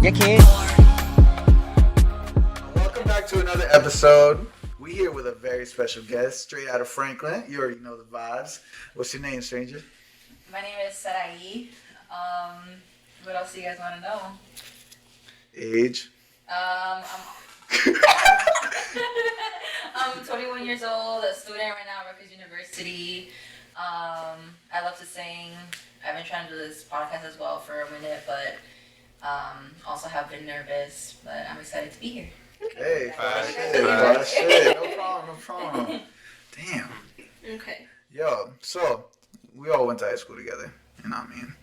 You can't. Welcome back to another episode. We here with a very special guest, straight out of Franklin. You already know the vibes. What's your name, stranger? My name is Sarahi. What else do you guys want to know? Age? I'm 21 years old, a student right now at Rutgers University. I love to sing. I've been trying to do this podcast as well for a minute, but also have been nervous, but I'm excited to be here. Hey, Fast shit. No problem. Damn. Okay. Yo, so we all went to high school together. You know what I mean?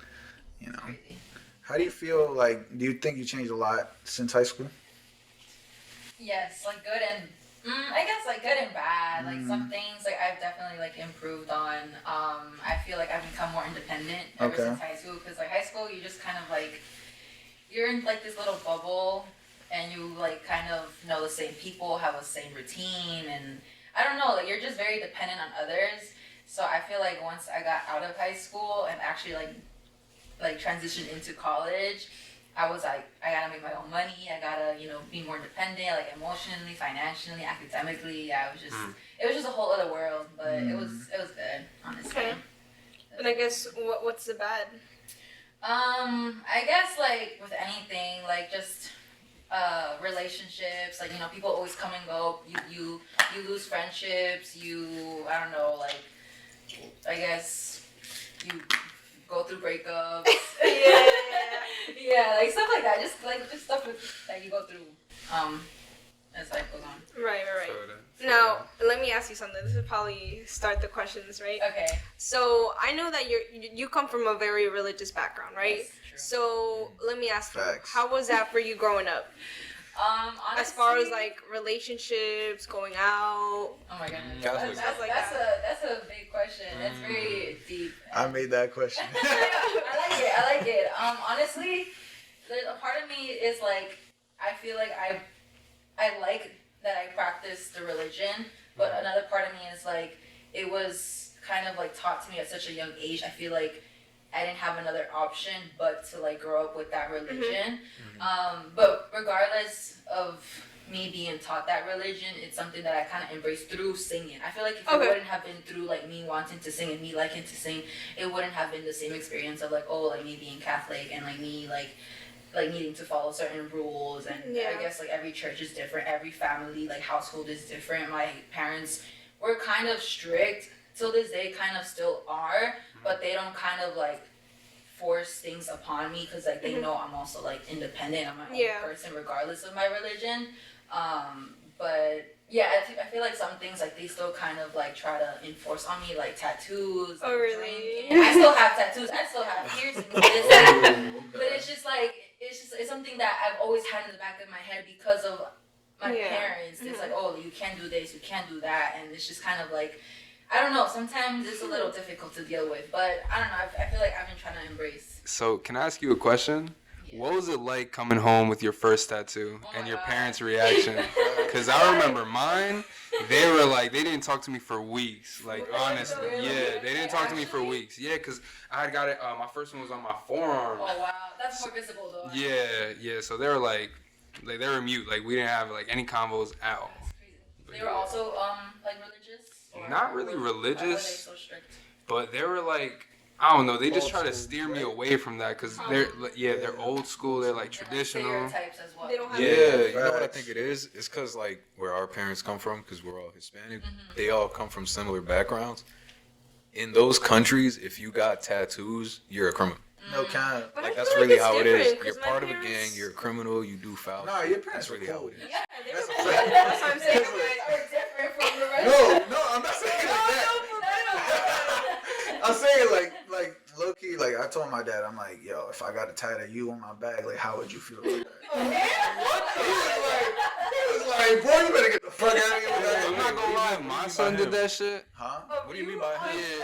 You know. Crazy. How do you feel like, do you think you changed a lot since high school? Yes, like good and I guess like good and bad. Like some things like I've definitely like improved on. I feel like I've become more independent ever since high school, because like high school you just kind of like you're in like this little bubble and you like kind of know the same people, have the same routine, and I don't know, like you're just very dependent on others. So I feel like once I got out of high school and actually like transitioned into college, I was like, I gotta make my own money. I gotta, be more independent, like emotionally, financially, academically. It was just a whole other world, but it was good, honestly. Okay. And I guess what's the bad? I guess like with anything, like just relationships, like people always come and go. You lose friendships. I don't know, like I guess you go through breakups. Yeah, like stuff like that. Just stuff that you go through as life goes on. Right. Now, let me ask you something. This would probably start the questions, right? Okay. So I know that you come from a very religious background, right? Yes, true. So let me ask you, Facts. how was that for you growing up? Honestly, As far as like relationships, going out. Oh my goodness. Catholic. That's a big question. That's very deep. I made that question. I like it. Honestly, there's a part of me is like, I feel like I like that I practice the religion, but another part of me is like, it was kind of like taught to me at such a young age. I feel like I didn't have another option but to like grow up with that religion. But regardless of me being taught that religion, it's something that I kind of embraced through singing. I feel like if it wouldn't have been through like me wanting to sing and me liking to sing, it wouldn't have been the same experience of like, like me being Catholic and like me like needing to follow certain rules. And I guess like every church is different, every family like household is different. My parents were kind of strict, till this day kind of still are, but they don't kind of like force things upon me, because like they know I'm also like independent. I'm my own person regardless of my religion. But yeah, I feel like some things like they still kind of like try to enforce on me, like tattoos. Oh really? Drinking. I still have tattoos. I still have piercings. But it's just like it's something that I've always had in the back of my head because of my parents. It's like, you can't do this, you can't do that, and it's just kind of like, I don't know, sometimes it's a little difficult to deal with, but I don't know, I feel like I've been trying to embrace. So, can I ask you a question? Yeah. What was it like coming home with your first tattoo and your parents' reaction? Because I remember mine, they were like, they didn't talk to me for weeks. Like, honestly, they didn't talk to me for weeks. Yeah, because I had got it, my first one was on my forearm. Oh, wow. That's more visible, though. Yeah. So they were like they were mute. Like, we didn't have, like, any combos at all. That's crazy. They were also, like, religious? Not really religious. Why were they so strict? But they were like, I don't know, they just try to steer me away from that, because they're old school, they're like traditional. Stereotypes as well. They don't have you know what I think it is? It's because like where our parents come from, because we're all Hispanic, they all come from similar backgrounds. In those countries, if you got tattoos, you're a criminal. No kind of. Like that's really how it is. You're part of a gang, you're a criminal, you do foul. No, your parents really were how cool. it is. Yeah, That's what I'm saying. are different from the rest. No, I'm not saying like that. I'm saying like low key, like I told my dad, I'm like, yo, if I got a tattoo on my back, like how would you feel about that? He was like, boy, you better get the fuck out of here with that. I'm not gonna lie, my son did that shit. Huh? What do you mean by him?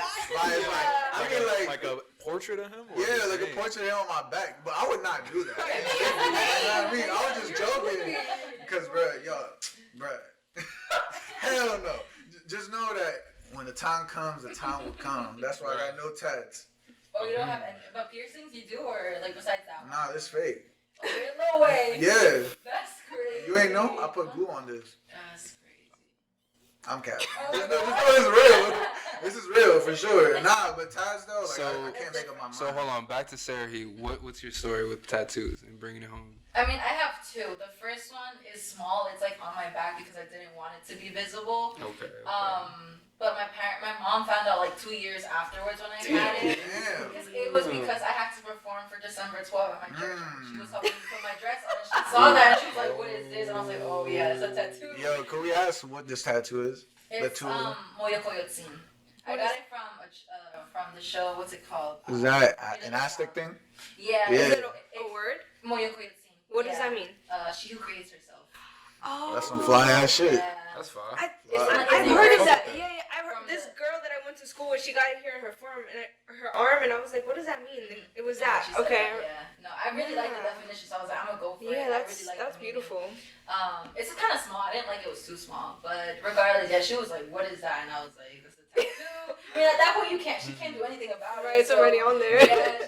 Like a portrait of him? Yeah, like a portrait of him on my back, but I would not do that. You know what I mean? I was just joking, because bruh, hell no. Just know that when the time comes, the time will come. That's why I got no tats. Oh, you don't have any, but piercings you do, or like besides that one? Nah, it's fake. No way. Yeah. That's crazy. You ain't know? I put glue on this. That's crazy. I'm capping. Oh, This no. is real. This is real for sure. Nah, but tats though, like I can't make up my mind. So hold on, back to Sarahi. What's your story with tattoos and bringing it home? I mean, I have two. The first one is small. It's like on my back because I didn't want it to be visible. Okay. But my mom found out like 2 years afterwards when I had it. Damn. It was because I had to perform for December 12th at my church. She was helping me put my dress on, and she saw that, and she was like, "What is this?" And I was like, "Oh yeah, it's a tattoo." Yo, can we ask what this tattoo is? It's two of them? Moyokoyotsin. I got it from the show. What's it called? Is that an Aztec thing? Yeah. Yeah. Is it a word? Moyokoyotsin. What does that mean? She who creates herself. Oh. That's some fly ass shit. Yeah. That's fine. I've heard of that. Yeah, I've heard this girl that I went to school with. She got it here in her arm, and I was like, "What does that mean?" And it was that. She said Okay. that, yeah. No, I really like the definition, so I was like, I'm gonna go for it. Yeah, I really like that's the meaning. beautiful. It's kind of small. I didn't like it was too small, but regardless, yeah, she was like, "What is that?" And I was like, "It's a tattoo." I mean, at that point, she can't do anything about it. Right, it's already on there. Yeah,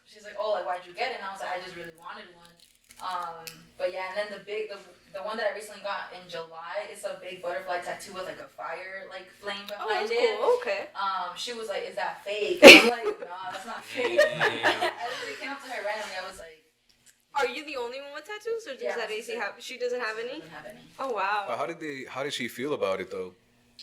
she's like, "Oh, like why'd you get it?" And I was like, "I just really wanted one." But yeah, and then the one that I recently got in July, it's a big butterfly tattoo with like a fire flame Oh, behind that's it. cool. Okay. She was like, "Is that fake?" And I'm like, "No, that's not fake." I literally came up to her randomly. I was like, Are you the only one with tattoos, or does that AC have? She doesn't have any. Doesn't have any. Oh wow. How did she feel about it though?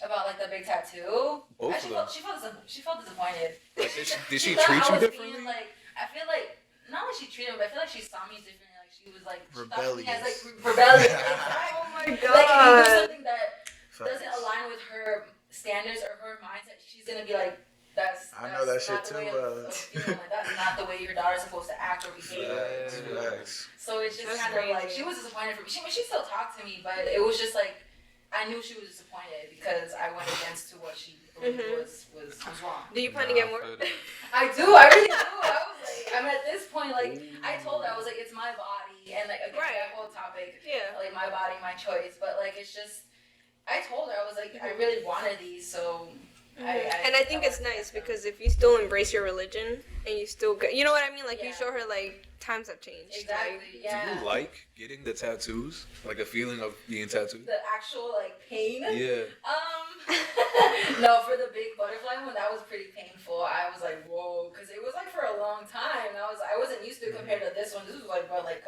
About like the big tattoo. Both She of them. she felt disappointed. Like, did she thought treat I you was differently? being, like, I feel like not that she treated me, but I feel like she saw me differently. Like she was like she thought of me as like rebellious. Oh my Like if you do god. something that doesn't align with her standards or her mindset, she's gonna be like, that's I know that shit not the too, way like, that's not the way your daughter's supposed to act or behave. Facts. So it's just That's kind of like crazy. she was disappointed for me. She still talked to me, but it was just like I knew she was disappointed because I went against to what she believed was wrong. Do you plan to get more? I do. I really do. I was like, I'm at this point. Like I told her, I was like, it's my body, and like again, Right. that whole topic, Yeah. like my body, my choice. But like it's just, I told her I was like, I really wanted these, so. And I think it's nice because if you still embrace your religion and you still you know what I mean? Like you Yeah. show her like times have changed. Exactly. Like, Yeah. Do you like getting the tattoos? Like the feeling of being tattooed? The actual like pain. Yeah. No, for the big butterfly one, that was pretty painful. I was like, whoa, because it was like for a long time. I wasn't used to it compared to this one. This was like probably like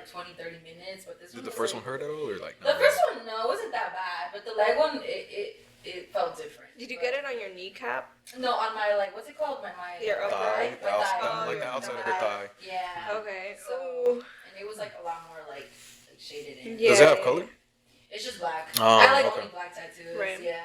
20, 30 minutes. But this Did one the was, first like, one hurt at all, or like? The first one, no, it wasn't that bad. But the leg one, it felt different. did you get it on your kneecap? No, on my like, what's it called? My Your upper Thigh, my thigh. like the outside of her thigh. Yeah. Okay. So, and it was like a lot more like shaded in. Yeah. Does it have color? It's just black. Oh, I like okay. only black tattoos. Right. Yeah.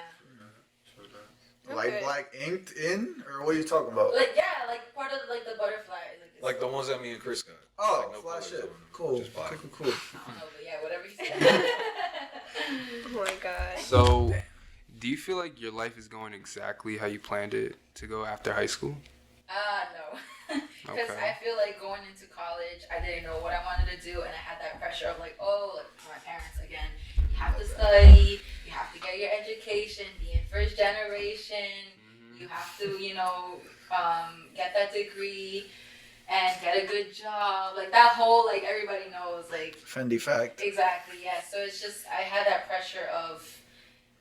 Light Okay. black inked in, or what are you talking about? Like yeah, like part of like the butterfly. It's- Like the ones that me and Chris got. Oh, Like, no fly colors shit. on them, Cool. just black. Cool. I don't know, but yeah, whatever you said. Oh my god. So, do you feel like your life is going exactly how you planned it to go after high school? No. Because Okay. I feel like going into college, I didn't know what I wanted to do, and I had that pressure of like, oh, like my parents again, you have to study, you have to get your education, be in first generation, you have to, get that degree and get a good job, like that whole like everybody knows like Fendi fact. exactly, yeah. So it's just I had that pressure of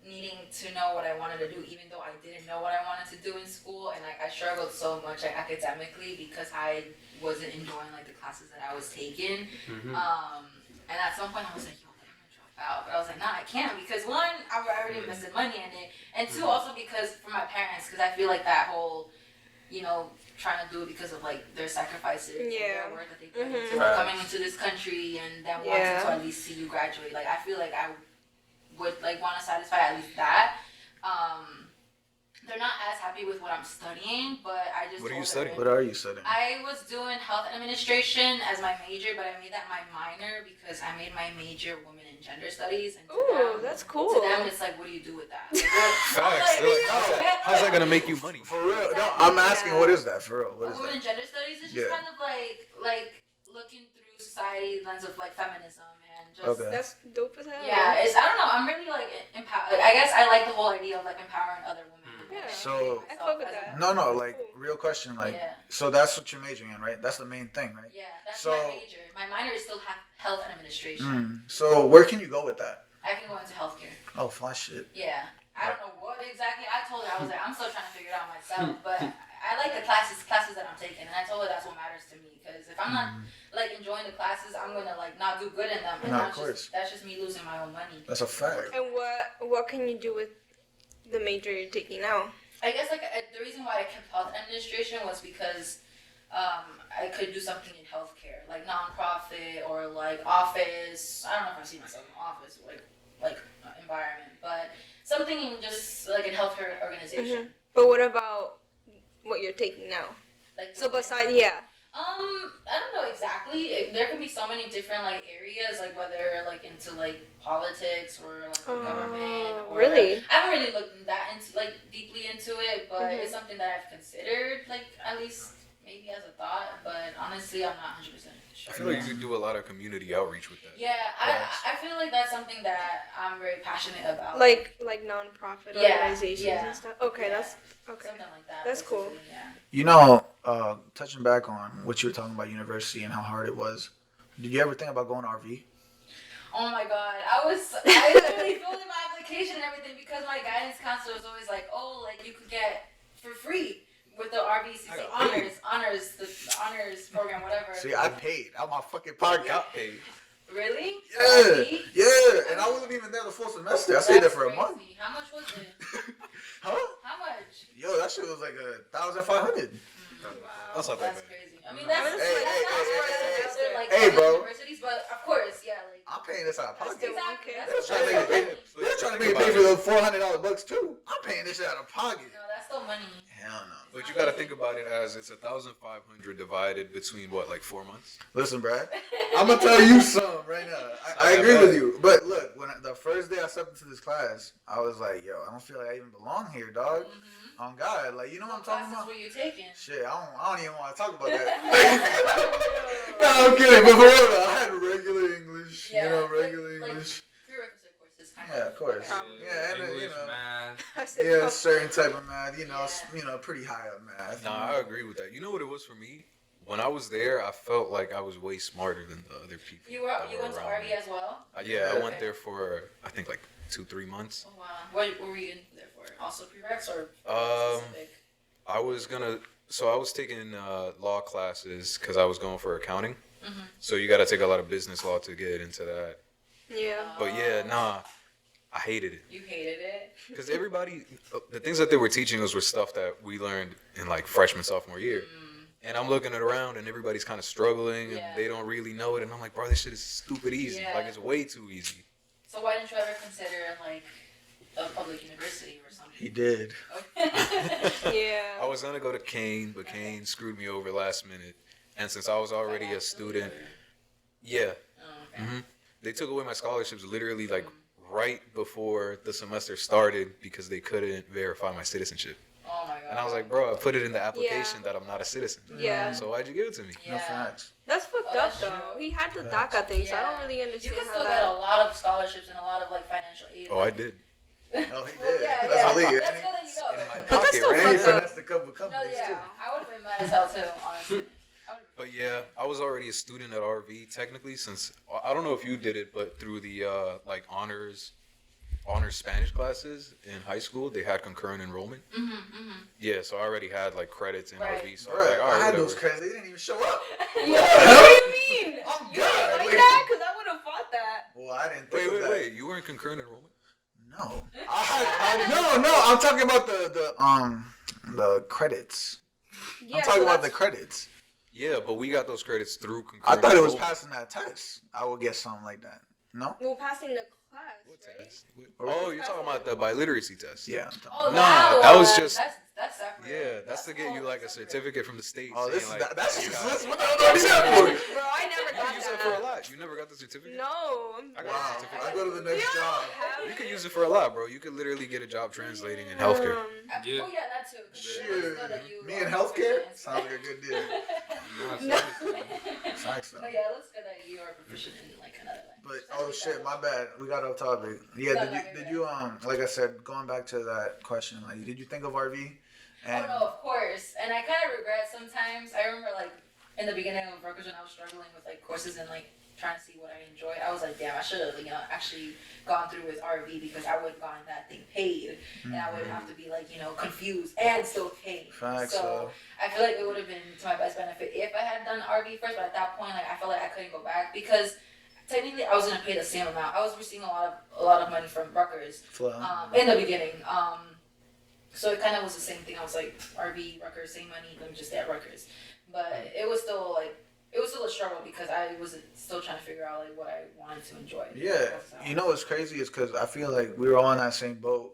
needing to know what I wanted to do, even though I didn't know what I wanted to do in school, and like I struggled so much like academically because I wasn't enjoying like the classes that I was taking. And at some point I was like, yo, I'm gonna drop out, but I was like, nah, I can't because one, I already invested money in it, and two, also because for my parents, because I feel like that whole, trying to do it because of like their sacrifices, and Yeah. their work that they put into Right. coming into this country and then wanting Yeah. to at least see you graduate. Like I feel like I would like want to satisfy at least that. They're not as happy with what I'm studying, but I just What are you told studying? them- What are you studying? I was doing health administration as my major, but I made that my minor because I made my major women and gender studies. And to Ooh, them, that's cool. To them, it's like, what do you do with that? Like, Facts. They're like, how's that gonna make you money? For real? No, I'm asking. What is that? For real? What is women that? and gender studies is just Yeah. kind of like looking through society lens of like feminism and just. Okay. That's dope as hell. Yeah, I don't know. I'm really like empowered. I guess I like the whole idea of like empowering other women. Yeah. So- I fuck with that. No, like real question, like Yeah. so that's what you're majoring in, right? That's the main thing, right? Yeah, that's So- my major. My minor is still health administration. So where can you go with that? I can go into healthcare. Oh, fly shit. Yeah. I don't know what exactly. I told her, I was like, I'm still trying to figure it out myself, but I like the classes that I'm taking, and I told her that's what matters to me. Because if I'm not like enjoying the classes, I'm gonna like not do good in them, and No, of course. that's just me losing my own money. That's a fact. And what can you do with the major you're taking now? I guess like the reason why I kept health administration was because I could do something in healthcare, like nonprofit or like office. I don't know if I see myself in office, like environment, but something in just like a healthcare organization. But what about what you're taking now? Like So besides, yeah. I don't know exactly. There can be so many different like areas, like whether like into like politics or like government. Or, Really? I haven't really looked that into like deeply into it, but it's something that I've considered, like at least maybe as a thought. But honestly, I'm not 100% sure. I feel like you could do a lot of community outreach with that. Yeah, I feel like that's something that I'm very passionate about. Like nonprofit Yeah, organizations yeah. and stuff. Okay, Yeah. that's okay. something like that. That's cool. basically, Yeah. You know, touching back on what you were talking about university and how hard it was. Did you ever think about going to RV? Oh my god, I literally filled in my application and everything because my guidance counselor was always like, oh, like you could get for free with the RVCC honors, the honors program, whatever. See, I paid out my fucking pocket. Got paid. Really? Yeah, RV? yeah, and I wasn't even there the full semester. I stayed there That's for a crazy. month. How much was it? Huh? How much? Yo, that shit was like 1,500. That's not that That's bad. crazy. I mean, that's Hey, like hey, some bro. universities, but of course, yeah, like I'm paying this out of pocket. exactly. They're That's trying to make it pay. They're trying to make it pay for those $400 bucks too. I'm paying this shit out of pocket. No, that's still money. Hell no. But you gotta think about it as it's 1,500 divided between what, like 4 months? Listen, Brad, I'm gonna tell you something right now. I agree with you, but look, the first day I stepped into this class, I was like, yo, I don't feel like I even belong here, dog. On God, like, you know what I'm talking about? What you taking? Shit, I don't even want to talk about that. No, I'm kidding. But for real, though, I had regular English. Yeah, You know, like- regular like- English. Prerequisite courses, kind Yeah, of course. Okay. Yeah, and English, you know, math. yeah, certain type of math. You know, Yeah. you know, pretty high up math. Nah, I agree with that. You know what it was for me? When I was there, I felt like I was way smarter than the other people. You went to around RV me. as well? Yeah, I Okay. went there for I think like 2-3 months. Oh wow. What were you in there for? Also prereqs or specific? I was taking law classes because I was going for accounting. So you got to take a lot of business law to get into that. Yeah. But yeah, nah, I hated it. You hated it? Because everybody, the things that they were teaching us were stuff that we learned in like freshman, sophomore year. And I'm looking at around and everybody's kind of struggling and they don't really know it. And I'm like, bro, this shit is stupid easy. Yeah. Like, it's way too easy. So why didn't you ever consider like a public university or something? He did. Yeah. I was going to go to Kane, but Kane screwed me over last minute. And since I was already a student, yeah. Oh, okay. They took away my scholarships literally like right before the semester started because they couldn't verify my citizenship. Oh my god. And I was like, bro, I put it in the application that I'm not a citizen. Yeah. So why'd you give it to me? Yeah. No facts. That's fucked Oh, up that's though. true. He had the DACA thing, so I don't really You understand can how still get a that. lot of scholarships and a lot of like financial aid. Oh, I did. Oh, he Well, did. yeah, That's yeah. illegal. That's good that you know. In my But that's pocket, still right? And he fucked up. finessed a couple No, companies yeah. too. I would have been mad as hell too, honestly. But yeah, I was already a student at RV technically since I don't know if you did it, but through the like honors Spanish classes in high school, they had concurrent enrollment. Yeah, so I already had like credits in Right. RV. So I Bruh, was like, all I right, had whatever. those credits. They didn't even show up. What do you mean? I'm You good. didn't like Like- that? Because I would have fought that. Well, I didn't think of that. Wait, you were in concurrent enrollment? No. No. I'm talking about the credits. Yeah, I'm talking so about the that's- credits. Yeah, but we got those credits through concurrent I thought it was enrollment. passing that test. I would get something like that. No? Well, passing the class, What right? test? Oh, you're talking about the biliteracy test. Yeah. Oh, Nah, that was one. just- That's separate. Yeah, that's to get you like a certificate from the state. Oh, this is saying, like, that's you just got it. what the hell do I need that for? Bro, I never You got use it for a that. lot. You never got the certificate? No. I'm I got Wow. the certificate. I go to the next job. You can use it for a lot, bro. You could literally get a job translating in healthcare. Yeah. Oh yeah, that too. Shit. Me in healthcare? Sounds like a good deal. Facts, though. But yeah, it looks good that you are proficient in like another language. But oh shit, my bad. We got off topic. Yeah, No, did you like I said, going back to that question, like did you think of RV? And Oh no, of course. And I kind of regret sometimes. I remember like in the beginning of Rutgers when I was struggling with like courses and like trying to see what I enjoy. I was like, damn, I should have actually gone through with RV because I would have gotten that thing paid, and I would have to be like confused and still paid. Facts, so I feel like it would have been to my best benefit if I had done RV first. But at that point, like I felt like I couldn't go back because technically I was gonna pay the same amount. I was receiving a lot of money from Rutgers in the beginning. So it kind of was the same thing. I was like, RV, Rutgers, same money, let me just stay at Rutgers. But it was still a struggle because I was still trying to figure out like what I wanted to enjoy. yeah, you know what's crazy is because I feel like we were all in that same boat,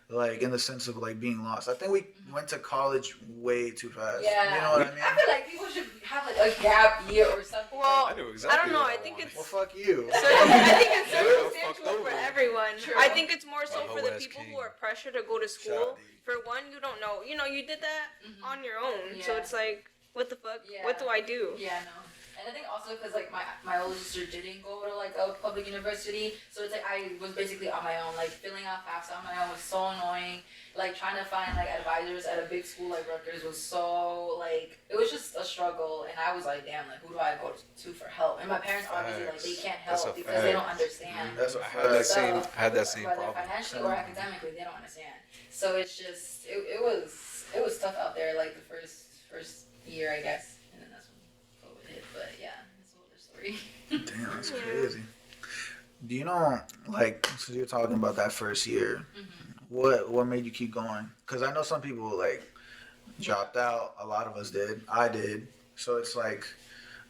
like in the sense of like being lost. I think we went to college way too fast. Yeah, you know what I mean? I feel like people should have like a gap year or something. Well, I knew exactly. I don't know. what I think wanted. it's. Well, fuck you. I think it's Yeah, we got circumstantial fucked for over. everyone. True. I think it's more so My for whole the ass people king. who are pressured to go to Shout school. out, D. For one, you don't know. You did that on your own. So Yeah. it's like, what the fuck? Yeah. What do I do? Yeah, no. And I think also because like my older sister didn't go to like a public university, so it's like I was basically on my own, like filling out FAFSA on my own was so annoying. Like trying to find like advisors at a big school like Rutgers was so like it was just a struggle, and I was like, damn, like who do I go to for help? And my parents obviously like they can't That's help a because they don't fact. understand. That's a I had that fact. same. I had that same Whether problem. financially or academically, they don't understand. So it's just it was tough out there like the first year, I guess, and then that's when COVID hit. But yeah, that's another story. Damn, that's crazy. Do you know, like, so you're talking about that first year, what made you keep going? Because I know some people, like, dropped out. A lot of us did. I did. So it's like,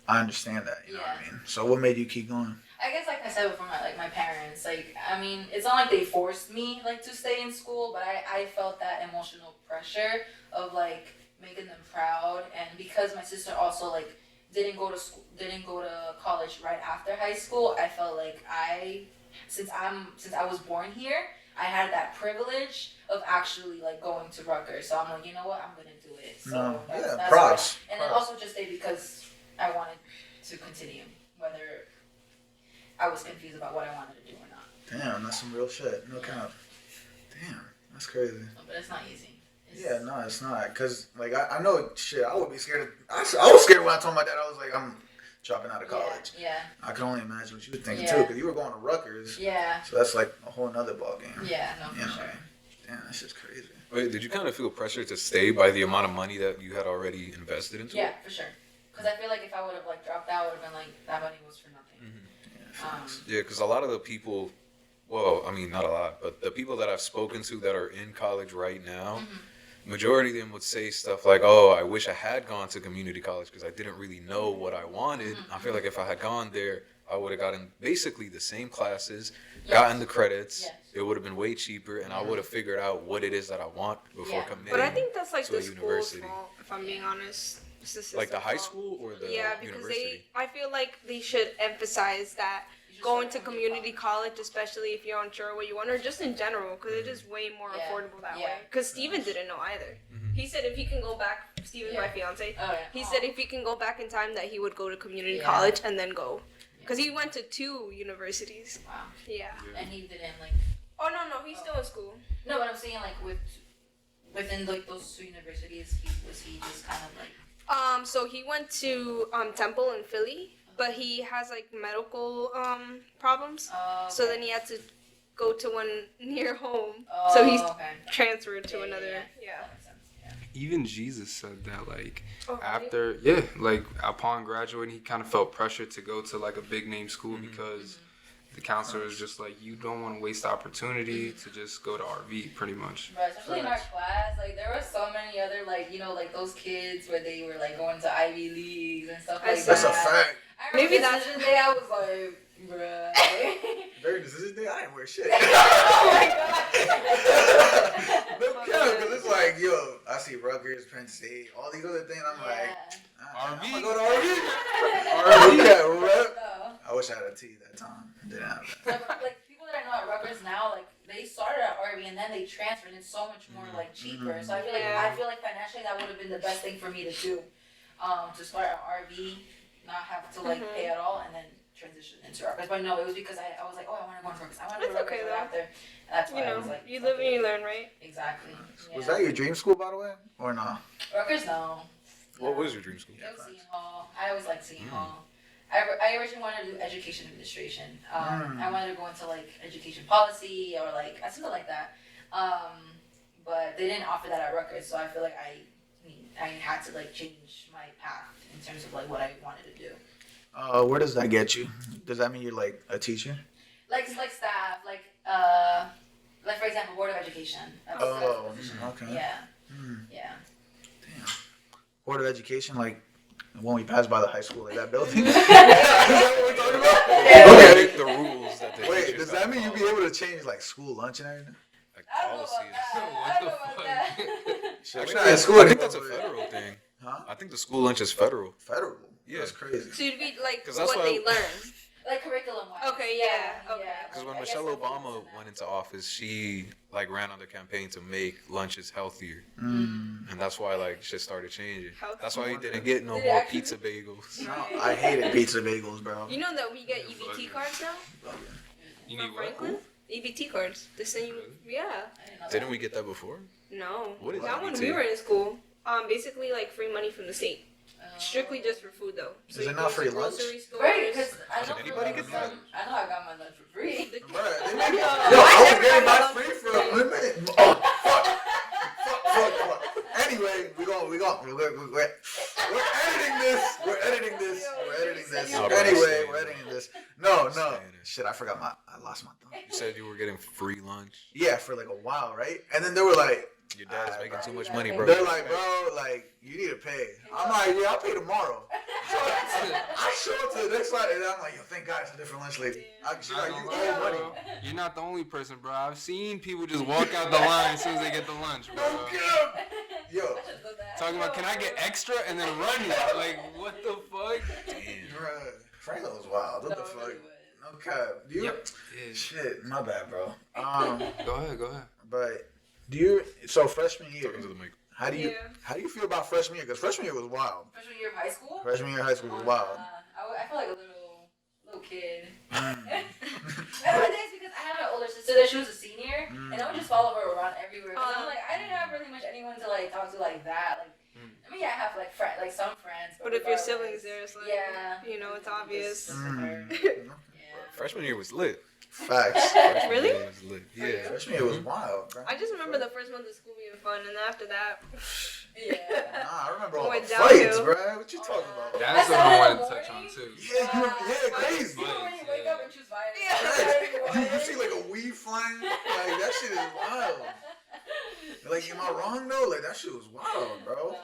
I understand that, you know what I mean? So what made you keep going? I guess like I said before, my parents, like, I mean, it's not like they forced me, like, to stay in school, but I felt that emotional pressure of, like, making them proud. And because my sister also, like, didn't go to college right after high school, I felt like since I was born here, I had that privilege of actually like going to Rutgers. So I'm like, you know what, I'm gonna do it. So that's props. And then also just stay because I wanted to continue, whether I was confused about what I wanted to do or not. Damn, that's some real shit. No cap. Damn, that's crazy. But it's not easy. Yeah, no, it's not. Because, like, I know, shit, I would be scared. I was scared when I told my dad, I was like, I'm dropping out of college. Yeah. I can only imagine what you were thinking, Yeah. too, because you were going to Rutgers. Yeah. So that's, like, a whole nother ballgame. Yeah, no, You for know? sure. Damn, that's just crazy. Wait, did you kind of feel pressure to stay by the amount of money that you had already invested into Yeah, it? for sure. Because I feel like if I would have like dropped out, it would have been like that money was for nothing. Yeah, because a lot of the people, well, I mean, not a lot, but the people that I've spoken to that are in college right now, majority of them would say stuff like, oh, I wish I had gone to community college because I didn't really know what I wanted. I feel like if I had gone there, I would have gotten basically the same classes, gotten the credits. Yes. It would have been way cheaper, and I would have figured out what it is that I want before committing. But I think that's like to the a school's university. fault, if I'm being honest. It's the system's Like the high fault. school or the Yeah, because university? I feel like they should emphasize that going to community college, especially if you're unsure what you want, or just in general, because it is way more affordable that way. Because Steven didn't know either. He said if he can go back, Steven, my fiance, he said if he can go back in time that he would go to community college and then go. Because he went to 2 universities. Wow. Yeah. And he didn't like. Oh, no, he's still in school. No, but I'm saying like within like those 2 universities, was he just kind of like. So he went to Temple in Philly, but he has like medical problems. So then he had to go to one near home. So he's transferred to another. Yeah. That makes sense. Yeah. Even Jesus said that, like, Oh, after, like, upon graduating, he kind of felt pressure to go to, like, a big name school because the counselor was just like, you don't want to waste the opportunity to just go to RV, pretty much. Right, especially in our class, like, there were so many other, like, you know, like, those kids where they were, like, going to Ivy Leagues and stuff like that. That's a fact. I remember Maybe that's- the day I was like, bruh. Very decision day, I ain't wear shit. Oh my god. No cap, because it's like, yo, I see Rutgers, Penn State, all these other things, I'm like, I'm RV? gonna go to RV. Okay, rep. No. I wish I had a T that time. Didn't have that. Like people that I know at Rutgers now, like they started at RV and then they transferred. And it's so much more like cheaper. So I feel like financially that would have been the best thing for me to do. to start an RV, not have to like pay at all, and then transition into Rutgers. But no, it was because I was like, oh, I want to go to Rutgers. I want to go to Rutgers right after. And that's why I was like, you live and you learn, right? Exactly. Yeah. Was that your dream school, by the way, or no? Rutgers, no. What was your dream school? It was Seton Hall. I always liked Seton Hall. I originally wanted to do education administration. I wanted to go into like education policy or like something like that. But they didn't offer that at Rutgers, so I feel like I had to like change my path in terms of like what I wanted to do. Where does that get you? Does that mean you're like a teacher? Like staff, like for example, Board of Education. Okay. Yeah. Yeah. Damn. Board of Education, like when we pass by the high school, like that building. Is that what we're talking about? Yeah. Okay. The rules that they Wait, does that mean you'll be able to change like school lunch and everything? like I don't know policies? about that. I don't know about that. Actually, at school I think that's a federal thing. Huh? I think the school lunch is federal. Federal. Yeah. That's crazy. So you'd be like 'Cause that's what why- they learn. Like curriculum wise. Okay, yeah, okay. Because when I guess Michelle that falls Obama in that. went into office, she like ran on the campaign to make lunches healthier, Mm. and that's why like shit started changing. Healthy. That's why you didn't get no Did it more actually- pizza bagels. No, I hated pizza bagels, bro. You know that we get EBT cards now You from need what? Franklin? EBT cards. They send you. Yeah. I didn't know Didn't that. we get that before? No. What is Not when EBT? we were in school. Basically like free money from the state. Strictly just for food though. So Is you it go not to free lunch? grocery stores. Right, because I know Can anybody get that? I know I got my lunch for free. Bruh, they make No, Yo, I was never getting got my free for a limit. Oh, fuck. Anyway, we're editing this. We're editing this. No, Anyway, bro. we're editing this. No. Staying. Shit, I lost my thought. You said you were getting free lunch. Yeah, for like a while, right? And then they were like, Your dad's making too much Yeah. money, bro. they're like, bro, like, you need to pay. I'm like, yeah, I'll pay tomorrow. So I show up to the next slide, and I'm like, yo, thank God it's a different lunch lady. She's like, you owe money. Bro, you're not the only person, bro. I've seen people just walk out the line as soon as they get the lunch, bro. No cap. Yo, Talking about, can I get extra and then run it? Like, what the fuck? bruh, Franklin was wild. What the fuck? No cap. Do you? Yep. Yeah. Shit, my bad, bro. Go ahead. But do you? So freshman year, Talking to the mic. how do you feel about freshman year? Because freshman year was wild. Freshman year of high school? Freshman year of high school was wild. I feel like a little kid. Mm. And one day it's because I had an older sister that she was a senior, and I would just follow her around everywhere. Cause I'm like, I didn't have really much anyone to like talk to like that. Like, I mean, yeah, I have like some friends. But if your regardless, siblings there, it's like, yeah, you know, it's obvious. Just with her. Mm. Yeah. Freshman year was lit. Facts. Freshman Really? year was lit. Yeah. Freshman year was wild, bro. I just remember the first month of school being fun, and after that, Yeah. Nah, I remember all the Went fights, downhill. bro. What you talking about? That's what I wanted to touch on, too. Yeah, crazy. You know when you wake up and choose violence. You see like a weed flying, like that shit is wild. Like, am I wrong though? Like that shit was wild, bro.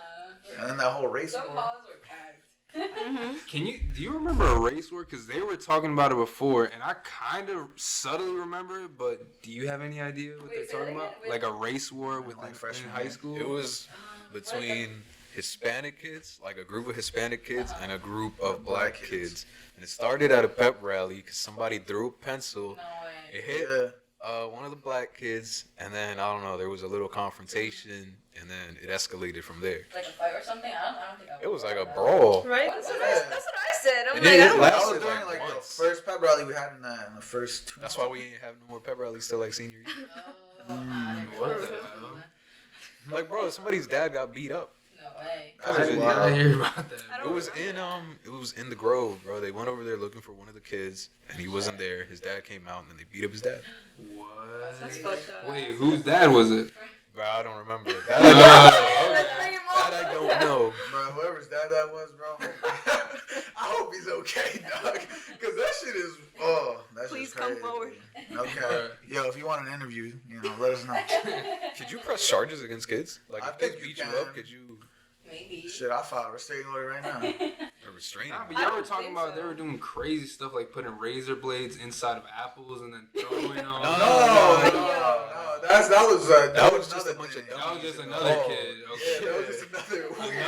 And then that whole race Some war. halls were packed. Do you remember a race war? Because they were talking about it before, and I kind of subtly remember it, but do you have any idea what Wait, they're say that talking about? again? Like a race war within Like freshman high year. school? It was between Hispanic kids, like a group of Hispanic kids, and a group of black kids. And it started at a pep rally because somebody threw a pencil. No way. It hit Yeah. one of the black kids, and then I don't know. There was a little confrontation, and then it escalated from there. Like a fight or something? I don't think I would It was like a that. brawl. right? That's what I said. I'm It like, is. I don't That Last was year, during like, like the months. first pep rally we had in the first 2 That's why we ain't have no more pep rallies till like senior year. What the hell? Like, bro, somebody's dad got beat up. No way. That I was didn't wild. hear about that. I It don't was in the Grove, bro. They went over there looking for one of the kids, and he wasn't there. His dad came out, and then they beat up his dad. What? That's fucked up. Wait, whose dad was it? Bro, I don't remember. Let's That bring him I don't know. Bro, whoever's dad that was, bro. I hope he's okay, dog. Cause that shit is that Please shit's come crazy. forward. Okay. Yo, if you want an interview, let us know. Could you press charges against kids? Like, I if kids think you beat you can. up, could you Maybe. Shit, I filed a restraining order right now. restrain Nah, them? but I y'all were don't talking think about so. they were doing crazy stuff like putting razor blades inside of apples and then throwing them. No. That was just another a bunch of thing. That was just another Oh, kid. Yeah, Okay. that was just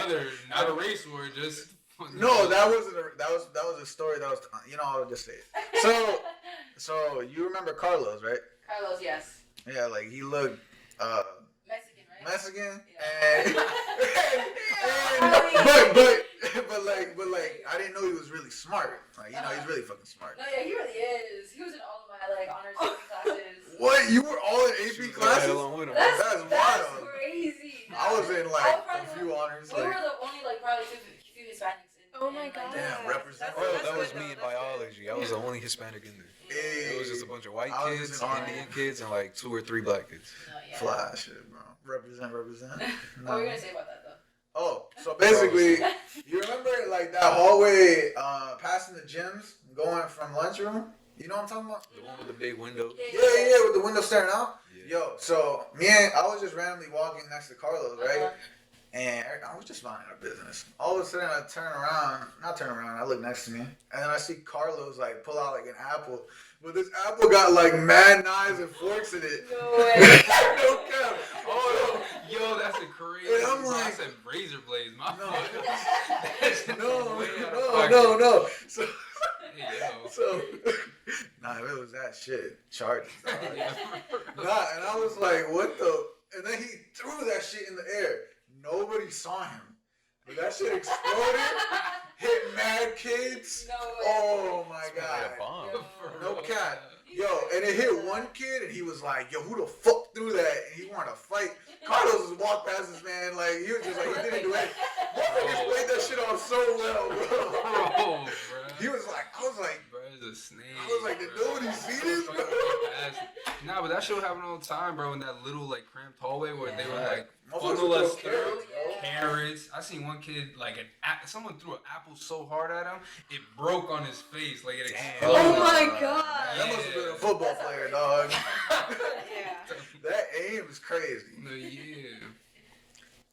another. Not a race war, just. No, that wasn't. That was a story that was. I'll just say it. So you remember Carlos, right? Carlos, yes. Yeah, like he looked Mexican, right? Mexican, Yeah. but I didn't know he was really smart. Like, you know, he's really fucking smart. No, yeah, he really is. He was in all of my like honors classes. What? You were all in AP classes? That's wild. crazy. I was in like a few honors. We were the only like probably few Hispanics in. Oh my god. Damn, represent. That was me in biology. I was the only Hispanic in there. It was just a bunch of white kids, Indian kids, and like 2 or 3 black kids. No, yeah. Fly shit, bro. Represent. What were you gonna say about that though? Oh, so basically, you remember like that hallway passing the gyms, going from lunchroom? You know what I'm talking about? The one with the big window. Yeah, with the window staring out. Yeah. Yo, so I was just randomly walking next to Carlos, right? And I was just minding our business. All of a sudden, I I look next to me, and then I see Carlos like pull out like an apple. But this apple got like mad knives and forks in it. No way. No cap. Oh, yo, that's a crazy. And I'm like, I said razor blades, my no. So, Hey, yo. so, nah, if it was that shit, charges. Nah, and I was like, what the? And then he threw that shit in the air. Nobody saw him. But that shit exploded, hit mad kids. No way. Oh my It's like a god. bomb. No cat. Yo, and it hit one kid, and he was like, yo, who the fuck threw that? And he wanted to fight. Carlos just walked past this man, like, he was just like, he didn't do anything. Motherfuckers played that shit off so well, bro. Bro. He was like, I was like, Bro, it's a snake. I was like, did nobody see this, bro? Nah, but that shit would happen all the time, bro. In that little like cramped hallway where they were like Motherfuckers funnel would us throw through carrots, carrots. I seen one kid like someone threw an apple so hard at him it broke on his face, like it exploded. Oh my god. That must have been a football player, dog. Yeah. That aim is crazy. No, yeah.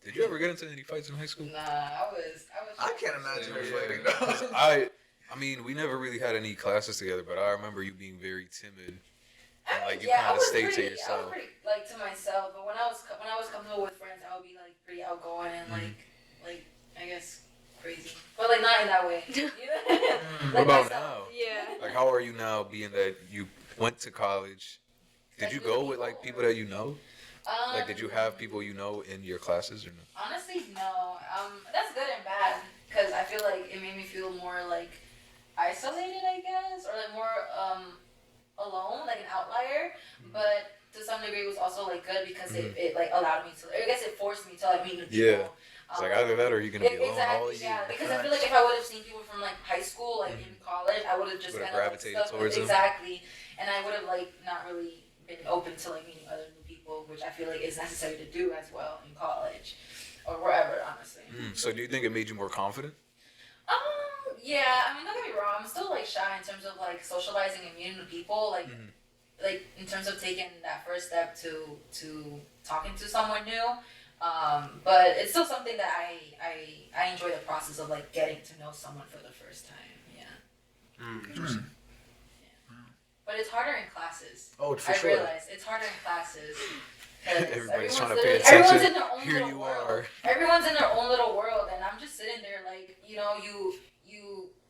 Did you ever get into any fights in high school? Nah, I was. I can't imagine her fighting, Cause dog. I mean, we never really had any classes together, but I remember you being very timid. And, like, you I kind of was stayed to pretty, I yourself. was pretty, like, to myself, but when I was comfortable with friends, I would be like pretty outgoing and like I guess crazy, but like not in that way. What about myself. now? Yeah. Like, how are you now, being that you went to college? Did you go with like people that you know? Like, did you have people you know in your classes or no? Honestly, no. That's good and bad because I feel like it made me feel more like isolated, I guess, or like more alone, like an outlier. But to some degree, it was also like good because it like allowed me to. I guess it forced me to like meet new people. Yeah. It's like either that or you're gonna be alone all year. Yeah, because I feel like if I would have seen people from like high school, like in college, I would have just Would've kind of gravitated towards them. Exactly, and I would have like not really been open to like meeting other new people, which I feel like is necessary to do as well in college or wherever, honestly. So do you think it made you more confident? Yeah, I mean, don't get me wrong, I'm still like shy in terms of like socializing and meeting new people, like like in terms of taking that first step to talking to someone new. But it's still something that I enjoy the process of like getting to know someone for the first time. Yeah. But it's harder in classes. Oh, for I sure. realize it's harder in classes. 'Cause Everybody's trying to literally- pay attention. Everyone's in their own Here little you world. are. Everyone's in their own little world, and I'm just sitting there like, you know, you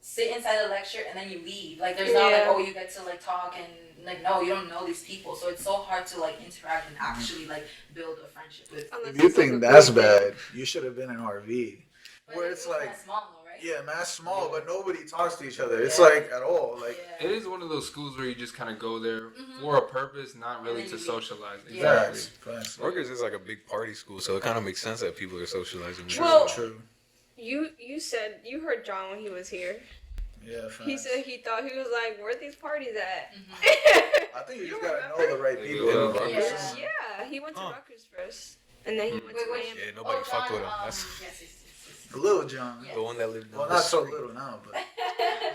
sit inside the lecture and then you leave. Like there's not like, oh, you get to like talk and like, no, you don't know these people, so it's so hard to like interact and actually like build a friendship with. If you think that's bad, you should have been in RV. But Where it's like, small though, right? yeah, mass small, but nobody talks to each other. It's like at all. Like, Yeah. It is one of those schools where you just kind of go there for a purpose, not really to socialize. Yeah. Exactly. facts. Rutgers is like a big party school, so it kind of makes sense that people are socializing. Well, True. You said you heard John when he was here. Yeah, facts. He said he thought he was like, where are these parties at? I think you You just gotta remember? know the right Like, people. yeah. Yeah, he went to Rutgers first, and then he went to Wait, Miami. Yeah, nobody fucked with him. John, That's yes. Little John. Yeah. the one that lived down Well, the not so street. little now, but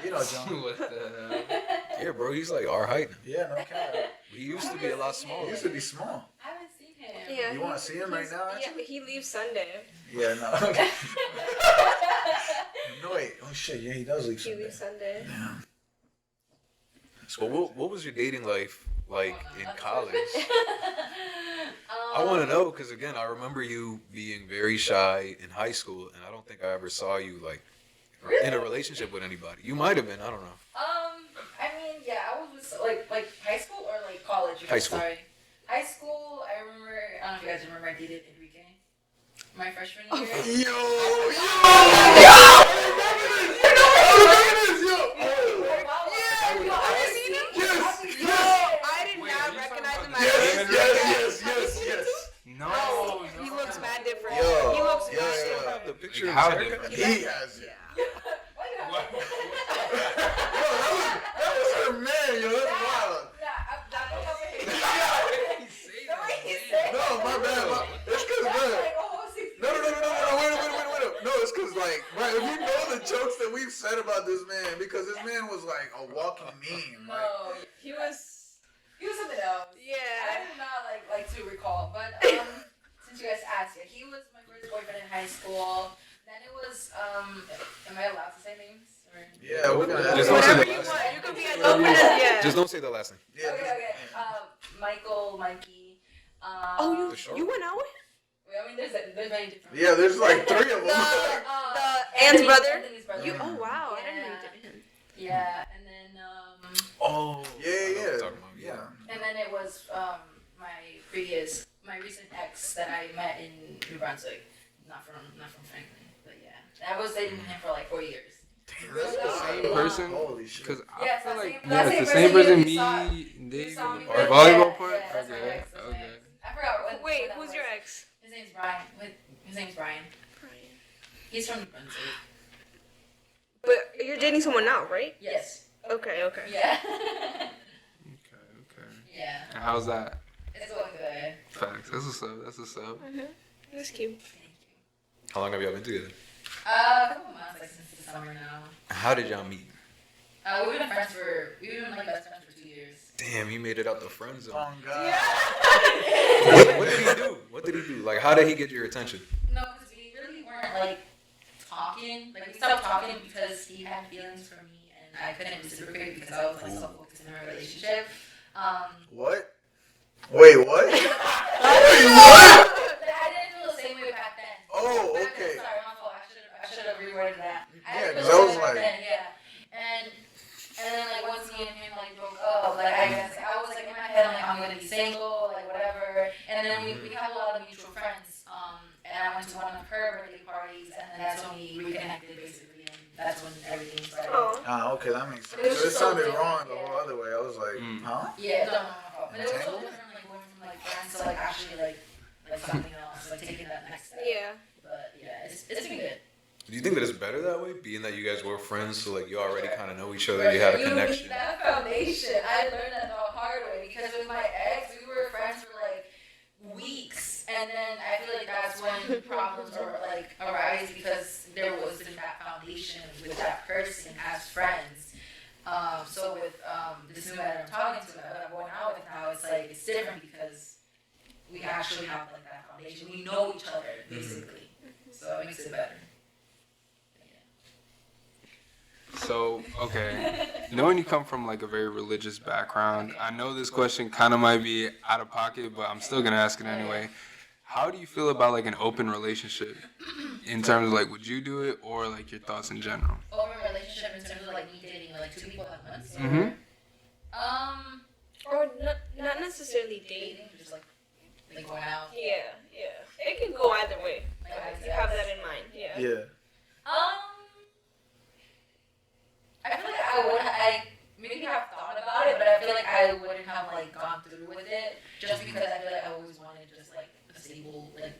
you know John. What the hell? Yeah, bro, he's like our height now. Yeah, no cap. He used to be a lot He smaller. used to be small. I haven't seen him. Yeah, You wanna see him right now, Yeah, actually? he leaves Sunday. Yeah, no. No wait. Oh shit. Yeah, he does leave He Sunday. leaves Sunday. Yeah. So what was your dating life like in college? I Um, want to know because again, I remember you being very shy in high school, and I don't think I ever saw you like in a relationship with anybody. You might have been. I don't know. I mean, yeah, I was with like high school or like college. High school. Sorry, high school. I remember. I don't know if you guys remember. I dated Enrique, my freshman year. Yo. picture Like, of how his haircut? different? He has it. Why you have What? Yo, that was her man, yo. That's wild. No, my bad. It's because, bro. No, wait. No, it's because, like, right, if you know the jokes that we've said about this man, because this man was like a walking meme. Like, No, He was. he was something else. I Yeah. did not like to recall, but since you guys asked, yeah, he was my first boyfriend in high school. Then it was am I allowed to say names? Or? yeah, we're gonna. Just don't say Whatever the you last want. name. You can be as open as yeah. Just don't say the last name. Yeah, Okay. Mikey. Oh, The short you went out with? I mean, there's many different. yeah, there's like 3 of them. The Ann's brother. Anthony's brother. You. Oh wow, I didn't know Yeah. you did him. Yeah, and then Oh. Yeah. I know what you're talking about, Yeah. and then it was my recent ex that I met in New Brunswick, not from Franklin, but yeah, I was dating him for like 4 years. That's the same person? Holy shit. Because Yeah, I feel like that's it's the same same person. person Me, you Dave, saw me our with. volleyball Yeah, part. yeah, that's my Okay. ex, that's my Okay. ex. I forgot what. Wait, what that who's was. your ex? His name's Brian. His name's Brian. Brian. He's from New Brunswick. But you're dating someone now, right? Yes. Okay. Yeah. Okay. Yeah. And how's that? It's going good. Facts. That's what's up. That's cute. Thank you. How long have y'all been together? A couple months, like since the summer now. How did y'all meet? We've been best friends for 2 years. Damn, he made it out the friend zone. Oh, God. What did he do? What did he do? Like, how did he get your attention? No, because we really weren't like talking. Like we stopped talking because he had feelings for me, and I couldn't reciprocate because I was like so focused in our relationship. What? Wait, what? Wait, what? I didn't feel the same way back then. Oh, Back okay. then, sorry, my fault. I should have reworded that. Yeah, didn't 'cause feel I the was same way back like- then, yeah. And then like once me and him like broke up, like I guess like, I was like in my head I'm like I'm gonna be single, like whatever. And then we had a lot of mutual friends. And I went to one of her birthday parties, and then that's when we reconnected basically, and that's when everything started. Oh. Ah, okay, that makes sense. It was It just so sounded different, wrong the yeah. whole other way. I was like, huh? Yeah, no. But it was so different, like going from like friends to like actually like something else, like taking that next step. Yeah. But yeah, it's been good. Do you think that it's better that way, being that you guys were friends, so like you already kind of know each other, you had a connection? That foundation, I learned that the hard way because with my ex, we were friends for like weeks, and then I feel like that's when problems are like arise because there wasn't that foundation with that person as friends. So with this new guy that I'm talking to, that I'm going out with now, it's like it's different because we actually have like that foundation. We know each other basically, so it makes it better. So, okay, knowing you come from like a very religious background, I know this question kind of might be out of pocket, but I'm still gonna ask it anyway. How do you feel about like an open relationship in terms of like would you do it or like your thoughts in general? Open relationship in terms of like me dating like 2 people at once. Mm-hmm. Or not necessarily dating. Dating, just like going out. Yeah. It can go either way. Like, You have that in mind. Yeah. Yeah. I feel like I maybe have thought about it, but I feel like I wouldn't have like gone through with it just because I feel like I always wanted just like a stable like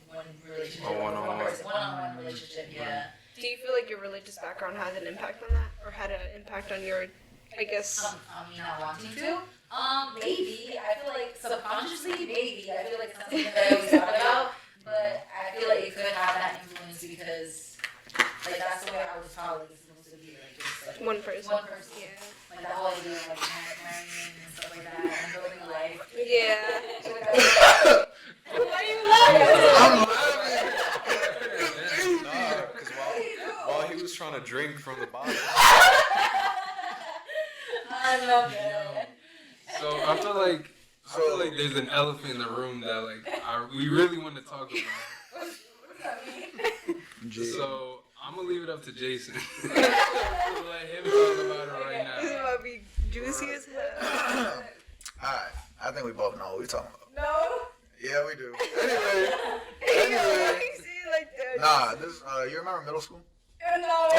one relationship, A one-on-one. one-on-one relationship. Yeah. Do you feel like your religious background had an impact on that, or had an impact on your, I guess? Me not wanting to. Maybe I feel like subconsciously, maybe I feel like it's something that I always thought about, but I feel like it could have that influence because like that's the way I was taught. Like it's supposed to be like just like One person. One person. Yeah. Like that whole idea of like marrying and stuff like that and building a life. Yeah. Why are you laughing? I'm laughing. Nah, because while he was trying to drink from the bottle. I love that. So I feel like there's an elephant in the room that like we really want to talk about. What's that mean? So I'm gonna leave it up to Jason. Let him talk about it right This is now. about to be juicy as hell. Alright, I think we both know what we're talking about. No. Yeah, we do. Anyway, Why you say it like that? nah, this, you remember middle school? No. Oh,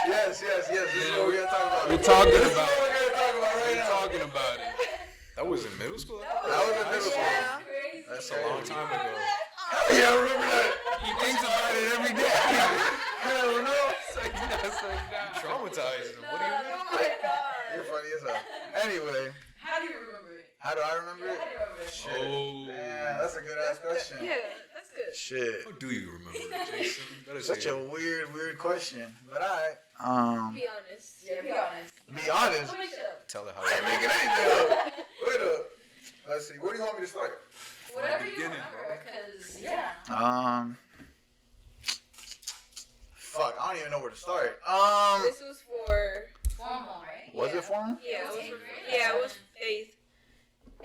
yes. This is what we're gonna talk about. We're talking This is about what we're gonna talk about right We're now. talking about it. That was in middle school? That was in middle school. Crazy. That's a long time ago. Yeah, I remember that. He thinks about it every day. Hell no. It's like, nah. Traumatized him. What do you mean? Oh my god. You're funny as hell. Anyway, How do you remember it? how do I remember How it? do you remember it? Shit. Oh. Yeah, that's a good ass question. Yeah, that's good. Shit. How do you remember it, Jason? Better Such say a it. weird question. But alright. Be honest. Yeah, be honest. Be honest. Don't make shit up. Tell it how I ain't making anything up. Wait up. Let's see. Where do you want me to start? Whatever you beginning, remember, because, yeah. Fuck. I don't even know where to start. This was for. Formal, right? Was it formal? Yeah, It was it was. eighth Yeah, it grade? was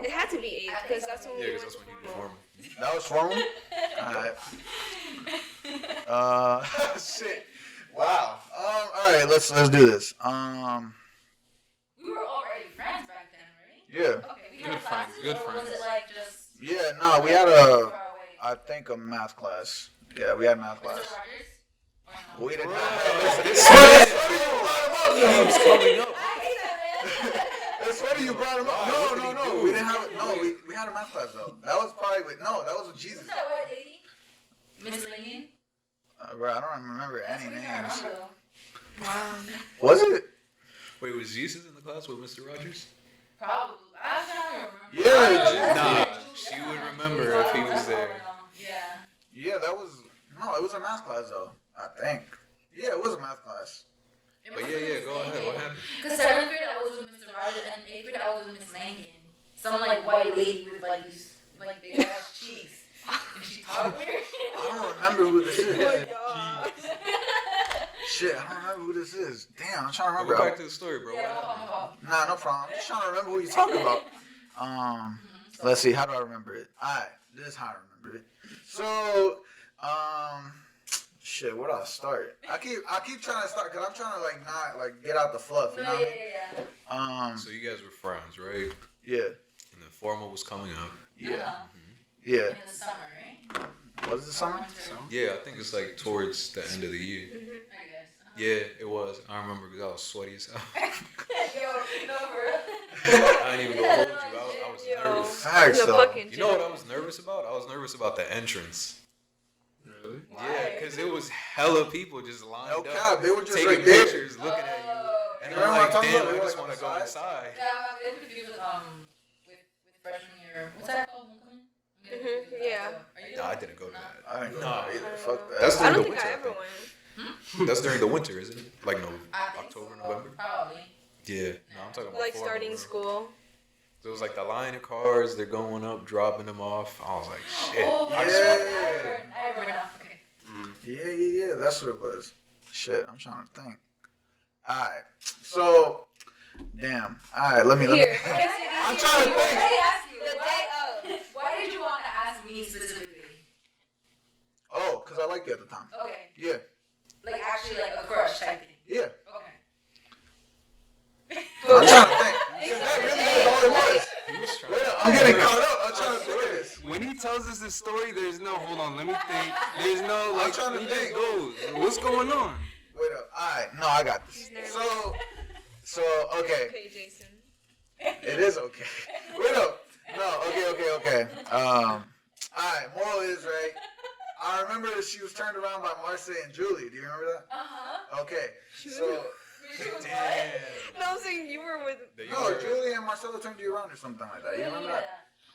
8th. It had to be 8th because that's when Yeah, we because went that's when you to do formal. formal. That was formal? Alright. Shit. Wow. Alright, let's do this. We were already friends back then, right? Yeah. Okay, we Good had friends, classes, good or was friends. it like just Yeah, no, we had far away? I think a math class. Yeah, we had math Mr. class. Rogers? Or no? We didn't Bro, have this It's coming up. I hate that, man. It's funny you brought him up. What did No, he no, do? we didn't have it. No, we had a math class though. That was probably with that was with Jesus. Is that what, lady? Miss Lane? Bro, I don't remember That's any what I names. remember, though. Was it? Wait, was Jesus in the class with Mr. Rogers? Probably. I don't remember. Yeah, Nah, she would remember if he was there. Yeah. Yeah, that was it was a math class though. I think. Yeah, it was a math class. But yeah, go ahead. What happened? Because 7th grade I was with Mr. Rogers and 8th grade I was with Miss Langan. Some like white lady with like these like big ass cheeks. And she talked weird. I don't remember who this is. God. Shit, I don't remember who this is. Damn, I'm trying to Go remember. back to the story, bro. Yeah, What my happened? fault. Nah, no problem. I'm just trying to remember who you're talking about. Let's see. How do I remember it? Alright, this is how I remember it. So, shit. Where do I start? I keep trying to start because I'm trying to not get out the fluff. You know what I mean? So you guys were friends, right? Yeah, And then formal was coming up. yeah, In yeah. the summer, right? Was it summer? Yeah, I think it's like towards the end of the year. I guess. Yeah, it was. I remember because I was sweaty as hell. Yo, no, for real. I didn't even go hold you. I was Yo. nervous. Facts In the though. fucking You know what gym. I was nervous about? I was nervous about the entrance. Really? Yeah, because it was hella people just lined No up, cap, they were just taking right there. pictures, looking at you. And You I'm remember like, what I'm talking damn, about? I They were just like want to on go the side. inside. Yeah, I'm getting confused with freshman year. What's that called? Homecoming? I'm getting confused with that, yeah. so. Are you No, I there? didn't go to No. that. I didn't go Nah. there either. Fuck that. That's I don't during the think winter. I I ever think. went. That's during the winter, isn't it? Like no, I think October, so. November. Probably. Yeah, no, I'm talking about Like formal, starting bro. school. So it was like the line of cars, they're going up, dropping them off. I was like, shit. Oh, Yeah. I remember now. Okay. Yeah. That's what it was. Shit, I'm trying to think. Alright, so, damn. Alright, let me. Here. I'm trying to Let think. me ask you. The day of. Why did you want to ask me specifically? Oh, because I liked you at the time. Okay. Yeah, Like actually like a crush type thing. yeah. Okay. I'm trying to think. 'Cause that really is all it was. He was trying Wait, I'm getting caught up. I'm trying to think of this. When he tells us this story, there's no, hold on, let me think. There's no, I'm like, trying to he just think. goes. What's going on? Wait up. Alright, no, I got this. So, okay. Okay, Jason. It is okay. Wait up. No, okay. Alright, moral is, right? I remember that she was turned around by Marcy and Julie. Do you remember that? Uh-huh. Okay. So, Damn. No, I'm saying you were with. That you no, were- Julie and Marcella turned you around or something like that. You remember that?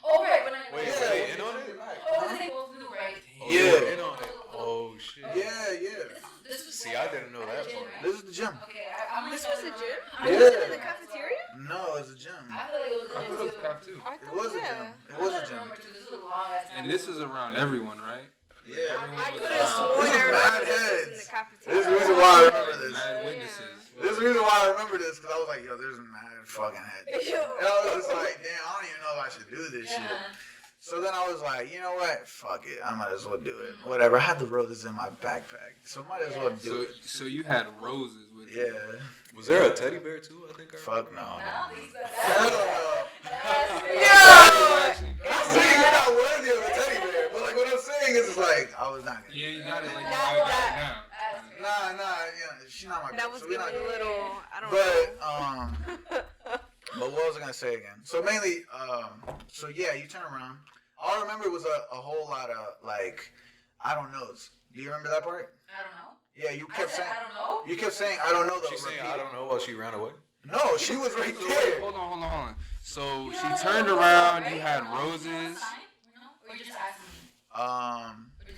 Oh, right. When I. Wait, Yeah, were they when in you on turned it? you back. Oh, Huh? they both knew, right? Oh, Yeah. you were in on it. Oh shit. Yeah. This was See, I didn't know that part. This is the gym. Okay, I'm This was a gym? Yeah. Was it in the cafeteria? No, it's a gym. I feel like it was I thought it was crap too. I It thought, was a yeah. gym. It was a gym. This was a long ass And this is around everyone, right? Yeah. I could This have is sworn mad I remember this heads. in the This cafeteria. is the reason why I remember this. Mad witnesses. This is the reason why I remember this, because I was like, yo, there's mad fucking heads. Yo. And I was just like, damn, I don't even know if I should do this shit. So then I was like, you know what? Fuck it. I might as well do it. Whatever. I had the roses in my backpack. So might as well do So, it. so you had roses with you. Yeah. Was there a teddy bear too? I think. Fuck no. Hell no. Yeah. I'm saying you're not worthy of a teddy bear. But like what I'm saying is like, I was not gonna. Yeah, you got it like Now you got that- it now. Nah, yeah, she's not my girl. That was so we're giving not a little. I don't But know. but what was I gonna say again? So mainly, so yeah, you turn around. All I remember was a whole lot of like, I don't knows. Do you remember that part? I don't know. Yeah, you kept saying. I don't know. You kept saying I don't know though. She's saying I don't know while she ran away. No, she was right there. Hold on. So she turned around. You had roses. Or you just asked me? I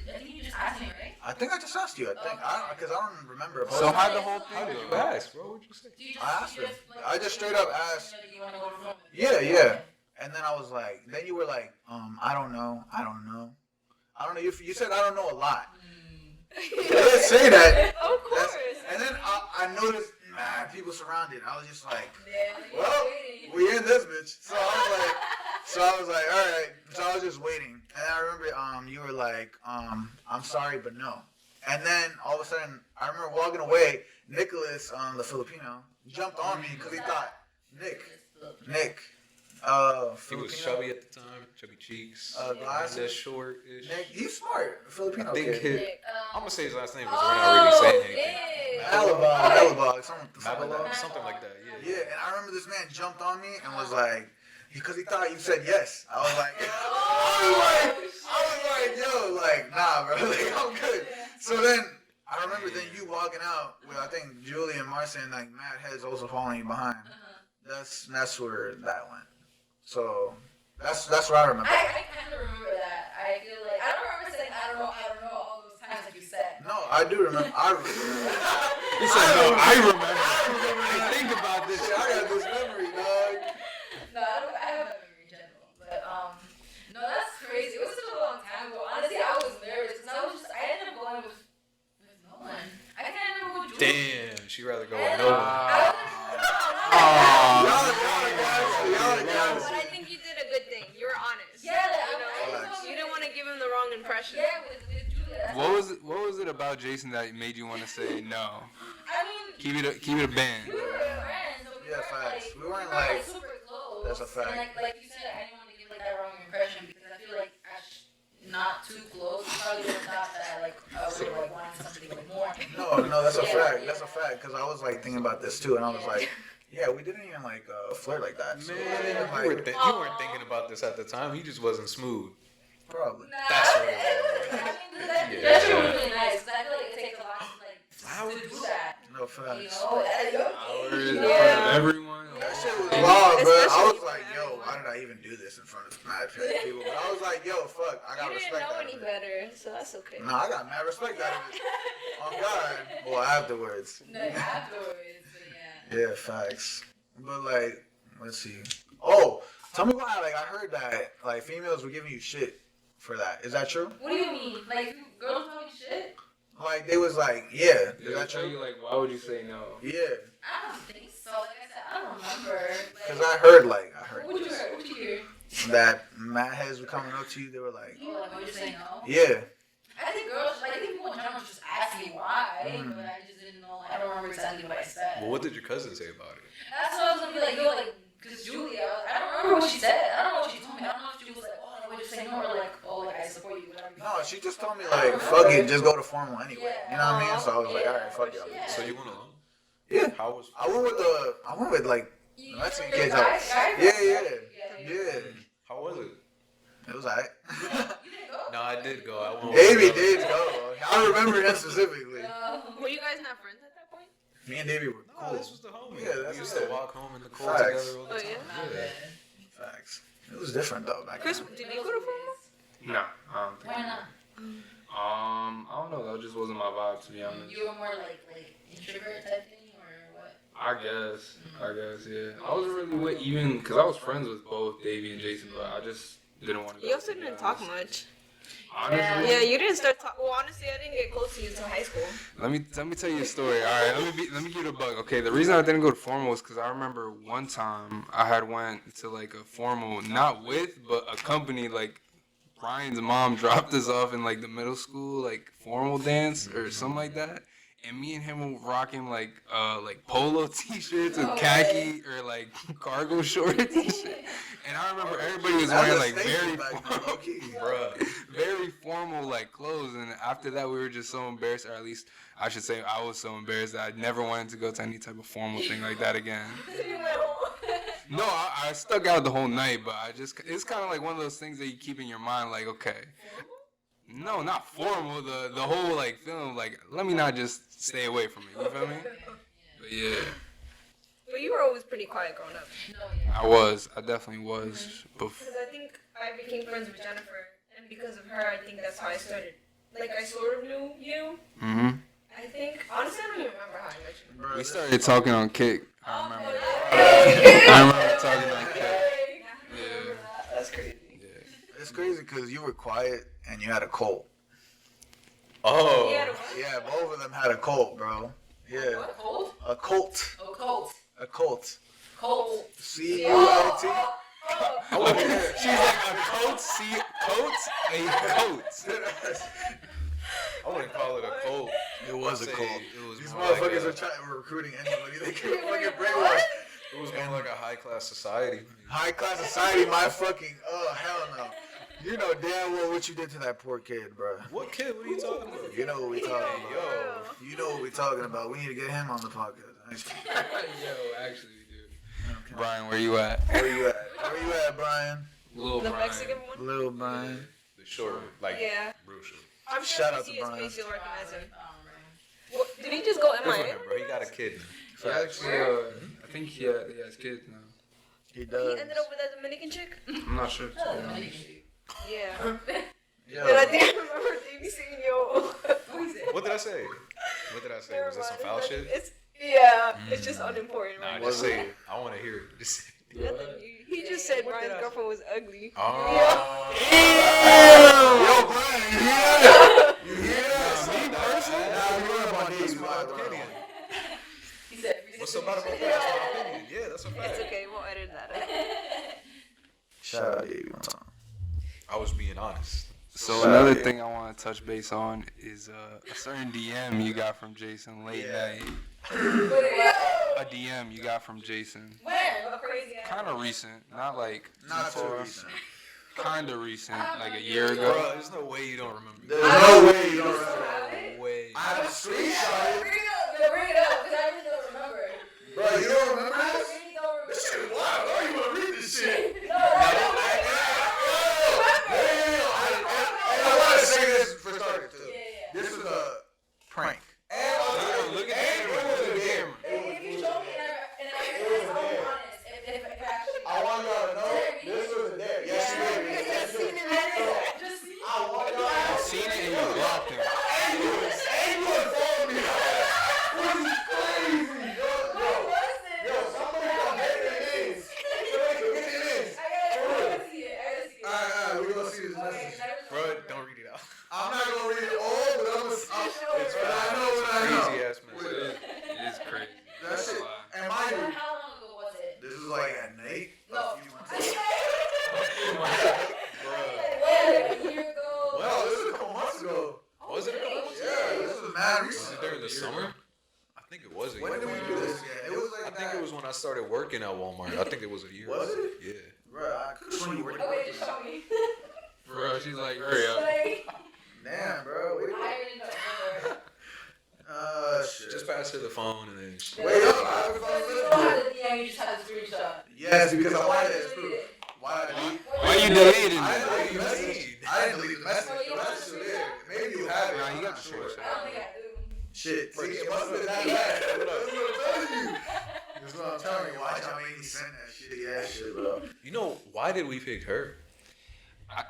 I think you just asked me, right? think I just asked you. Because I don't remember. So how'd the whole How thing did you go? ask, bro? What'd you say? I asked her. I just straight up asked. You want to go to the room? Yeah. And then I was like, then you were like, I don't know. You said I don't know a lot. You didn't say that. Of course. And then I noticed, man, people surrounded. I was just like, Yeah, well, we in this bitch. So I was like, all right. So I was just waiting. And I remember, you were like, I'm sorry, but no. And then all of a sudden, I remember walking away. Nicholas, the Filipino, jumped on me because he thought, Nick, He was chubby at the time, chubby cheeks, glasses, short-ish. Nick, he's smart, Filipino I think kid. I'm gonna say his last name because we're not really saying anything. Alibag, Something like that. Yeah. Yeah, and I remember this man jumped on me and was like, because he thought you said yes. I was like, yo, like, nah, bro, like, I'm good. So then, I remember then you walking out with, I think, Julie and Marcy and, like, Mad Heads also following you behind. That's where that went. So, that's what I remember. I kind of remember that. I feel like, I don't remember saying I don't know all those times like you said. No, I do remember. He said, no, I remember. I think about this. I got this memory, dog. No, I have a memory in general. But, no, that's crazy. It was such a long time ago. Honestly, I was nervous because I ended up going with no one. I can't remember who Julie. Damn, she'd rather go with no one. But I think you did a good thing. You were honest. Yeah, you didn't want to give him the wrong impression. Yeah, with Julia. What was it about Jason that made you want to say no? I mean, Keep it a band. we were friends, so we Yeah, weren't facts. like, We weren't like. super close. That's a fact. And like you said, I didn't want to give like that wrong impression because I feel like not too close. Probably would have thought that I would like wanted something like more. No, that's a fact. That's a fact. Because I was like thinking about this too, and I was like, yeah, we didn't even like flirt like that. So Man, it wasn't even, you weren't thinking about this at the time. He just wasn't smooth. probably. That's what it I mean, that gesture was really nice because I feel like it takes a lot to do that. No You facts. know, Flowers in front of everyone. That shit was wild, bro. I was like, yo, why did I even do this in front of mad people? But I was like, yo, fuck, I got You didn't respect know out of any it. better, so that's okay. No, I got mad respect out of it. On God. Well, afterwards. No, afterwards, but Yeah, facts. But like, let's see. Oh, tell me why. Like, I heard that like females were giving you shit for that. Is that true? What do you mean? Like, girls talking shit? Like, they was like, yeah. Is Did I that tell true? you, like, why would you say no? Yeah. I don't think so. Like I said, I don't remember. Cause I heard What you heard? What you hear? that mad heads were coming up to you. They were like, Oh, like, what you saying no? yeah. I think people in general just ask me why, but I just didn't know. I don't remember exactly what I said. Well, what did your cousin say about it? That's what I was gonna be like, yo, like, cause Julia, I don't remember what she said. I don't know what she told me. I don't know if she was like, oh, like, what you say no, or like, oh, like, I support you, whatever. No, she just told me like, fuck it, just go to formal anyway. You know what I mean? So I was like, all right, fuck it. Yeah. So you went alone? Yeah. How was? I went with like You Mexican were kids. guys? Yeah. How was it? It was alright. You didn't go? No, I did go. I went. Davey did go. I remember that specifically. Were you guys not friends at that point? Me and Davey were No, cool. this was the homie. Yeah, that's we used it. to walk home in the cold Facts. together all the Oh, time. yeah? Yeah. Facts. It was different though back Chris, then. did you go to formal? No, I don't think. Why not? I don't know. That just wasn't my vibe, to be honest. You were more like introvert type thing, or what? I guess, yeah. I wasn't really with even because I was friends with both Davey and Jason, but I just didn't want to. You also didn't talk much. Honestly, Yeah, you didn't start talking. Well, honestly, I didn't get close to you until high school. let me tell you a story. All right, let me give you a bug. Okay, the reason I didn't go to formal was because I remember one time I had went to like a formal, not with, but accompanied. Like Brian's mom dropped us off in like the middle school like formal dance or something like that. And me and him were rocking like polo t-shirts with khaki or like cargo shorts and shit. And I remember everybody was wearing like very formal like clothes. And after that, we were just so embarrassed, or at least I should say I was so embarrassed that I never wanted to go to any type of formal thing like that again. No, I stuck out the whole night, but it's kind of like one of those things that you keep in your mind, like, okay. No, not formal. The whole like feeling like let me not just stay away from it. You feel me? But yeah. But you were always pretty quiet growing up. I definitely was. Because I think I became friends with Jennifer, and because of her, I think that's how I started. Like, I sort of knew you. Mm-hmm. I think, honestly, I don't even remember how I met you. We started talking on Kick. I remember talking on Kick. Yeah. That's crazy. Yeah. It's crazy because you were quiet and you had a colt. Oh. Yeah, both of them had a colt, bro. Yeah. What? Colt? A colt. Oh, Colt. A colt. Colt. C-U-L-T. She's like a coat, a coat. I wouldn't call it a cult. It was a cult. It was These more like motherfuckers a, are recruiting anybody they can fucking brainwash. it was more like a high class society. High class society, my fucking, hell no. You know damn well what you did to that poor kid, bro. What kid? What are you talking about? You know what we talking about. Yo. You know what we talking about. We need to get him on the podcast. Yo, actually, dude. Okay. Brian, where you at? Where you at, Brian? Little The Brian. Mexican one? Little Brian. The short, like, Yeah. real short. I'm sure Shout if out you to see his Brian. face, you'll recognize him. Right. What, did he just go Good for MIA? him, bro. He got a kid. He actually, I think he has kids now. He He does. ended up with that Dominican chick? I'm not sure. Yeah. Yeah. And I think I remember Davey saying, yo. What did I say? What did I say? Was that some foul shit? It's just unimportant, Nah, right? just say it. I want to hear it. Just say it. Nothing. He just said Brian's girlfriend was ugly. Oh. Yo, Brian, you hear that? You hear that? Me personally? Nah, we run up on Dave's opinion. He said, What's so bad about that? That's my opinion. Yeah, that's a fact. It's okay, we'll edit that out. Shout out Dave. I was being honest. So another thing I want to touch base on is a certain DM you got from Jason late night. A DM you got from Jason. when? What crazy ass. Kind of recent, not like Not too too far. recent. Kind of recent, like a year ago. Bro, there's no way you don't remember. There's no way you don't remember. No way. I have a screenshot. Bring it up, because I really don't remember. Bro, you don't remember I this? really don't remember. This shit is wild. Why you want to read this shit? No, I don't I want to say this for starters, too. Yeah. This was a prank. Look at the camera. Look at the camera. If you show me and I realize I'm honest, if actually. I want y'all to know this was a dare. Yes, you did. Yes, you did. Just see. I want y'all to know. Seen it and you blocked him. And you informed me. This is crazy. Yo, somebody got better than this. Somebody can get this. I gotta see it. Alright, we're gonna see this Okay, message. Bro, don't read it out. I'm not gonna read it all, but It's I know what I know. crazy ass message. It is crazy. That That's a shit. lie. And mind you, How long ago was it? this was like at night. No. A few months ago. Like a year ago. Well, this was a couple months ago. Was it a couple months ago? Yeah, this was mad Was recent. it during the summer? I think it was a When year. did we do this? Yeah, it was I like think it was when I started working at Walmart. I think it was a year. Was it? Yeah. Bro, I could have sworn you were. Okay, just show me. Bro, she's like, hurry up. Like, Damn, bro. Wait, I really don't remember. shit. Just pass her the phone and then. Wait up, I haven't So found you don't have this. the DM, you just have the screenshot. Yes, because I wanted it as proof. Why did I delete? Why you deleting I it? didn't delete the message. I didn't delete the message. The message is still there. Maybe you have it. Nah, I'm you got not the sure. I don't think I do. Shit. See, it must have been that bad. That's what I'm telling you. That's what I'm telling you. Watch how many send that shitty ass shit, bro. You know, why did we pick her?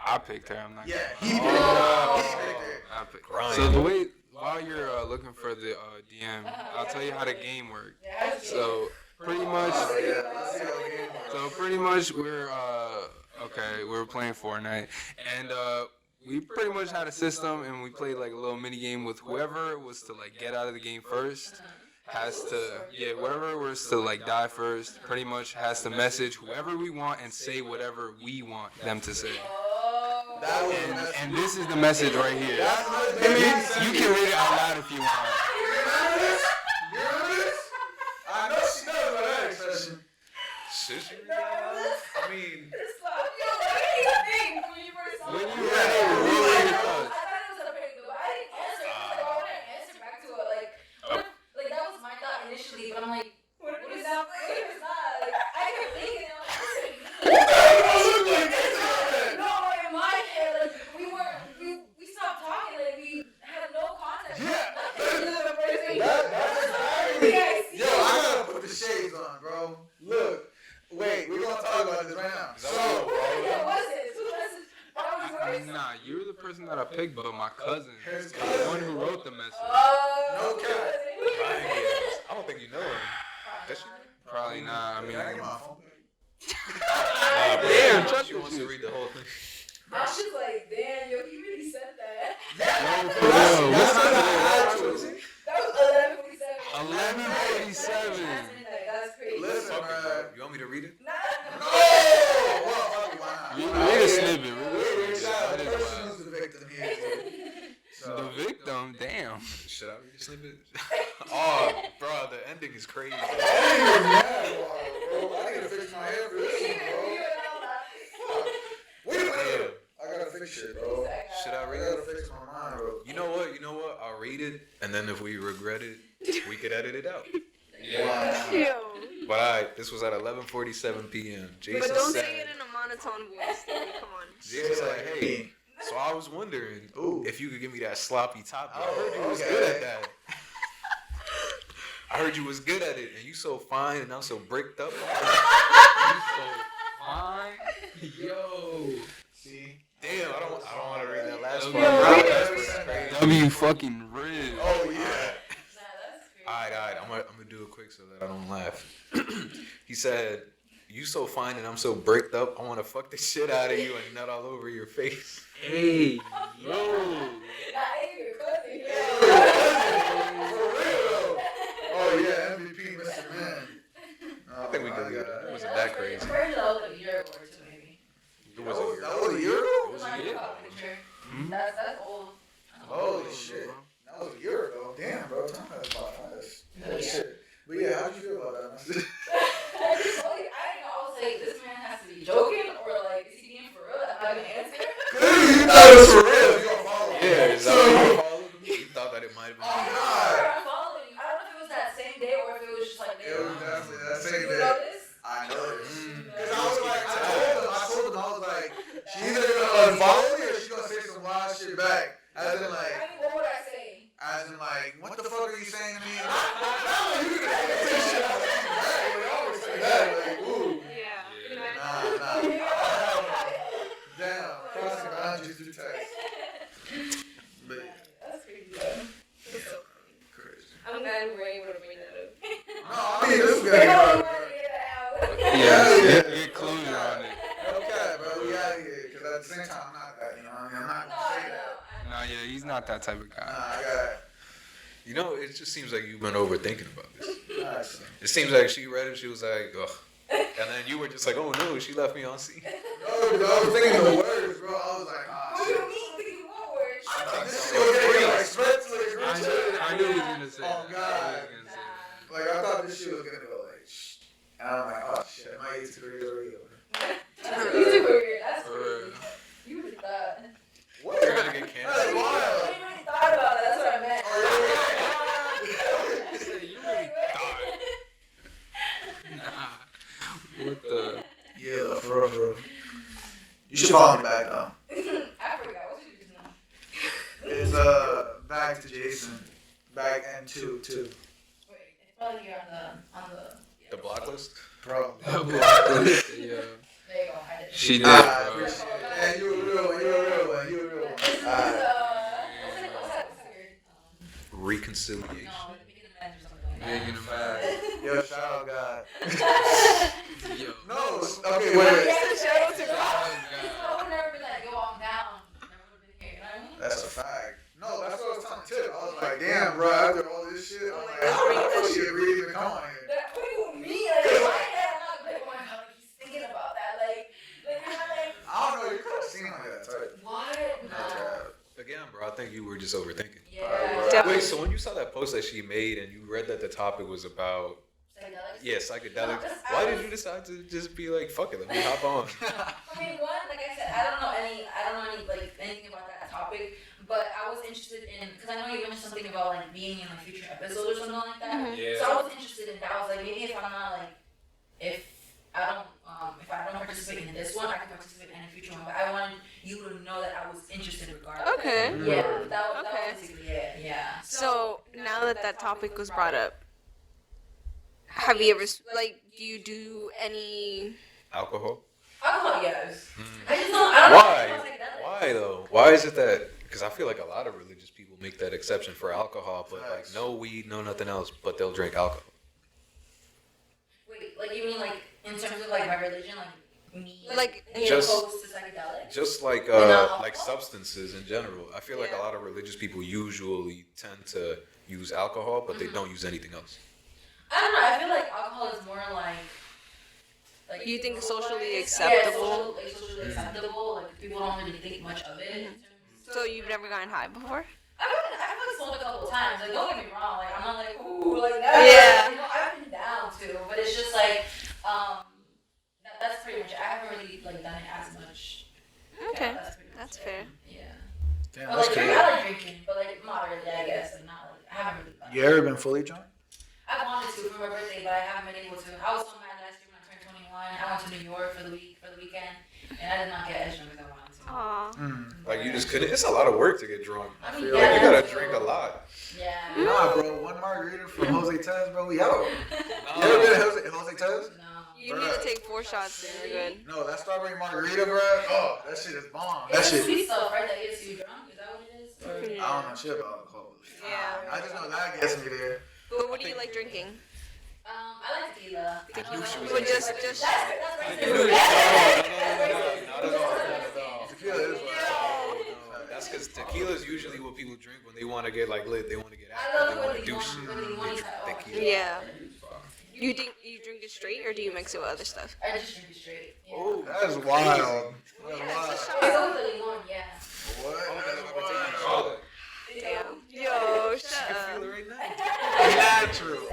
I picked her. I'm not. Yeah, he picked it up. He picked it. I picked her. Grind. So the way while you're looking for the DM, I'll tell you how the game works. So pretty much. Yeah, let's see how the game works. So pretty much we're playing Fortnite, and we pretty much had a system, and we played like a little mini game with whoever was to like get out of the game first whoever was to like die first pretty much has to message whoever we want and say whatever we want them to say. That was the message. And this is the message right here. That's what they You can read it out loud if you want. You remember this? You remember this? I know she knows about that expression. Sister? I mean, When you read it, read it out. I thought it was a very good, but I didn't answer. I wouldn't answer back to it. Like that was my thought initially, but I'm like, what is that? What if it's not? Like, I kept thinking, I'm like, no, in my head, like we stopped picked, but my cousin, His the cousin. one who wrote the message. No cap. Ryan Gibbs. I don't think you know him. Does she? Probably not. I Can mean, I get my phone back? damn, She trust wants to read the whole thing. I was just like, damn, yo, he really said that. yo, for That's real. not What's the actual. That was 11:47. 11:47. That's crazy. Listen, Fuck it, man. bro. You want me to read it? Nah. No! Well, fuck it, why not? Read a snippet. Read a Wait, snippet. shout out That the is person wild. who's the victim here. So, The victim, damn. Should I read the snippet? Oh, bro, the ending is crazy. I ain't mad, bro. I gotta fix my hair for this one, bro. Wait a minute. I gotta fix shit, bro. Should I I read gotta it? fix my mind, bro. You know what? I'll read it, and then if we regret it, we could edit it out. Wow. Yo. But alright, this was at 11:47 p.m. Jason But don't said, say it in a monotone voice, Stevie. Come on. Jason said, hey, so I was wondering Ooh. if you could give me that sloppy topic. I Oh, heard you was okay. good at that. I heard you was good at it, and you so fine, and I'm so bricked up. Fine. Yo. See? Damn, I don't want to read that last Yo, part. read That's it. what's crazy. W fucking rib. Oh, yeah. Alright, I'm gonna do it quick so that I don't laugh. He said, "You so fine and I'm so bricked up. I want to fuck the shit out of you and nut all over your face." Hey, yo. For real, though. Oh, yeah, MVP, Mr. Man. I think we could do that. It wasn't that crazy. It was a year. That was a year ago? It was a year. That's old. Holy shit. That was a year ago. Damn, bro. Time has by fast. Holy shit. But yeah, how'd you feel about that? I was like, this man has to be joking, or like, is he being for real? I'm not gonna answer. You thought it was for real. You gonna follow me? Yeah, is that what you followed him? You thought that it might have been. Oh, God. I'm following you. I don't know if it was that same day or if it was just like It was definitely that You same day. noticed? I noticed. Because I was like, I told him, I was like, she's either gonna unfollow me or she's gonna say some wild shit back. As in, like, I mean, what would I say? as in, like, what the fuck are you saying to me? No, you gonna say shit out of me back. Like, I always say that. Like, ooh. Yeah. Nah. Damn. Crossing boundaries through text. But, That's pretty good. crazy. I'm glad we were able to bring that up. No, I mean, this They guy. don't want to get it out. Yeah, get closure on it. Okay, bro, we out of here. Because at the same time, I'm not that, you know what I mean? I'm not No, gonna I say that. know. No, yeah, he's not that type of Nah, guy. I got You know, it just seems like you've been overthinking about this. it. It seems like she read it, she was like, ugh. And then you were just like, oh no, she left me on scene. No, dude, I was thinking the words, bro. I was like, ah, What do shit. you mean? Thinking what words? I thought this shit was gonna get like straight to the group chat. I knew he was gonna say Oh, that. God. I knew he was gonna say that. Like, I thought this shit was gonna go like, shh. And I'm like, oh shit, my YouTube career is already over. That's weird. That's For crazy. real. You really thought. What? You're gonna get That's canceled. wild. You really thought about it. That's what I meant. He said, you really thought. Nah. What the? Yeah, for real, bro. You should follow me back though. I forgot. What you just know? It's back to Jason. Back and two. Wait, it's probably here on the. The block list? Bro. Yeah. There you go. I did it. She did, Ah, bro. appreciate it. And you a real one. You a real one. You a real one. This is, Alright. what's that weird? Reconciliation. No, the beginning of or something like that. Making him mad. Yo, shout out God. Yo. No, okay, wait. Yeah, shout out to Oh, God. God. I would never be like, yo, I'm down. Never would have been here. You know what I mean? That's a fact. No, that's what I was telling Tip. I was like, damn, bro, after all this shit, I'm like, Let's how bring the that fuck she shit. agreed to even come on here? What do you mean? Like, in my head, I'm not like, oh my god, he's thinking about that. Like, you're not like, I don't know, you could have seen like that type. what? No. Again, bro, I think you were just overthinking. Yeah. Definitely. Wait, so when you saw that post that she made and you read that the topic was about, Psychedelics? yeah, psychedelics, No, 'cause why I did was- you decide to just be like, fuck it, let me hop on? I mean, one, like I said, I don't know any, like, anything about that topic, but I was interested in, because I know you mentioned something about, like, being in a future episode or something like that. Yeah. So I was interested in that. I was like, maybe if I'm not, like, if I don't participate in this one, I can participate in a future one. But I wanted you to know that I was interested regardless. Okay. Yeah, that was Okay. basically it. Yeah. So now that topic was brought up, have you ever do you do any? Alcohol? Alcohol, yes. Mm. I just don't. I don't know. Why? Why though? Why is it that? Because I feel like a lot of religious people make that exception for alcohol, but like no weed, no nothing else, but they'll drink alcohol. Wait, like you mean like in terms of like my religion, like me, Like, being just- opposed to psychedelics? Just like alcohol? substances in general. I feel like a lot of religious people usually tend to use alcohol, but they don't use anything else. I don't know. I feel like alcohol is more like You think socially Yeah, acceptable? socially acceptable. Like people don't really think much of it. So you've never gotten high before? I've like smoked a couple times. Like don't get me wrong. Like I'm not like ooh like that. Yeah. You know, I've been down too, but it's just like that's pretty much it. I haven't really like done it as much. Okay, That's pretty much that's it. fair. Yeah. Damn, But that's like crazy. I like drinking, but like moderately, I guess. Like not like I haven't really done it. You ever been fully drunk? I wanted to for my birthday, but I haven't been able to. I was so mad last year when I turned 21. I went to New York for the weekend, and I did not get as drunk as I wanted to. Aw. Like you just couldn't. It's a lot of work to get drunk. I mean, feel Like you yeah, gotta drink a lot. Yeah. Nah, bro. One margarita from Jose Tez, bro. We out. You ever been to Jose Tez? No. You need to take 4 shots and you're good. No, that strawberry margarita, bro. Oh, that shit is bomb. That It's shit. sweet stuff, right? That gets you drunk. Is that what it is? Or? Yeah. I don't know shit about alcohol. Yeah. I just know that gets me there. But what do you like drinking? I like tequila. Well, just That's No, not at all. Tequila is what. That's because tequila is usually what people drink when they want to get like lit. They want to get I active. love They when want to they do want- shit. when they want They to drink cut tequila. Yeah. You think you drink it straight or do you mix it with other stuff? I just drink it straight. Yeah. Oh, That's wild. That's Yeah, wild. it's with the limon, yeah. What? That's Oh, Damn. Yo, shut I up. feel it right now. wild. Natural.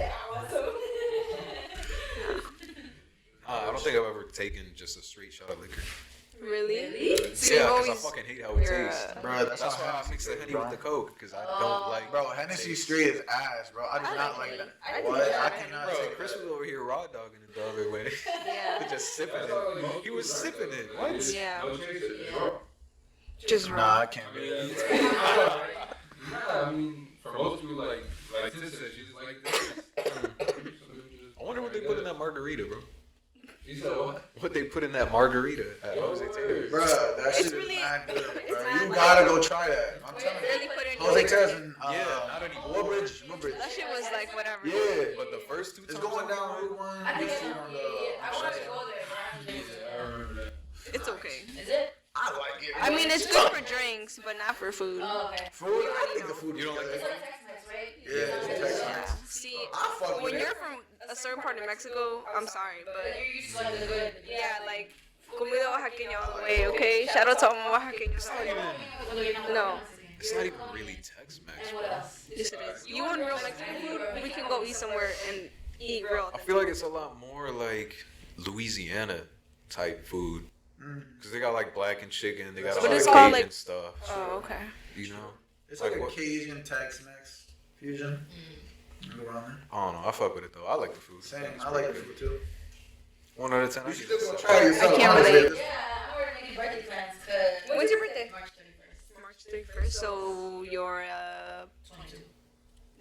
I don't think I've ever taken just a straight shot of liquor. Really? So Yeah, you've because I always... fucking hate how it you're, tastes. Bro, That's why I mix the Henny with the Coke, because I don't like. Bro, Hennessy straight is ass, bro. I do not like that. I What? think I that- cannot Bro, take Chris that. was over here raw dogging it the other way. Yeah. Just sipping it. He was sipping it. What? Yeah. No chase it. Sure. Just Nah, raw. I can't I do mean, that. I mean, for most people, like Sis said, she just like this. I wonder what they put in that margarita, bro. You said what? What they put in that margarita at Jose Taylor's. Bro, that It's shit is really- not good, it's bro. not You like- gotta go try that. I'm telling Really you. put it in Jose your Tez and Yeah, not anymore. Woodbridge. That shit was like whatever. Yeah. But the first two It's times going I down went, Route 1. I think You I see it know. on Yeah, yeah. I wanted to the. go there, but I haven't been able I to. remember that. It's okay. Is it? I like it. I mean, it's good for drinks, but not for food. Oh, okay. Food? I think the food You don't like is It's good. like Tex-Mex, right? Yeah, it's Tex-Mex. Yeah. See, I fuck with when it. you're from a certain part of Mexico, I'm sorry, But but you're used to like the good. yeah, like comida oaxaqueña all the way, okay? Shout out to all my Oaxaqueños. No. it's not even really Tex-Mex, And bro. what else? Yes, it is. You want real Mexican food? We can go eat somewhere and eat real. I feel like it's a lot more like Louisiana type food. Because they got like black and chicken, they got all But the it's Cajun called, like- stuff, Oh, okay. you know? It's like Like a what? Cajun Tex-Mex fusion. Around there. I don't know, I fuck with it though. I like the food. Same. It's I like the pretty food too. good. 1 out of 10. You I should give it just a go seven. try it yourself. I can't honestly. relate. Yeah, I'm already making birthday plans. Cause When's your birthday? March 31st. March 31st. So you're 22.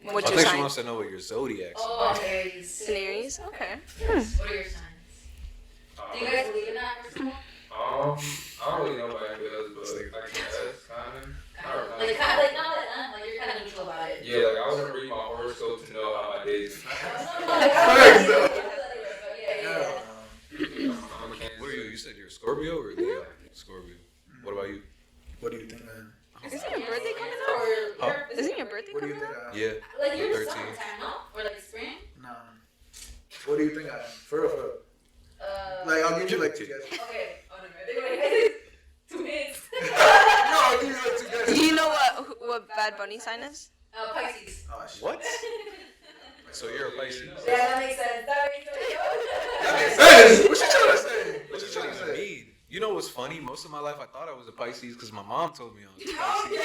what's I your think she sign? wants to know what your zodiac sign Oh, is. Aries. An Aries. Okay. What are your signs? Do you guys believe in that? First of all? I don't really know what anybody else, but I guess kind of. Like, kind of, like, not that, like, you're kind of neutral about it. Yeah, like I was gonna read my horoscope to know how my days. Yeah. I'm a Cancer. What are you? You said you're a Scorpio or Leo? Scorpio. What about you? What do you think, man? Isn't your birthday coming up? Huh? Isn't your birthday What do you coming think up? I am? Yeah. Like, you're 13. summertime, no? Or like spring? Nah. What do you think I am? For real, for real. Like, I'll give you like 2 guesses. Okay. Oh, no, no. 2 minutes. No, I'll give you like 2 guesses. Do you know what Bad Bunny sign is? Pisces. Oh, shit. What? So you're a Pisces. Yeah, that makes sense. That makes sense. Hey, what you trying to say? What you What trying does to that say? mean? You know what's funny? Most of my life I thought I was a Pisces because my mom told me I was a Pisces.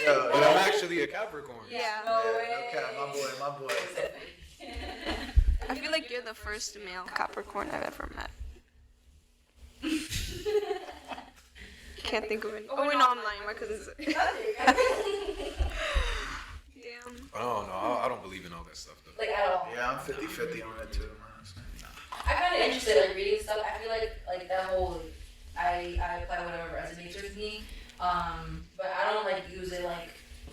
Yeah, But I'm actually a Capricorn. Yeah. No Yeah, way. no cap, my boy. I feel like you're the first male Capricorn I've ever met. Can't think of any. Oh, wait, no, I'm lying. My cousin's. Damn. I don't know. I don't believe in all that stuff though. Like, at all. Yeah, I'm 50-50 on that too, honestly. I find it interesting, like reading stuff. I feel like that whole I apply whatever resonates with me. But I don't like use it like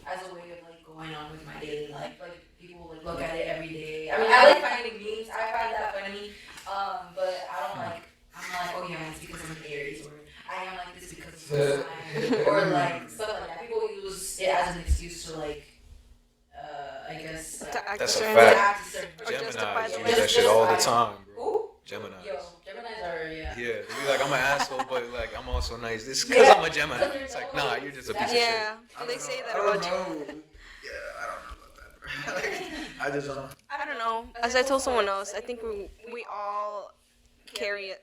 as a way of like going on with my daily life. Like people like look at it every day. I mean, I like finding memes. I find that funny. But I don't like. I'm not like, oh yeah, it's because I'm an Aries, or I am like this because of the sign, or like stuff like that. People use it as an excuse to like, I guess. That's a to fact. act a certain way. Geminis use that shit all the time, bro. Who? Geminis. Yo, Geminis are Yeah, they be like, I'm an asshole, but like, I'm also nice. This because I'm a Gemini. It's like, nah, you're just a piece of shit. Yeah, and they say that I don't about you. know. Yeah, I don't know about that, bro. I just don't. I don't know. As I told someone else, I think we all carry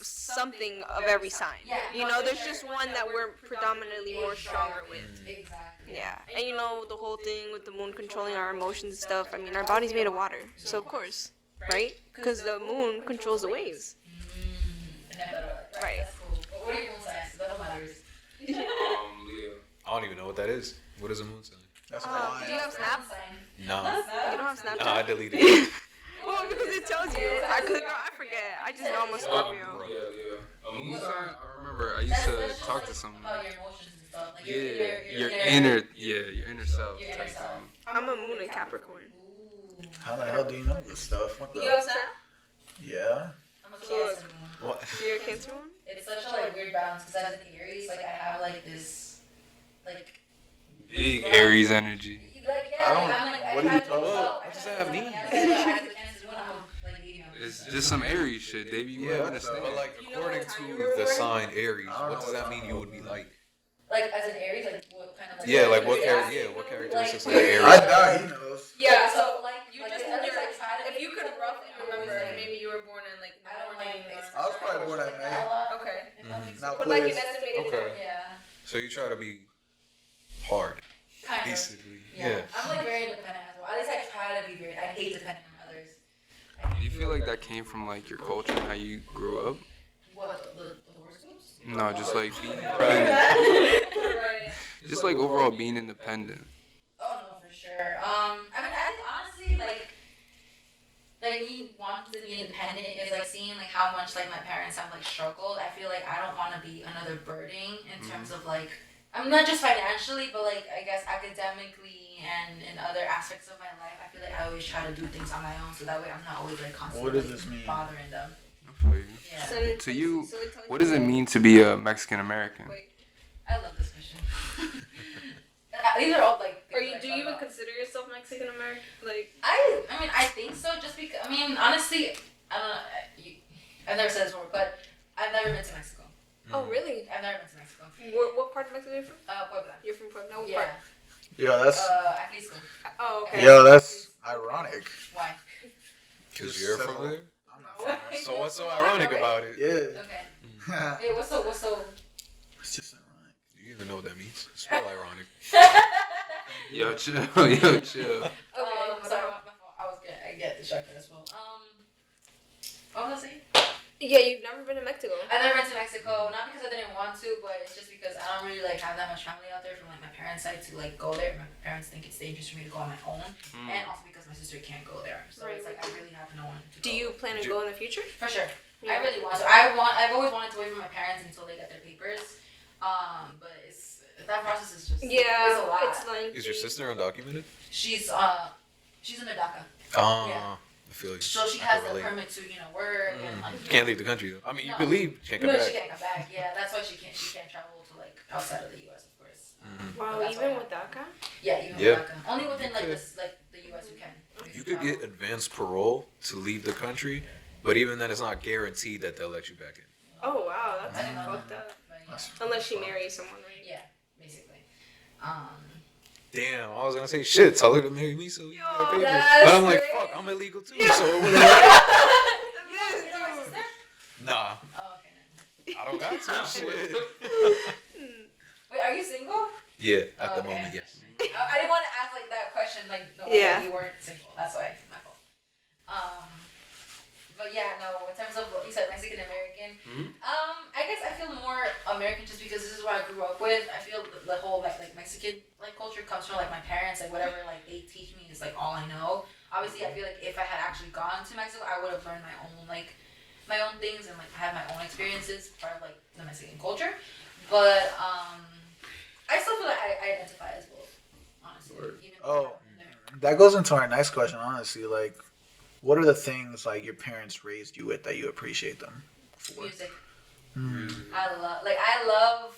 something of every sign. Yeah. You know, there's just one that we're predominantly more stronger with. Exactly. Yeah, and you know the whole thing with the moon controlling our emotions and stuff. I mean, our body's made of water, so of course, right? Because the moon controls the waves. Right. That's cool. But what are your moon signs? That matters. Leo. I don't even know what that is. What is a moon sign? That's Do why. you have Snap? Nah. You don't have Snapchat? Nah, I deleted it. Well, because it tells you. I forget. I just know I'm a Scorpio. Yeah. A moon sign. I remember I used to talk to someone. About your emotions and stuff. Like Yeah, your inner self. Your inner type self. thing. I'm a moon in Capricorn. Ooh. How the hell do you know this stuff? What the? You have Snap? Yeah. I'm a Cancer moon. What? You're a Cancer one? It's such a like weird balance because as an Aries, like I have like this, like Big Aries energy. like I don't- I'm like what are you talking about? What does that have mean? It's just some Aries shit. They be Yeah, understand. but like according to the sign Aries, what does that mean you would be like? Like as an Aries, like what kind of like Yeah, like what what characteristics of Like, the I Aries? doubt he knows. Yeah, so so like you like, just at least wonder I try to if you could roughly remember, like, maybe you were born in like the I don't morning. like I was probably born in May. Okay. Now But like an please. estimated Okay. time. Yeah. So you try to be hard, Kind of. basically. Yeah. I'm like very independent as well. At least I try to be very. I hate depending on others. Do you feel like that came from like your culture and how you grew up? What the horoscopes? No, just like being independent. Right. Just like overall being independent. Oh no, for sure. I mean, I think honestly, like me wanting to be independent is like seeing like how much like my parents have like struggled. I feel like I don't want to be another burden in terms of like, I mean, not just financially, but like I guess academically and in other aspects of my life. I feel like I always try to do things on my own, so that way I'm not always like constantly What does this mean? bothering them. I feel you. Yeah. To you, what does it mean to be a Mexican American? I love this mission. These are all like. Or things do I you even thought about. consider yourself Mexican American? Like, I mean, I think so. Just because, I mean, honestly, I don't know. I've never said this before, but I've never been to Mexico. oh really? I've never been to Mexico. What part of Mexico are you from? Puebla. You're from Puebla. What Yeah. part? Yo, that's Atlisco. Oh, okay. yo, that's ironic. Why? Because you're from there. I'm not from there. So what's so ironic about it? Yeah. Okay. Hey, what's so? It's just ironic. Do you even know what that means? Spell ironic. Yo, chill. Yo, chill. Sorry, my fault. I was good. I get distracted as well. What was I saying? Yeah, you've never been to Mexico. I've never been to Mexico, not because I didn't want to, but it's just because I don't really like have that much family out there from like my parents' side to like go there. My parents think it's dangerous for me to go on my own, and also because my sister can't go there. So it's like I really have no one to Do go. you plan to go in the future? For sure. Yeah. I really want to. I've always wanted to wait for my parents until they get their papers. But that process is just it's a lot. it's like. Is your sister undocumented? She's in the DACA. I feel you. So she I has can the relate. permit to work and like. Can't leave the country though. I mean, you No. can leave, can't come No, back. she can't come back. Yeah, that's why she can't travel to like outside of the U.S. of course. Wow, That's even why. with DACA? Yeah, even Yeah. with DACA. Only within like this like the U.S. you can. You could get advanced parole to leave the country, but even then, it's not guaranteed that they'll let you back in. Oh wow, that's I didn't know fucked that. up. But, yeah, That's- Unless she marries someone, right? yeah, basically. Damn, I was gonna say shit. Tell her to marry me so we can get papers. that's But I'm like, great. fuck, I'm illegal too. So it wouldn't- You know my sister? nah, Oh, okay. I don't got to. Shit. Wait, are you single? Yeah, at the Okay. moment, yes. I didn't want to ask like that question like no, Yeah. you weren't single. That's why my fault. But yeah, no. In terms of what you said, Mexican American. I guess I feel more American just because this is what I grew up with. I feel the whole like Mexican like culture comes from like my parents. Like whatever like they teach me is like all I know. Obviously, I feel like if I had actually gone to Mexico, I would have learned my own things and like had my own experiences part of like the Mexican culture. But I still feel like I identify as both, honestly. Even Oh, that goes into our next question. Honestly, like, what are the things like your parents raised you with that you appreciate them for? music. I love.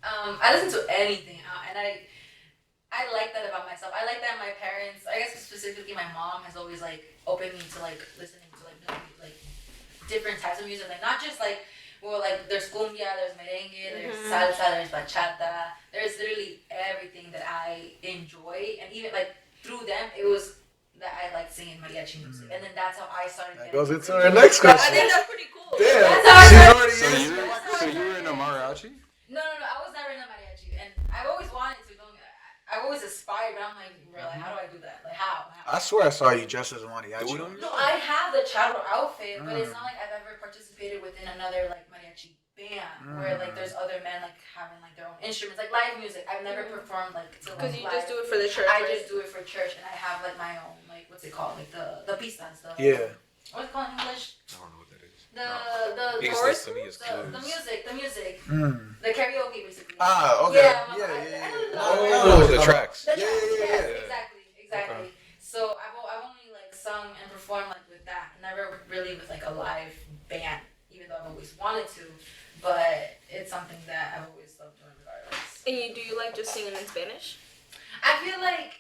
I listen to anything, and I like that about myself. I like that my parents, I guess specifically my mom, has always like opened me to like listening to like different types of music. Like not just like like there's cumbia, there's merengue, there's salsa, there's bachata. There's literally everything that I enjoy, and even like through them, it was that I like singing mariachi music, and then that's how I started. That goes into our next question. I think that's pretty cool. Damn, That's how I she's started. already So you were in a mariachi? No, I was never in a mariachi, and I've always wanted to. I've always aspired, but I'm like, bro, like, how do I do that? Like, how? I swear I saw you dressed as a mariachi. No, I have the chadro outfit, but it's not like I've ever participated within another like mariachi band where like there's other men like having like their own instruments, like live music. I've never performed like to Because like you live. just do it for the church. I right? just do it for church, and I have like my own like what's it called, like the pistas, Yeah. what's it called in English? I don't know what that is. The Biggest chorus, to me is the music, Mm. the karaoke basically. Ah, okay. Yeah. Oh, the tracks. The Yeah, tracks, yeah, yes, yeah. exactly. So I've only like sung and performed like with that, never really with like a live band, even though I've always wanted to. But it's something that I've always loved doing regardless. And do you like just singing in Spanish? I feel like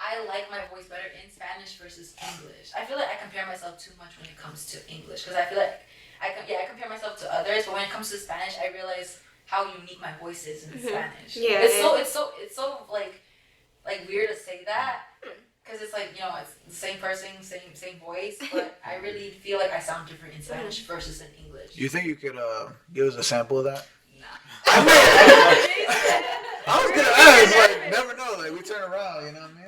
I like my voice better in Spanish versus English. I feel like I compare myself too much when it comes to English because I feel like I compare myself to others, but when it comes to Spanish, I realize how unique my voice is in Spanish. Yeah, it's so like weird to say that because it's like, you know, it's the same person, same voice, but I really feel like I sound different in Spanish versus in English. You think you could give us a sample of that? Nah. I was gonna ask, like, never know, like we turn around, you know what I mean?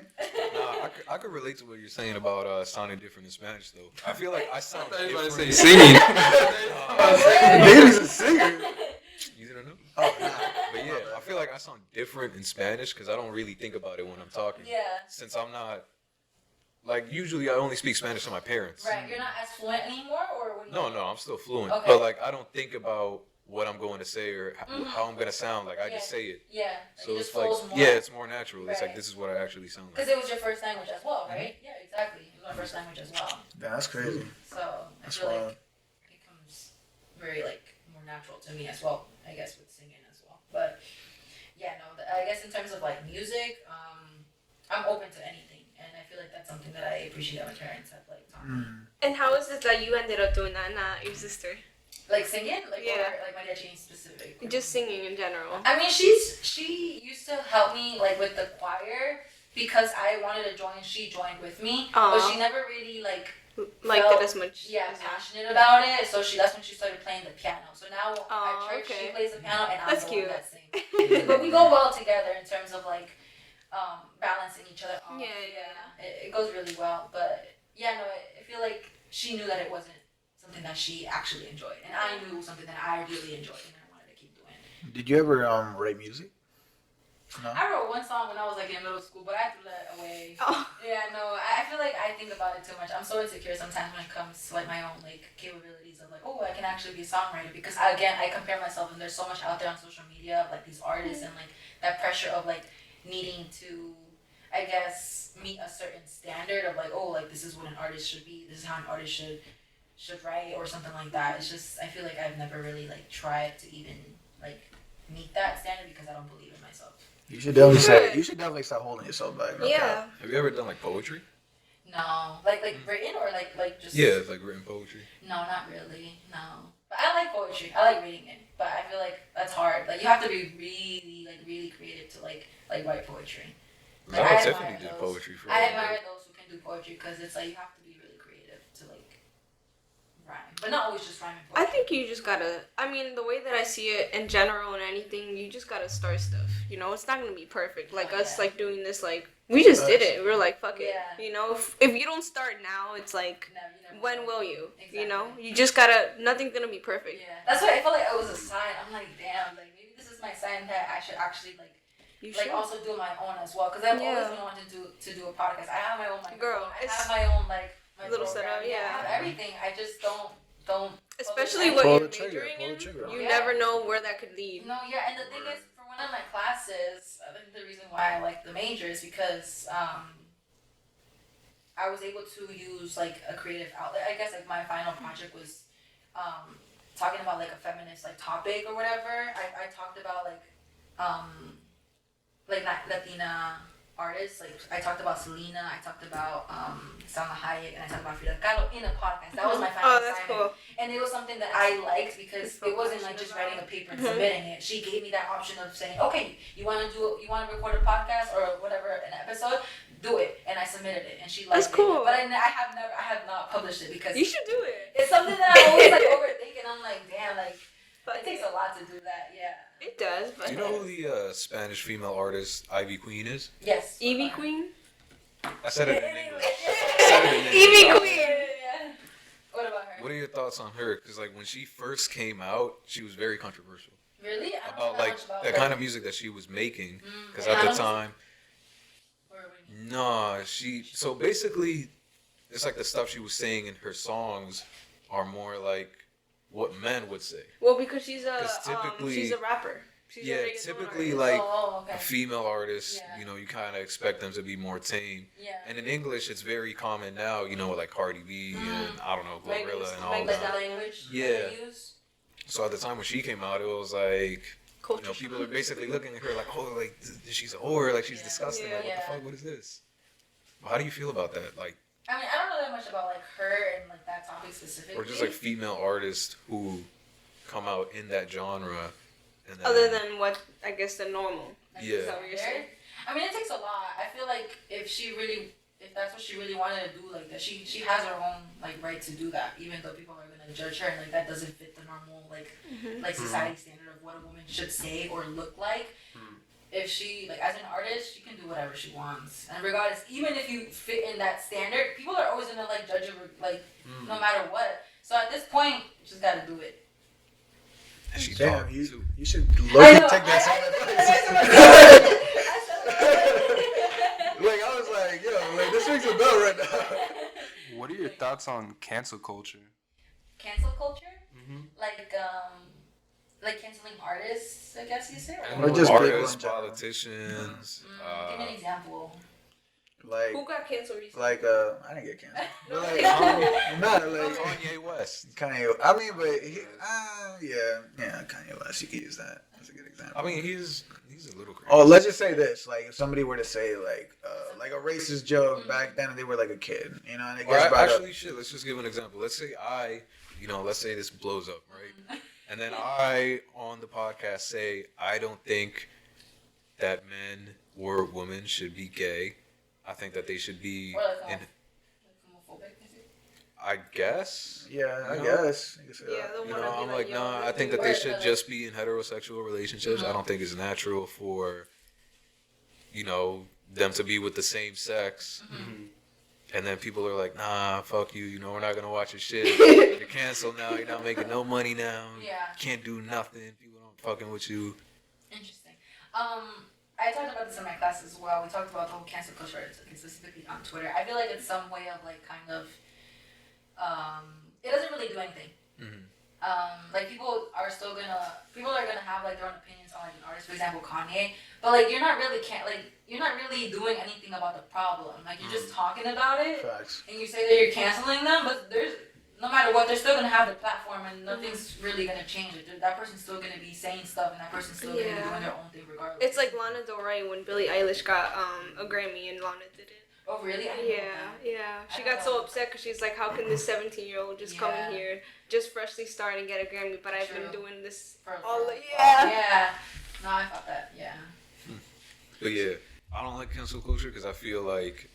Nah, I could relate to what you're saying about sounding different in Spanish though. I feel like I sound I was about to different. say singing. Baby's a singer. You didn't know? Oh, nah. But yeah, I feel like I sound different in Spanish because I don't really think about it when I'm talking. Yeah. Since I'm not, like, usually I only speak Spanish to my parents. Right. You're not as fluent anymore, or what? No, I'm still fluent. Okay. But like, I don't think about what I'm going to say or how I'm gonna sound. Like, I just say it. Yeah. So it it's just like, flows more. yeah, it's more natural. It's like, Right. this is what I actually sound like. Because it was your first language as well, right? Yeah, exactly. It was my first language as well. Yeah, that's crazy. So I That's feel wild. like it comes very like more natural to me as well. I guess with singing as well. But yeah, no. I guess in terms of like music, I'm open to anything, and I feel like that's something that I appreciate that my parents have like taught me. And how is it that you ended up doing that, not your sister? Like singing, like Yeah. or like mariachi in specific. Just singing in general. I mean, she used to help me like with the choir because I wanted to join. She joined with me, but Aw. she never really like Liked it as much. passionate about it. So that's when she started playing the piano. So now Aw, at church okay. she plays the piano and That's I'm the one cute. that sings. But we go well together in terms of like balancing each other off. Yeah. It goes really well. But yeah, no, I feel like she knew that it wasn't something that she actually enjoyed, and I knew something that I really enjoyed, and I wanted to keep doing. Did you ever write music? No. I wrote one song when I was like in middle school, but I threw that away. Oh. Yeah, no, I feel like I think about it too much. I'm so insecure sometimes when it comes to like my own like capabilities of like, oh, I can actually be a songwriter because I compare myself, and there's so much out there on social media of like these artists and like that pressure of like needing to, I guess, meet a certain standard of like, oh, like this is what an artist should be, this is how an artist should write or something like that. It's just I feel like I've never really like tried to even like meet that standard because I don't believe in myself. You should definitely stop holding yourself back. No Yeah. cap. Have you ever done like poetry? No, like written or like just Yeah, it's like written poetry. No, not really. No, but I like poetry. I like reading it, but I feel like that's hard. Like you have to be really creative to like write poetry. Like, I I definitely admire did those. poetry for a I little admire bit. those who can do poetry because it's like you have to be really creative to like rhyme, but not always just rhyming I poetry. think you just gotta, I mean, the way that I see it in general and anything, you just gotta start stuff. You know, it's not gonna be perfect. Like us, like doing this, like, we just did it. We were like, fuck it. Yeah. You know, if you don't start now, it's like, You never when know. will you? You know, Exactly. you just gotta, nothing's gonna be perfect. Yeah, that's why I felt like it was a sign. I'm like, damn, like maybe this is my sign that I should actually like. You Like should. also do my own as well because I've Yeah. always been wanting to do a podcast. I have my own microphone. Girl, I it's have my own like my little program. setup, yeah. I have everything. I just don't don't. Especially what Pull you're the trigger, majoring pull the in, trigger. you Yeah. never know where that could lead. No, yeah, and the thing is, for one of my classes, I think the reason why I like the major is because I was able to use like a creative outlet. I guess like my final project was talking about like a feminist like topic or whatever. I talked about like Latina artists. Like I talked about Selena, I talked about Salma Hayek, and I talked about Frida Kahlo in a podcast. That was my final that's assignment. cool. And it was something that I liked because it wasn't like just writing a paper and submitting it. She gave me that option of saying, okay, you want to record a podcast or whatever, an episode, do it. And I submitted it, and she liked That's cool. it. But I have not published it because You should do it. it's something that I always like overthink, and I'm like, damn, like it takes a lot to do that. Yeah. It does, but Do you know who the Spanish female artist Ivy Queen is? Yes. Evie Queen? I said it in English. Evie Queen! Yeah. What about her? What are your thoughts on her? Because like when she first came out, she was very controversial Really? I don't about know like much about the her. kind of music that she was making. Because And at the I don't- time, Or what do you mean? nah, so basically, it's like the stuff she was saying in her songs are more like what men would say. Well, because she's a 'Cause typically- she's a rapper. She's a Yeah, reggaeton typically artist. like okay. a female artist, Yeah. you know, you kind of expect them to be more tame. Yeah. And in English, it's very common now, you know, with like Cardi B and I don't know, Glorilla and all Like that. the language Yeah. that they use. So at the time when she came out, it was like, you know, Culture. people are basically looking at her like, oh, like she's a whore, like she's Yeah. disgusting. Like, what Yeah. the fuck? What is this? How do you feel about that? Like, I mean, I don't know that much about like her and like that topic specifically. or just like female artists who come out in that genre, and then, Other than what I guess the normal. Like, Yeah. is that what you're saying? I mean, it takes a lot. I feel like if that's what she really wanted to do, like that she has her own like right to do that, even though people are gonna judge her and like that doesn't fit the normal like society standard of what a woman should say or look like. If she like as an artist, she can do whatever she wants, and regardless, even if you fit in that standard, people are always gonna like judge you like no matter what. So at this point, you just gotta do it. and she Damn, talked you too. should look and take that same advice. Like I was like, yo, like this rings a bell right now. What are your thoughts on cancel culture? Cancel culture, Mm-hmm. like canceling artists, I guess you say. Or just people artists, in general. politicians. Give me an example. Like, Who got canceled recently? like, I didn't get canceled. But like, not like Kanye West. Kanye. I mean, but he, yeah, Kanye West. You could use that as a good example. I mean, he's a little crazy. Oh, let's just say this: like, if somebody were to say like a racist joke back then, and they were like a kid, you know, and it gets brought up. Actually, shit. Let's just give an example. Let's say let's say this blows up, right? And then I, on the podcast, say I don't think that men or women should be gay. I think that they should be Or like in. homophobic, is it? I guess. Yeah, I You know? guess. You could say Yeah, that. the You one know, I'd be I'm like, yo, nah. I let's think do that they it. should just be in heterosexual relationships. I don't think it's natural for, you know, them to be with the same sex. And then people are like, nah, fuck you. You know, we're not gonna watch your shit. You're canceled now. You're not making no money now. Yeah. Can't do nothing. People don't fucking with you. Interesting. I talked about this in my class as well. We talked about the whole cancel culture, specifically on Twitter. I feel like it's some way of like kind of, it doesn't really do anything. Like people are gonna have like their own opinions on like an artist, for example, Kanye. But like you're not really doing anything about the problem. Like you're just talking about it, Facts. and you say that you're canceling them, but there's no matter what, they're still gonna have the platform, and nothing's really gonna change it. That person's still gonna be saying stuff, and that person's still gonna be doing their own thing regardless. It's like Lana Del Rey when Billie Eilish got a Grammy and Lana did it. Oh really? I didn't know that. Yeah. She I got don't so know. upset because she's like, how can this 17-year-old just come in here, just freshly start and get a Grammy? But I've been True. doing this For- all. for- Yeah. Yeah. No, I thought that. Yeah. But yeah, I don't like cancel culture because I feel like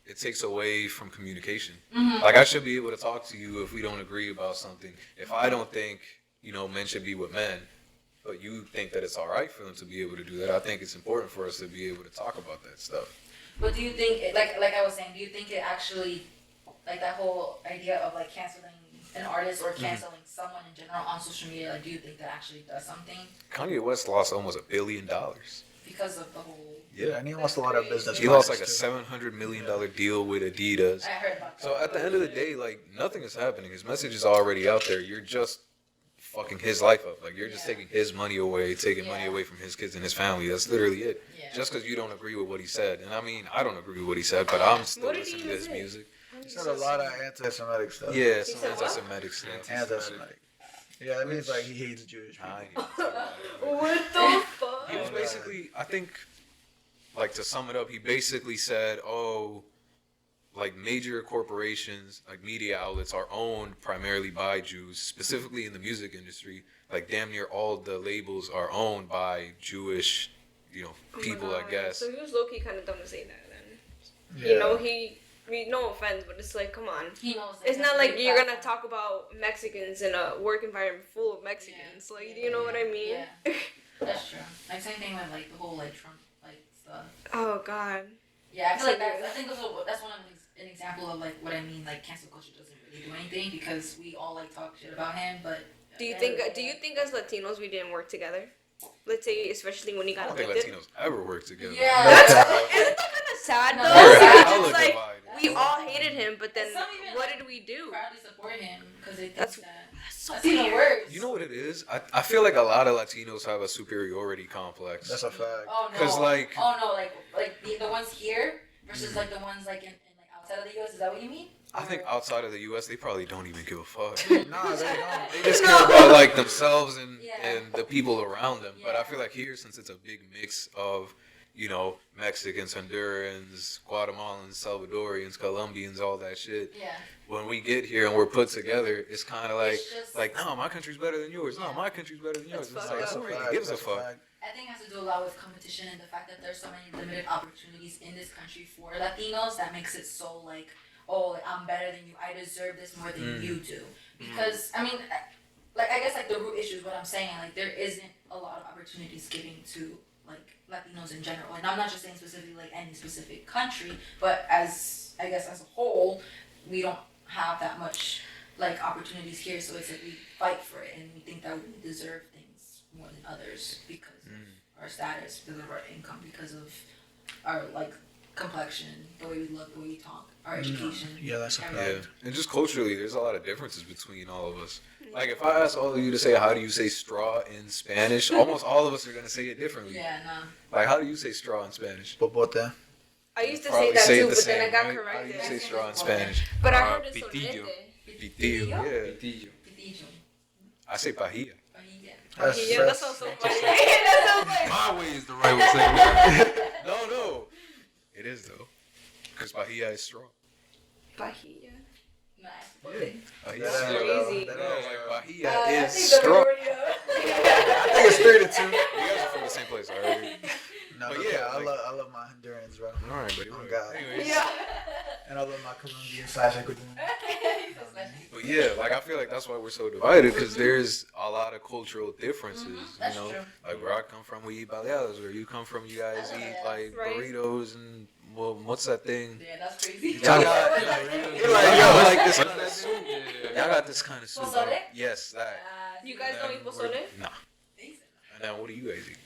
it takes away from communication. Like I should be able to talk to you if we don't agree about something. If I don't think, you know, men should be with men, but you think that it's all right for them to be able to do that, I think it's important for us to be able to talk about that stuff. But do you think, like I was saying, do you think it actually, like that whole idea of like canceling an artist or canceling someone in general on social media, like do you think that actually does something? Kanye West lost almost $1 billion. because of the whole. Yeah, and he lost a lot of business. He lost like a partners, $700 million deal with Adidas. I heard about that. So at the end of the day, like, nothing is happening. His message is already out there. You're just fucking his life up. Like, you're just taking his money away, taking money away from his kids and his family. That's literally it. Yeah. Just because you don't agree with what he said. And I mean, I don't agree with what he said, but I'm still What did he listening to his say? music. He said a lot of anti-Semitic stuff. Yeah, He some said what? anti-Semitic stuff. Anti-Semitic. Yeah, that means like he hates Jewish people. I ain't even talking about it. What the fuck? He was basically, I think, like, to sum it up, he basically said, oh, like, major corporations, like media outlets, are owned primarily by Jews, specifically in the music industry. Like, damn near all the labels are owned by Jewish, people, I guess. So he was low-key kind of dumb to say that then. Yeah. You know, no offense, but it's like, come on. He knows. It's not like you're gonna talk about Mexicans in a work environment full of Mexicans. Yeah. Like, do you know what I mean? Yeah. That's true. Like same thing with like the whole like Trump like stuff. Oh God. Yeah, I feel like that's one of an example of like what I mean. Like cancel culture doesn't really do anything because we all like talk shit about him. But Do you think as Latinos we didn't work together? Let's say, especially when he I got don't think elected. Latinos ever work together. Yeah. Isn't that kind of sad No, though? we're Because hella it's like divided. we all hated him, but then Some even, what like, did we do? proudly support him because they think That's so that's even weird. worse. You know what it is? I feel like a lot of Latinos have a superiority complex. That's a fact. Oh no. 'Cause, like- the ones here versus like the ones like in like outside of the U.S. Is that what you mean? I think outside of the U.S., they probably don't even give a fuck. Nah, they don't. They just care about like themselves and Yeah. the people around them. But I Yeah. feel like here, since it's a big mix of Mexicans, Hondurans, Guatemalans, Salvadorians, Colombians, all that shit. Yeah. When we get here and we're put together, it's kind of like It's just- no, my country's better than yours. No, Yeah. my country's better than yours. That's It's like fucked who up. really gives a fuck? I think it has to do a lot with competition and the fact that there's so many limited opportunities in this country for Latinos that makes it so like, oh, like, I'm better than you. I deserve this more than you do. Because I mean, like I guess like the root issue is what I'm saying. Like there isn't a lot of opportunities given to like Latinos in general, and I'm not just saying specifically like any specific country, but as I guess as a whole, we don't have that much like opportunities here. So it's like we fight for it, and we think that we deserve things more than others because of our status, because of our income, because of our like complexion, the way we look, the way we talk, our education. Yeah, that's a fact. Yeah, and just culturally, there's a lot of differences between all of us. Like, if I ask all of you to say, how do you say straw in Spanish, almost all of us are going to say it differently. Yeah, no. Like, how do you say straw in Spanish? Popote. I used to say Probably that say it too, the but then same, I got right? How do corrected. you say straw in Spanish? But I heard it's pitillo. sonete. Pitillo, yeah. Pitillo. Pitillo. I say pajilla. Pajilla. Yeah, that sounds so funny. That sounds like My way is the right way to say it. No. It is, though. Because pajilla is straw. pajilla. Nice. Pajilla That's is straw. crazy. No, like, I pajilla is think the straw. majority of- I think it's 3 to 2. You guys are from the same place, alright? No, But but yeah, yeah, like- I love my Hondurans, bro. Alright, buddy. Oh, God. Anyways. Yeah. And I love my Colombian slash Ecuadorian. But yeah, like I feel like that's why we're so divided because there's a lot of cultural differences. That's you know, true. like where I come from, we eat baleadas. Where you come from, you guys eat like Right. burritos and what's that thing? Yeah, that's crazy. Y'all got, You're like, yo, like this What's kind that of soup. soup? Y'all got this kind of soup. Pozole? Yes, that. You guys don't eat And pozole? we're- Nah. And then what do you guys eat?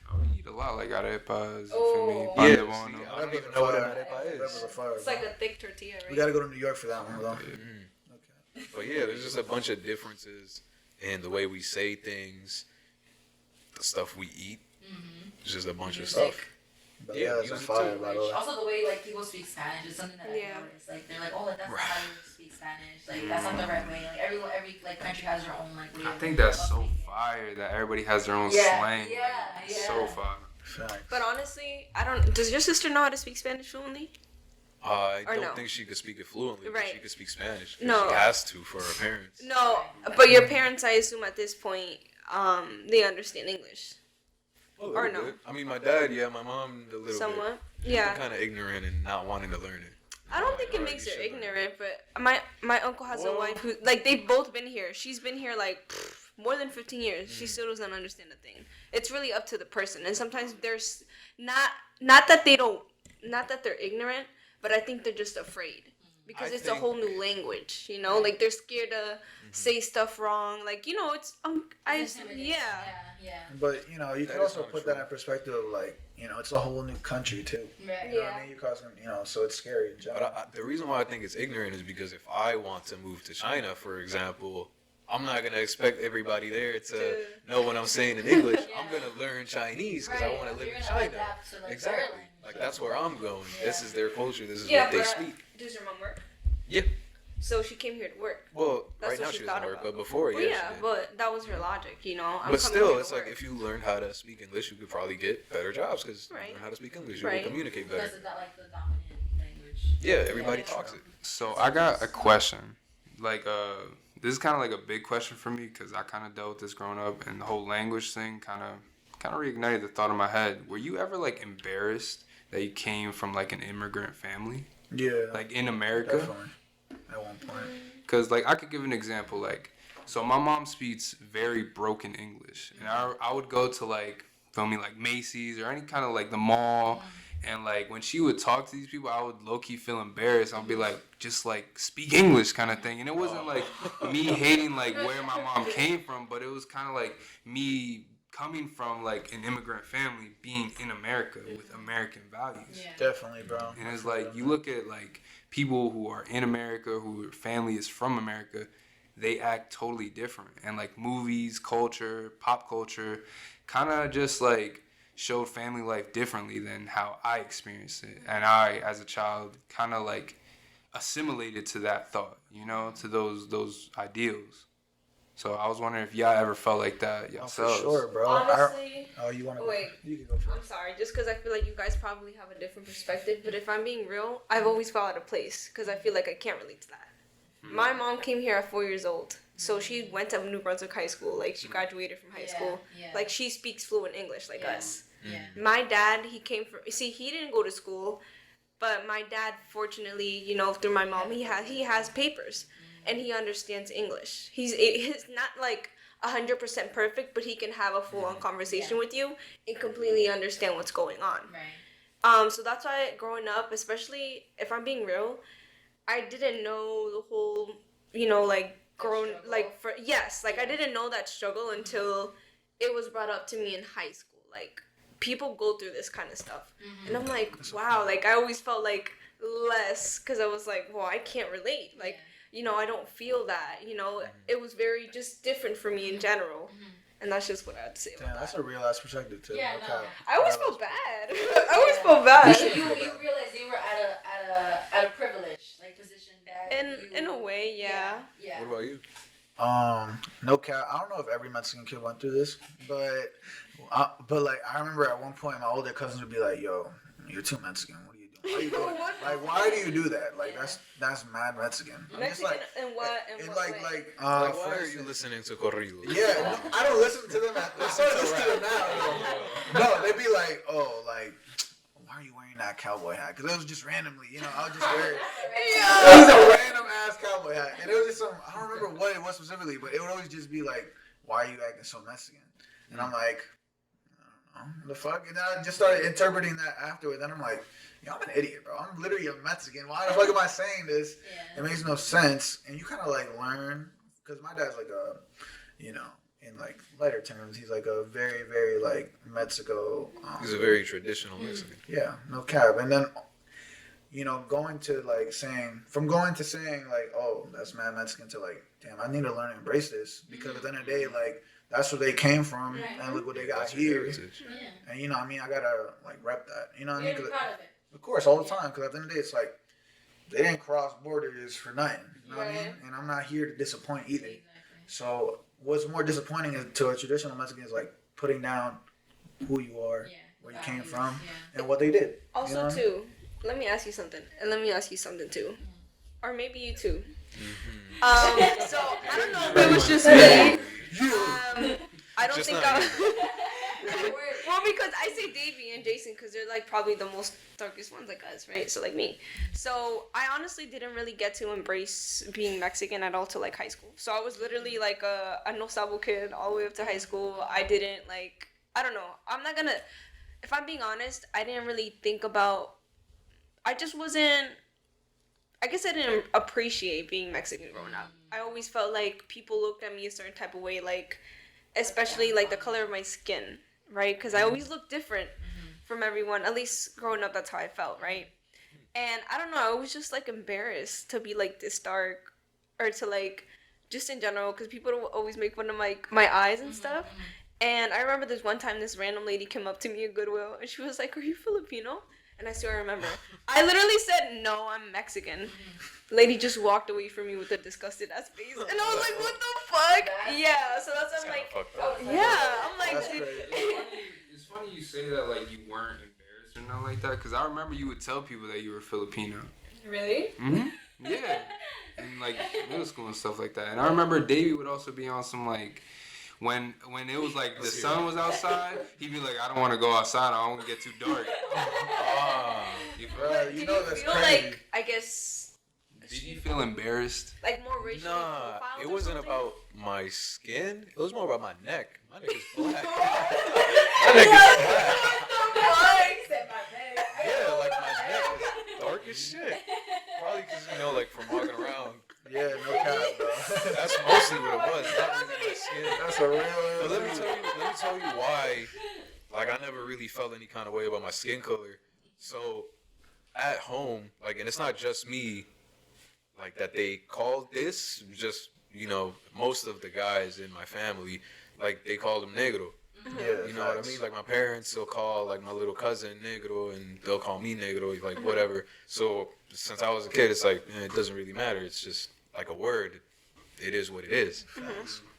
I eat a lot, like arepas, Oh. you feel me? Yeah, Pan de see, bono. I don't even know what an arepa Arepas is. are fire, It's bro. like a thick tortilla, right? We gotta go to New York for that one, though. But yeah, there's just a bunch of differences in the way we say things, the stuff we eat. It's just a bunch of Music. stuff. But Yeah, yeah, it's a music fire, too. by the way. Also, the way like people speak Spanish is something that Yeah. I noticed. Like they're like, oh, like, that's not how you speak Spanish. Like that's not the right way. Like every like country has their own like way. I of- think that's of so speaking. fire that everybody has their own Yeah, slang. yeah, Like, it's yeah. so fire. Facts. But honestly, I don't. Does your sister know how to speak Spanish fluently? I Or don't no. think she could speak it fluently, but Right. she could speak Spanish. 'Cause No. She has to for her parents. No, but your parents, I assume, at this point, they understand English A little or no? bit. I mean, my dad, yeah, my mom, a little somewhat. bit. Yeah. I'm kind of ignorant and not wanting to learn it. I don't think it Already makes her should learn it. ignorant, but my uncle has a Well- wife who like they've both been here. She's been here like more than 15 years. She still doesn't understand a thing. It's really up to the person, and sometimes there's not that they don't, not that they're ignorant, but I think they're just afraid. because it's a whole new language, you know. Like they're scared to say stuff wrong. Like it's Yeah. But you could also put that in perspective of like it's a whole new country too. Right. You know what I mean? You causing so it's scary in general. But the reason why I think it's ignorant is because if I want to move to China, for example, I'm not gonna expect everybody there to know what I'm saying in English. Yeah. I'm gonna learn Chinese because I want to live in China. Exactly. Like that's where I'm going. Yeah. This is their culture. This is Yeah, what they but speak. does your mom work? Yeah. So she came here to work. Well, That's right what now she she thought doesn't work, about. but before, Well, yeah, yeah, she did. but that was her logic, I'm But coming still, here it's to like work. if you learn how to speak English, you could probably get better jobs because Right. you learn how to speak English. You Right. can communicate better. Because it's not like the dominant language. Yeah, everybody talks it. So I got a question. Like, this is kind of like a big question for me because I kind of dealt with this growing up, and the whole language thing kind of reignited the thought in my head. Were you ever like embarrassed that you came from like an immigrant family, Yeah. like in America? Definitely. At one point. Because like I could give an example. Like, so my mom speaks very broken English, and I would go to like Macy's or any kind of like the mall. And, like, when she would talk to these people, I would low-key feel embarrassed. I'd be like, just, like, speak English kind of thing. And it wasn't, like, me hating, like, where my mom came from, but it was kind of, like, me coming from, like, an immigrant family being in America with American values. Yeah. Definitely, bro. And it's, like, you look at, like, people who are in America, whose family is from America, they act totally different. And, like, movies, culture, pop culture, kind of just, like, showed family life differently than how I experienced it. And I, as a child, kind of like assimilated to that thought, to those ideals. So I was wondering if y'all ever felt like that yourselves. For sure, bro. Honestly, You want to wait. You can go first. I'm sorry, just because I feel like you guys probably have a different perspective, but if I'm being real, I've always felt out of place because I feel like I can't relate to that. My mom came here at 4 years old, so she went to New Brunswick High School, like she graduated from high school. Yeah. Like she speaks fluent English like us. Yeah. My dad, he didn't go to school, but my dad, fortunately, through my mom, he has papers, and he understands English. He's not like 100% perfect, but he can have a full-on conversation with you and completely understand what's going on. Right. So that's why growing up, especially if I'm being real, I didn't know the whole, I didn't know that struggle until it was brought up to me in high school. Like, people go through this kind of stuff. Mm-hmm. And I'm like, wow, like, I always felt like less because I was like, well, I can't relate. Like, I don't feel that, It was very just different for me in general. Mm-hmm. And that's just what I had to say about that. That's a real ass perspective too. Yeah, Okay. no. I always felt bad. I always felt bad. So you realized you were at a privileged like position that In a way, yeah. Yeah. What about you? No cap. I don't know if every Mexican kid went through this, but like I remember at one point my older cousins would be like, "Yo, you're too Mexican. What are you doing? Why are you doing that? Like, why do you do that? Like, that's mad Mexican." I'm just Mexican like, in what way? Like, why are you listening to corridos? Yeah, I don't listen to them. I started listening to them now. No, they'd be like, "Oh, like, why are you wearing that cowboy hat?" Because it was just randomly, I would just wear it. It was a random ass cowboy hat, and it was just I don't remember what it was specifically, but it would always just be like, "Why are you acting so Mexican?" And I'm like, I don't know, the fuck? And then I just started interpreting that afterward. Then I'm like, I'm an idiot, bro. I'm literally a Mexican. Why the fuck am I saying this? Yeah. It makes no sense. And you kind of like learn, because my dad's like in like lighter terms, he's like a very, very like Mexico. He's a very traditional Mexican. Yeah, no cap. And then, going to saying like, oh, that's mad Mexican, to like, damn, I need to learn and embrace this, because at the end of the day, like, that's where they came from, and look what they got here. Yeah. And I gotta like rep that. You're proud of it. Of course, all the time, because at the end of the day, it's like, they didn't cross borders for nothing. You know what I mean? And I'm not here to disappoint either. Exactly. So what's more disappointing to a traditional Mexican is like putting down who you are, where you came from, and what they did. Also, too, let me ask you something, and let me ask you something too, or maybe you too. Mm-hmm. So I don't know if it was just me. I don't think well, because I say Davey and Jason because they're like probably the most darkest ones like us, right? So like me. So I honestly didn't really get to embrace being Mexican at all till like high school. So I was literally like a no sabo kid all the way up to high school. I didn't I don't know. If I'm being honest, I didn't really think about, I just wasn't, I guess I didn't appreciate being Mexican growing up. I always felt like people looked at me a certain type of way, like, especially like the color of my skin, right? Because I always looked different from everyone. At least growing up, that's how I felt, right? And I don't know, I was just like embarrassed to be like this dark, or to like, just in general, because people always make fun of like my eyes and stuff. And I remember this one time, this random lady came up to me at Goodwill, and she was like, "Are you Filipino?" And I still remember. I literally said, "No, I'm Mexican." The lady just walked away from me with a disgusted ass face. And I was like, "What the fuck?" Yeah, so that's I'm like, I'm like, It's funny you say that, like, you weren't embarrassed or nothing like that, because I remember you would tell people that you were Filipino. Really? Yeah. In, like, middle school and stuff like that. And I remember Davey would also be on some, like, when it was like the sun was outside, he'd be like, "I don't want to go outside. I don't want to get too dark." You know that's feel crazy. like, I guess, Did you feel embarrassed? like more racially Nah, profiled it or wasn't something? about my skin. It was more about my neck. My neck is black. My neck is black. Yeah, like my neck is dark as shit. Probably because, you know, like from walking around. Yeah, no cap, bro. That's mostly what it was. Not really my skin. That's a real. But let me tell you why. Like, I never really felt any kind of way about my skin color. So at home, like, and it's not just me, like, that they called this, just, you know, most of the guys in my family, like, they called him negro. Yeah, You know what I mean? Like, my parents will call, like, my little cousin negro, and they'll call me negro, like, whatever. So since I was a kid, it's like, it doesn't really matter. It's just like a word. It is what it is.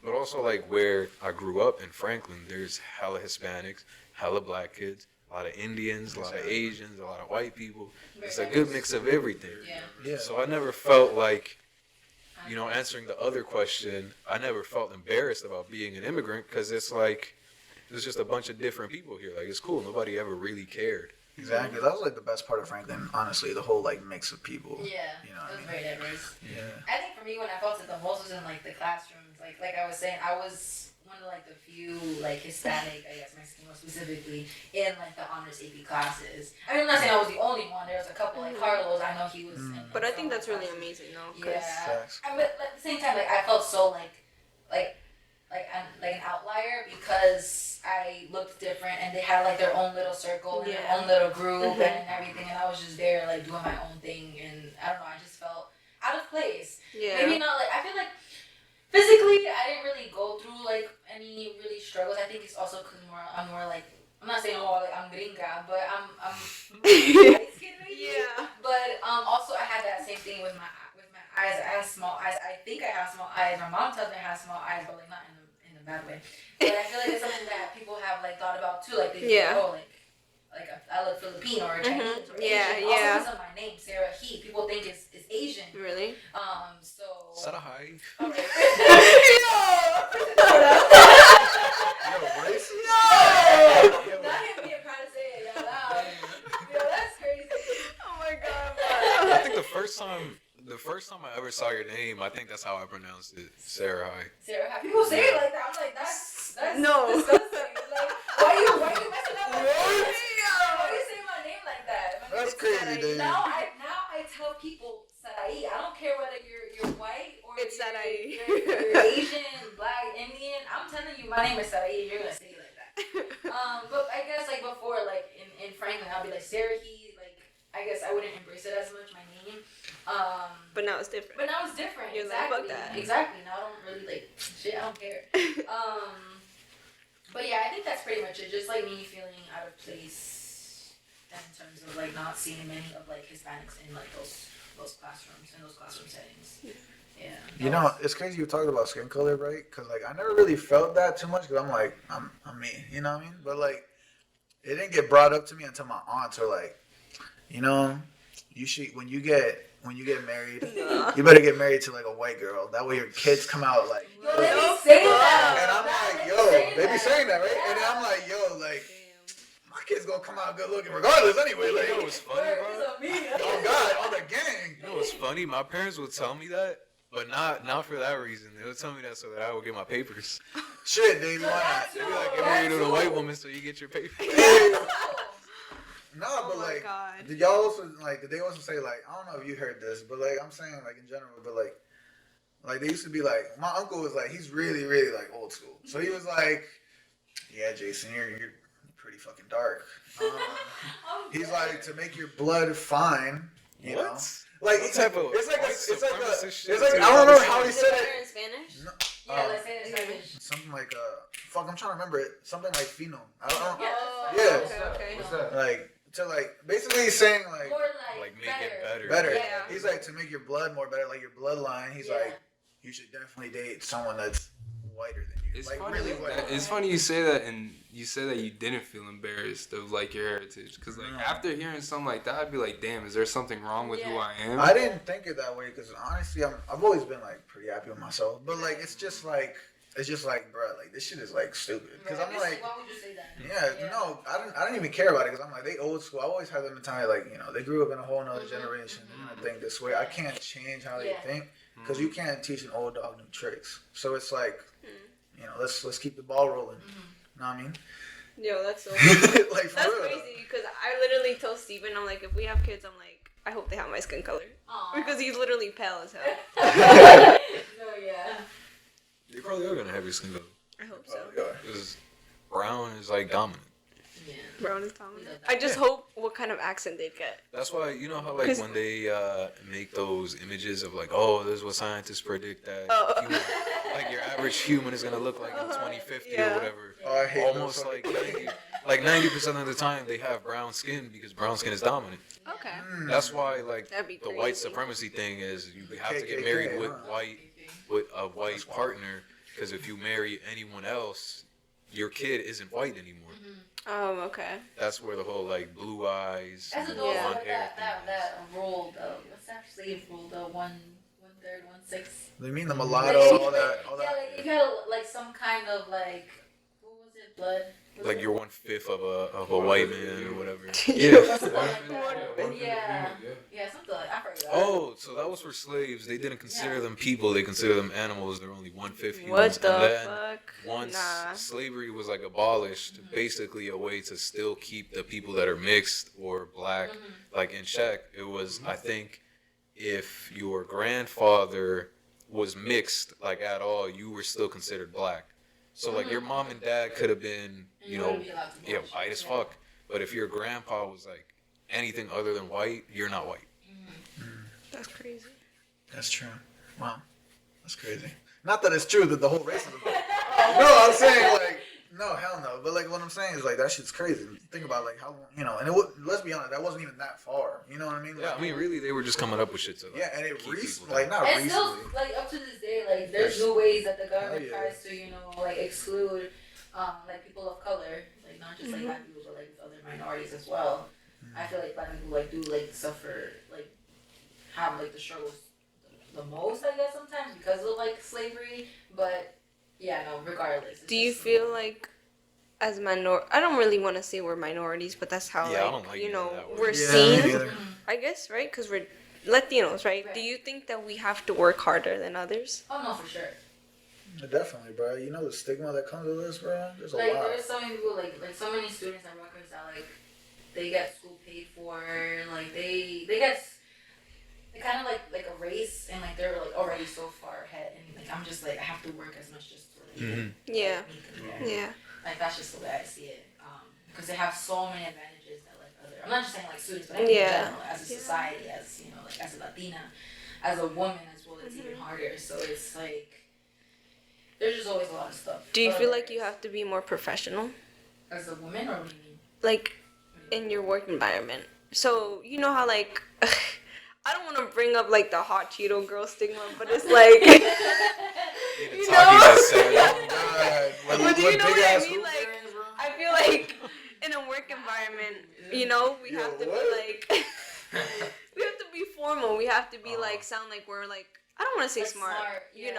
But also, like, where I grew up in Franklin, there's hella Hispanics, hella black kids, a lot of Indians, a lot of Asians, a lot of white people. It's a good mix of everything. Yeah. So I never felt like, you know, answering the other question, I never felt embarrassed about being an immigrant, because it's like, there's just a bunch of different people here. Like, it's cool. Nobody ever really cared. Exactly. That was like the best part of Franklin, honestly. The whole like mix of people. Yeah, You know it what I was mean? very diverse. Yeah. I think for me, when I felt it the most was in like the classrooms. Like I was saying, I was one of like the few like Hispanic, I guess Mexican more specifically, in like the honors AP classes. I mean, I'm not saying I was the only one. There was a couple like Carlos. I know he was. In, But I some think that's really classes. amazing, though. Yeah. Facts. But at the same time, like I felt so I'm like an outlier because I looked different and they had like their own little circle and their own little group and everything, and I was just there like doing my own thing, and I don't know, I just felt out of place. Yeah. Maybe not like I feel like physically I didn't really go through like any really struggles. I think it's also because I'm more like, I'm not saying like I'm gringa, but I'm light skinned maybe. Yeah. But also I had that same thing with my eyes. I have small eyes. I think I have small eyes. My mom tells me I have small eyes, but like not in a bad way. But I feel like it's something that people have like thought about too. Like they think, oh, like I look Filipino or Chinese or Asian. Also because of my name, Sarahi, people think it's Asian. Really? So. Sarahi. Okay. Yo, racist? No. Not him being proud to say it out loud. Yo, that's crazy. Oh my god. I think the first time I ever saw your name, I think that's how I pronounced it, Sarahi. Sarahi. People say it like that. I'm like, that's No. disgusting. Like, why you messing up my name? Why you say my name like that? That's crazy, dude. Now I tell people Sarahi. I don't care whether you're white or It's you're Sarahi. Asian, black, Indian. I'm telling you, my name is Sarahi. You're gonna say it like that. But I guess like before, like in Franklin, I'll be like Sarahi. Like I guess I wouldn't embrace it as much, my name. But now it's different. But now it's different. You're like, exactly. fuck that. Exactly. Now I don't really like shit. I don't care. But yeah, I think that's pretty much it. Just like me feeling out of place in terms of like not seeing many of like Hispanics in like those classrooms in those classroom settings. Yeah. You know, it's crazy you talked about skin color, right? Because like I never really felt that too much because I'm like I'm me, you know what I mean? But like it didn't get brought up to me until my aunts were like, you know, you should when you get married, you better get married to like a white girl. That way your kids come out like. Yo, they be saying that. And I'm like, yo, they be saying that, right? And then I'm like, yo, like my kid's gonna come out good looking regardless anyway. Like, You know what's funny, bro? oh God, on the gang. You know what's funny? My parents would tell me that, but not for that reason. They would tell me that so that I would get my papers. Shit, Davey, why not? They'd be like, get married to a white woman so you get your papers. Nah, Oh but my like, God. did y'all also like? Did they also say like? I don't know if you heard this, but like, I'm saying like in general, but like they used to be like, my uncle was like, he's really, really like old school. So he was like, yeah, Jason, you're pretty fucking dark. He's like, to make your blood fine, you know. Like What type of it's like supremacist shit it's like is I don't remember that? how he Is said it better it. in Spanish? No, Yeah, let's say it in Spanish. something like fuck, I'm trying to remember it. Something like fino. I don't know. Yeah, Yeah. that's fine. Okay. What's that? Like to like basically he's saying like More Like make it better. better. Yeah. He's like to make your blood more better, like your bloodline. He's Yeah. like you should definitely date someone that's whiter than you. It's like funny. really white. It's funny you say that, and you say that you didn't feel embarrassed of like your heritage, because like No. after hearing something like that, I'd be like, damn, is there something wrong with who Yeah. I am? I didn't think it that way because honestly, I've always been like pretty happy with myself. But like it's just like bro, like this shit is like stupid. Because I'm like, why would you say that? yeah, no, I didn't even care about it because I'm like they old school. I always had the mentality like they grew up in a whole nother generation. They're gonna think this way. I can't change how they Yeah. think because you can't teach an old dog new tricks. So it's like let's keep the ball rolling. Know what I mean? Yo, that's so Like for that's real. crazy because I literally told Steven, I'm like, if we have kids, I'm like, I hope they have my skin color. Aw. Because he's literally pale as hell. No, yeah. They probably are gonna have your skin color. I hope so. Because brown is like dominant. Yeah. Brown is dominant. I just hope what kind of accent they get. That's why you know how like when they make those images of like, oh, this is what scientists predict that human, like your average human is gonna look like in 2050 Yeah. or whatever. Oh, I hate Almost those like 90% of the time they have brown skin because brown skin is dominant. Okay. That's why like That'd be the white crazy. supremacy thing is you have to get KKK, married with huh? a white partner because if you marry anyone else, your kid isn't white anymore. Okay. That's where the whole like blue eyes, That's and what Yeah. those blonde hair that rule though. What's that slave rule though? 1/3, 1/6. They mean the mulatto, all that. Yeah, like you got like some kind of like what was it? Blood. Was like it? you're 1/5 of a white man or whatever. Something like that. Yeah. Yeah, something like I forgot. Oh, so that was for slaves. They didn't consider them people. They consider them animals. They're only 1/5 humans. What the and then fuck? once Nah. slavery was like abolished, basically a way to still keep the people that are mixed or black like in check. It was, I think, if your grandfather was mixed like at all, you were still considered black. So like your mom and dad could have been, white as fuck. But if your grandpa was like anything other than white, you're not white. That's crazy. That's true. Wow. That's crazy. Not that it's true that the whole racism. No, I'm saying like, no, hell no. But like what I'm saying is like that shit's crazy. Think about like how and let's be honest, that wasn't even that far. You know what I mean? Yeah, Like, I mean really they were just coming up with shit to like, yeah, and it keep people like down. not And still, recently. like up to this day, like there's new ways that the government yeah. tries to, like exclude, like people of color, like not just like black people, but like other minorities as well. I feel like black people like do like suffer, like have like the struggles the most, I guess sometimes because of like slavery. But yeah, no, regardless. Do you feel like as I don't really want to say we're minorities, but that's how Yeah, I don't like using that word. we're Yeah, seen, me neither. I guess, right? Because we're Latinos, right? Right. Do you think that we have to work harder than others? Oh no, for sure. Definitely, bro. You know the stigma that comes with this, bro. There's a Like lot. there's so many people, like so many students at Rutgers that like they get school paid for, like they get kind of like a race, and like they're like already so far ahead, and like I'm just like I have to work as much just to like Yeah. meet them there. Yeah. Like that's just the way I see it, because they have so many advantages that like other. I'm not just saying like students, but I mean in general, as a society, as like as a Latina, as a woman as well, it's even harder. So it's like there's just always a lot of stuff. Do you feel like you have to be more professional, as a woman, or what do you mean? like in your work environment? So you know how like I don't want to bring up like the hot Cheeto girl stigma, but it's like you know. But do you know what I mean? Like I feel like in a work environment, we have to be like we have to be formal. We have to be like sound like we're like I don't want to say Like smart, yeah.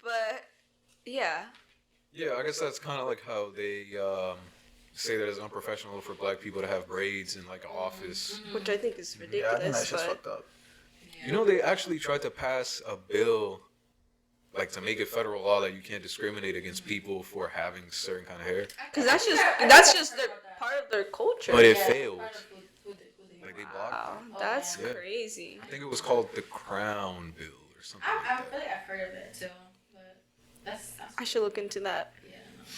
but yeah. Yeah, I guess that's kind of like how they say that it's unprofessional for black people to have braids in like an office. Which I think is Yeah, I ridiculous. think that's just but fucked up. You know, they actually tried to pass a bill, like to make it federal law that you can't discriminate against people for having certain kind of hair. because that's just part of their culture. But it Yeah, failed. part of who they Like they are. blocked Wow, it. that's Yeah. crazy. I think it was called the Crown Bill or something I like feel that. like I've heard of it too, but that's I should look into that. yeah.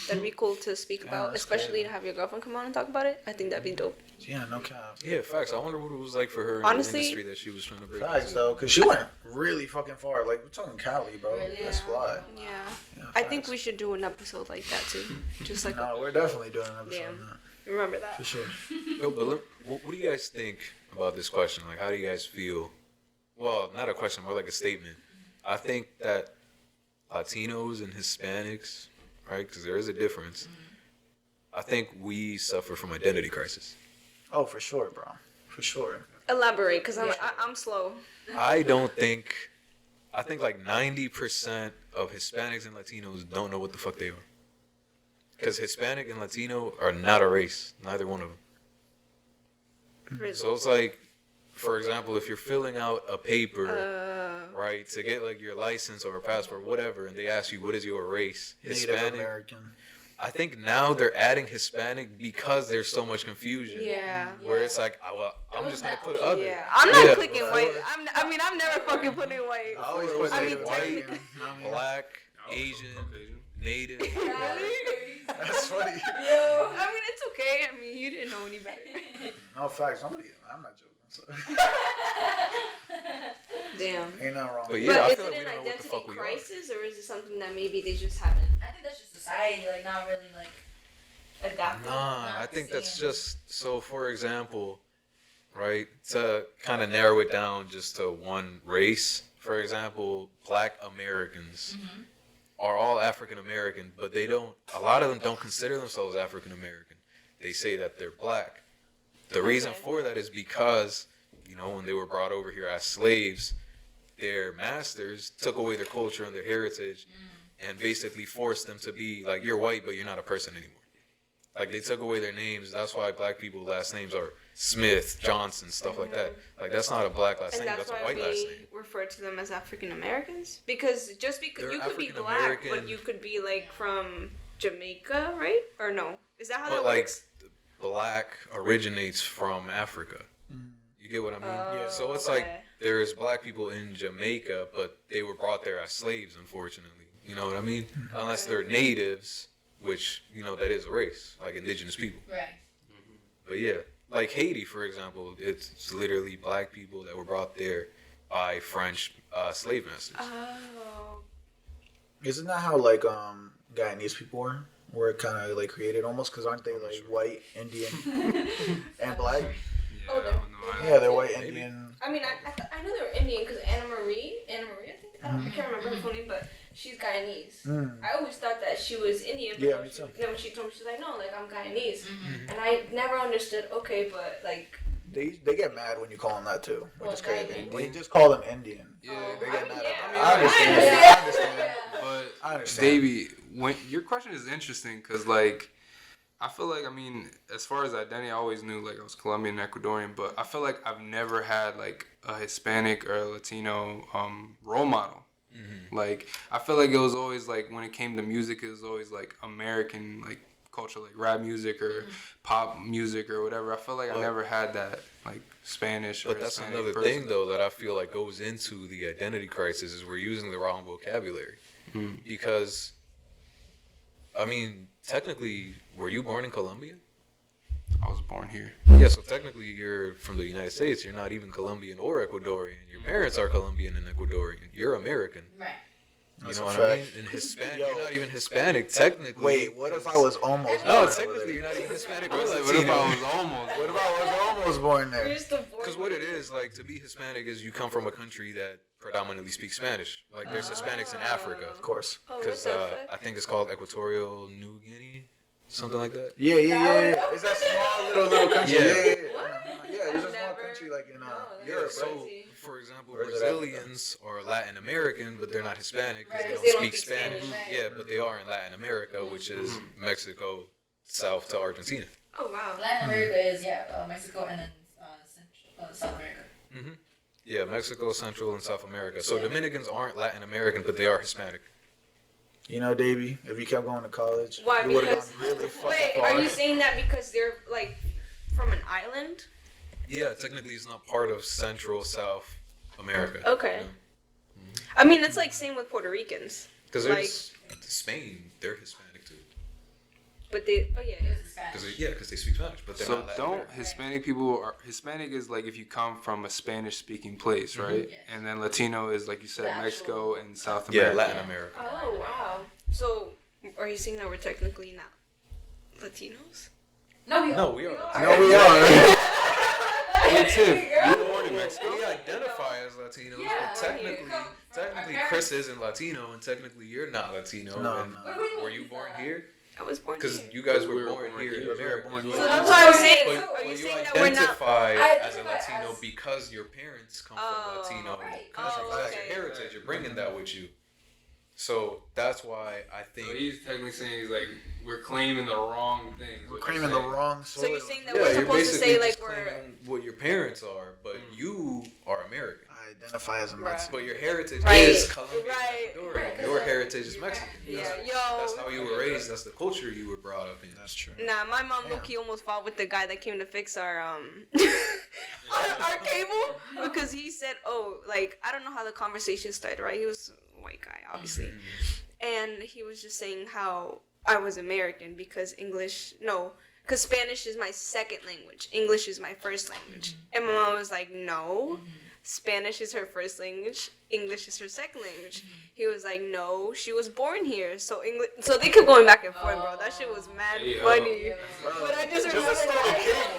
That'd be cool to speak Yeah, about, that's especially crazy. to have your girlfriend come on and talk about it. I think that'd be dope. Yeah, no cap. Yeah, facts. I wonder what it was like for her in Honestly- the industry that she was trying to break Facts into. though, cause she went really fucking far. Like we're talking Cali, bro. Really? That's Yeah. fly. Yeah. Yeah, I think facts. we should do an episode like that too. Just like No, we're definitely doing an episode Damn. on that remember that. for sure. Yo, but what do you guys think about this question? Like, how do you guys feel? Well, not a question, more like a statement. I think that Latinos and Hispanics, right, because there is a difference, I think we suffer from identity crisis. Oh, for sure, bro. For sure. Elaborate, cause I'm slow. I think like 90% of Hispanics and Latinos don't know what the fuck they are. Because Hispanic and Latino are not a race, neither one of them. So it's like, for example, if you're filling out a paper, right, to get like your license or a passport, whatever, and they ask you what is your race, Native Hispanic. American. I think now they're adding Hispanic because there's so much confusion. Yeah. Where it's like, well, I'm just gonna put other. Yeah. I'm not Yeah. clicking white. I'm never fucking putting white. I always Or was put it Native white, American. I mean, black, I was Asian, Caucasian. Native. that's funny. Yo, I mean it's okay. I mean you didn't know any better. No facts. I'm not joking. So. Damn. Ain't nothing wrong. But with yeah, But I is feel it like we an don't know what the identity fuck we are. crisis or is it something that maybe they just haven't? I think that's just society, like not really like adapting. Nah, not I think that's seeing- just so. For example, right, to kind of narrow it down just to one race. For example, Black Americans are all African American, but they don't. A lot of them don't consider themselves African American. They say that they're black. The reason for that is because, you know, when they were brought over here as slaves, their masters took away their culture and their heritage and basically forced them to be like, you're white, but you're not a person anymore. Like, they took away their names. That's why black people's last names are Smith, Johnson, stuff like that. Like, that's not a black last And name. that's That's a why white last we name. refer to them as African Americans because just because They're you could be black, African-American. but you could be like from Jamaica, right? Or no? Is that how But, that like, works? black originates from Africa. You get what I mean? Oh, So it's okay. like there's black people in Jamaica, but they were brought there as slaves, unfortunately. You know what I mean? Unless they're natives, which, you know, that is a race, like indigenous people. Right. But yeah, like Haiti, for example, it's literally black people that were brought there by French slave masters. Oh. Isn't that how like Guyanese people were kind of like created almost? Because aren't they like white, Indian, and black? Yeah, Oh, I don't know. Yeah, they're white, Maybe. Indian. I mean, I know they were Indian because Anna Marie, I think I can't remember her full name, but she's Guyanese. Mm. I always thought that she was Indian. But Yeah, then me too. Then when she told me, she's like, no, like I'm Guyanese, and I never understood. Okay, but like, They get mad when you call them that too, which is Well, crazy. Guyanese. When you just call them Indian, Yeah, they I get mean, mad. yeah. I understand. Yeah. I understand. but I understand. Davey, when your question is interesting because like I feel like I mean as far as identity, I always knew like I was Colombian and Ecuadorian, but I feel like I've never had like a Hispanic or a Latino role model. Like I feel like it was always like when it came to music, it was always like American like culture, like rap music or pop music or whatever. I feel like I never had that like Spanish or But that's Hispanic another person. thing, though, that I feel like goes into the identity crisis is we're using the wrong vocabulary. Because, I mean, technically, were you born in Colombia? I was born here. Yeah, so technically you're from the United States. You're not even Colombian or Ecuadorian. Your parents are Colombian and Ecuadorian. You're American. Right. You That's know a what I mean? fact. And Hispanic, Yo. you're not even Hispanic, technically. Wait, what if I was almost? No, born technically over you're there? not even Hispanic or What if Latino. I was almost? What if I was almost born there? here's the Because what it is, like, to be Hispanic is you come from a country that predominantly speaks Spanish. Like, there's Hispanics in Africa. Of course. Oh, what Because the fuck? I think it's called Equatorial New Guinea, something like that. Yeah. It's that small little country. Yeah. Yeah. What? Yeah, there's a small Never- country like in No, that's Europe. So, crazy. for example, Or is it Brazilians are Latin American, but they're not Hispanic because Right, they don't speak Spanish. Spanish. Yeah, but they are in Latin America, which is Mexico, south to Argentina. Oh wow. Latin America is Mexico and then South America. Yeah, Mexico, Central, and South America. So Dominicans aren't Latin American, but they are Hispanic. You know, Davey, if you kept going to college, Why? you would have Because gone really fucking wait, far. are you saying that because they're like from an island? Yeah, technically it's not part of Central South America. Okay. I mean, it's like same with Puerto Ricans. Because Like- there's Spain, they're Hispanic too. But they, oh yeah. Because they speak Spanish, but they're So not Latin don't American. Hispanic people are Hispanic is like if you come from a Spanish speaking place, right? Yes. And then Latino is like you said, The actual- Mexico and South Yeah, America. Latin America. Oh wow. So are you saying that we're technically not Latinos? No, we No, are. we are. No, we are. Hey, Tiff, Girl. you were born in Mexico? We identify as Latinos, Yeah, but right here. technically Our Chris isn't Latino, and technically you're not Latino. No, and no. were you born here? I was born Because here. you guys were We were born born here in here. America. Born So here. that's why I was saying. But, Are but you you saying that we're not? identify I as a identify Latino as- because your parents come Oh, from Latino right. countries. Oh, That's okay. your heritage. You're bringing that with you. So that's why I think. So he's technically saying he's like we're claiming the wrong thing. We're claiming the wrong soil. So you're saying that Yeah, we're you're supposed to basically say like just we're. claiming what your parents are, but you are American. I identify as a Mexican. But your heritage Right. is Colombian. Right. Ecuadorian. Your heritage is Mexican. Yeah, That's, yo. that's how you were raised. That's the culture you were brought up in. That's true. Nah, my mom Damn. low-key almost fought with the guy that came to fix our our cable because he said, "Oh, like I don't know how the conversation started, right? He was a white guy, obviously, and he was just saying how I was American because because Spanish is my second language, English is my first language, and my mom was like, no." Spanish is her first language. English is her second language. He was like, "No, she was born here." So English. So they kept going back and forth, bro. That shit was mad Hey, funny. Bro, But I just just remember start a cable,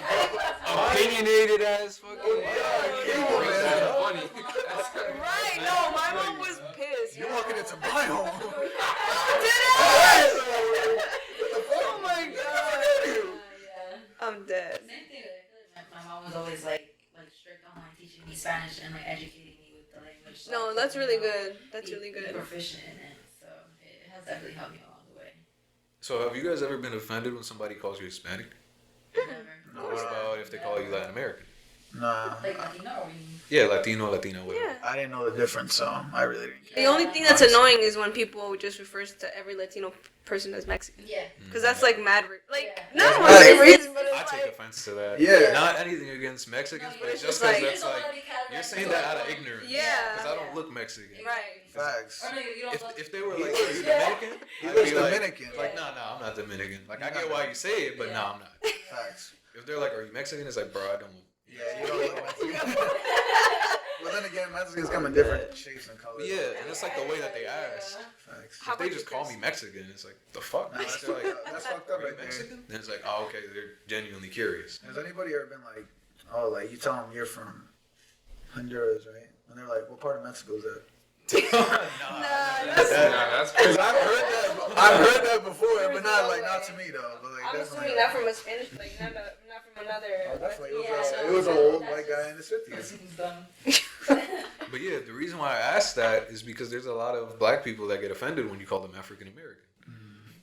bro. Opinionated as fucking. cable, man. That's funny. Right? No, my mom was pissed. You're walking into my home. Oh my god. Yeah. I'm dead. Same thing. I feel like my mom was always like strict on like teaching me Spanish and like educating me with the language. So No, I that's could, really you know, good. That's be really good. proficient in it. So it has definitely helped me along the way. So have you guys ever been offended when somebody calls you Hispanic? Never. What about if they call you Latin American? Nah, Like Latino or you? Yeah, Latino, whatever. Yeah. I didn't know the difference, so I really didn't care. The only thing that's annoying is when people just refers to every Latino person as Mexican. Yeah. Because that's like mad. Like, Yeah. not That's for mad. reason, but I it's take like. offense to that. Yeah. Not anything against Mexicans, No, but it's it's just like- because that's like you're saying that out of ignorance. Yeah. Because I don't look Mexican. Right. Facts. Or no, you don't look. If they were like, He are you Yeah. Dominican? He I'd looks be like, Dominican. like, nah, I'm not Dominican. Like, I get why you say it, but Yeah. nah, I'm not. Facts. If they're like, are you Mexican? It's like, bro, I don't. Yeah, you don't look Mexican. But then again, Mexicans come in different shapes and colors. Yeah, and it's like the way that they ask. Facts. How If they about just you, call Chris? me Mexican, it's like, the fuck? Nah, that's They're like, fucked up. That's fucked up are you right there. Mexican? Then it's like, oh, okay, they're genuinely curious. Has anybody ever been like, oh, like you tell them you're from Honduras, right? And they're like, what part of Mexico is that? Nah, that's. That's Because I've heard that before, but not to me though. But like, I'm definitely- assuming not from a Spanish, like not from another. Oh, definitely. Yeah, It was an old white guy in his 50s. Mexican's dumb. But yeah, the reason why I asked that is because there's a lot of black people that get offended when you call them African American.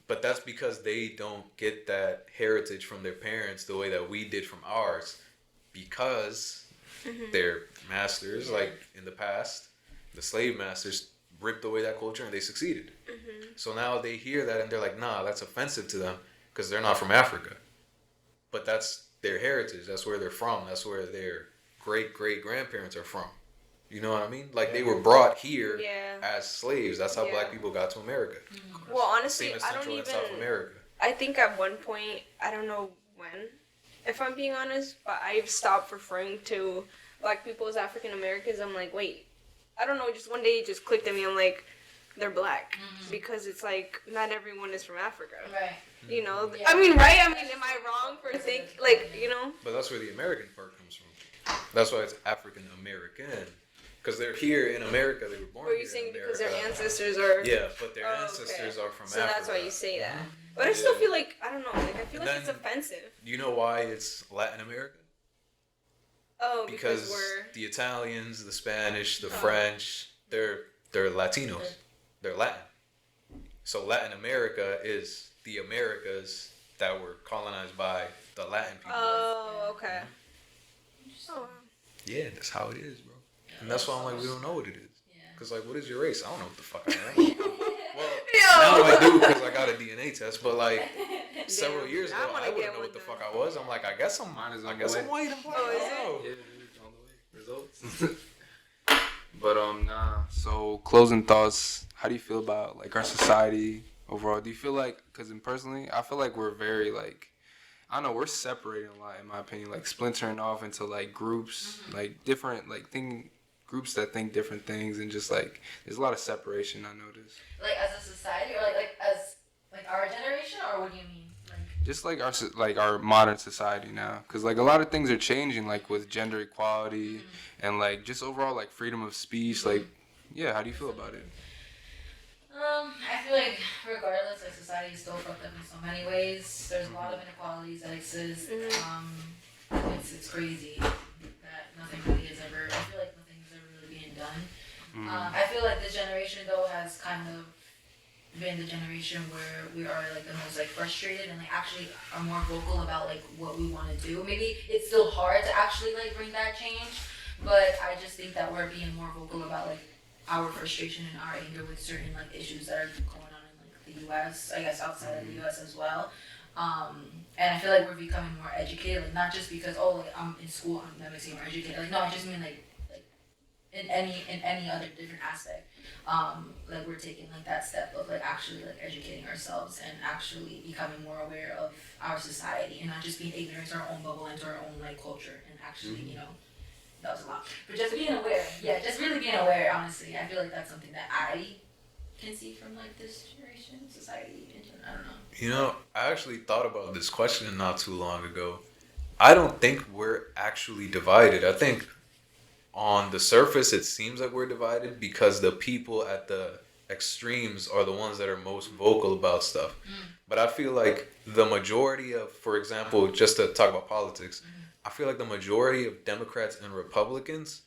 But that's because they don't get that heritage from their parents the way that we did from ours, because their masters, like in the past, the slave masters ripped away that culture and they succeeded. So now they hear that and they're like, nah, that's offensive to them because they're not from Africa. But that's their heritage. That's where they're from. That's where their great-great-grandparents are from. You know what I mean? Like, they were brought here Yeah. as slaves. That's how Yeah. black people got to America. Well, honestly, Same as I don't Central and even. South America. I think at one point, I don't know when, if I'm being honest, but I've stopped referring to black people as African Americans. I'm like, wait, I don't know, just one day it just clicked at me. I'm like, they're black. Because it's like, not everyone is from Africa. Right. You know? Yeah. I mean, right? I mean, am I wrong for thinking, like, you know? But that's where the American part comes from. That's why it's African American. Because they're here in America. They were born Or are you here saying in because America. their ancestors are. Yeah, but their Oh, okay. ancestors are from So Africa. that's why you say that. But I still Yeah. feel like, I don't know, like, I feel And like it's then- offensive. Do you know why it's Latin America? Oh, Because because we're. the Italians, the Spanish, the Oh. French, they're Latinos. They're Latin. So Latin America is the Americas that were colonized by the Latin people. Oh, okay. Oh, Yeah, that's how it is, bro. And that's why I'm like, we don't know what it is. Yeah. Because, like, what is your race? I don't know what the fuck I am. Now I do because I got a DNA test. But like several years ago, wanna I wouldn't get know what one the done. fuck I was. I'm like, I guess I'm Mine is on I guess the I'm way. white and black. Oh, is I don't know. Yeah, it's on the way. Results. But nah. So closing thoughts. How do you feel about like our society overall? Do you feel like, because personally, I feel like we're very like, I don't know, we're separating a lot in my opinion, like splintering off into like groups, like different like groups that think different things, and just like there's a lot of separation I notice. Like as a society, or like as like our generation, or what do you mean? Just like our modern society now, because like a lot of things are changing, like with gender equality and like just overall like freedom of speech. Like, yeah, how do you feel about it? I feel like regardless, like society is still fucked up in so many ways. There's a lot of inequalities that exist. It's crazy that nothing really is ever. I feel like nothing's ever really being done. I feel like this generation though has kind of been the generation where we are like the most like frustrated and like actually are more vocal about like what we want to do. Maybe it's still hard to actually like bring that change, but I just think that we're being more vocal about like our frustration and our anger with certain like issues that are going on in like the U.S. I guess outside of the U.S. as well. And I feel like we're becoming more educated, like not just because like I'm in school, that makes me more educated. Like no, I just mean like in any other different aspect. Like we're taking like that step of like actually like educating ourselves and actually becoming more aware of our society and not just being ignorant to our own bubble and to our own like culture, and actually that was a lot, but just being aware, just really being aware. Honestly, I feel like that's something that I can see from like this generation society in general. I don't know. You know, I actually thought about this question not too long ago. I don't think we're actually divided. I think on the surface, it seems like we're divided because the people at the extremes are the ones that are most vocal about stuff. But I feel like the majority of, for example, just to talk about politics, I feel like the majority of Democrats and Republicans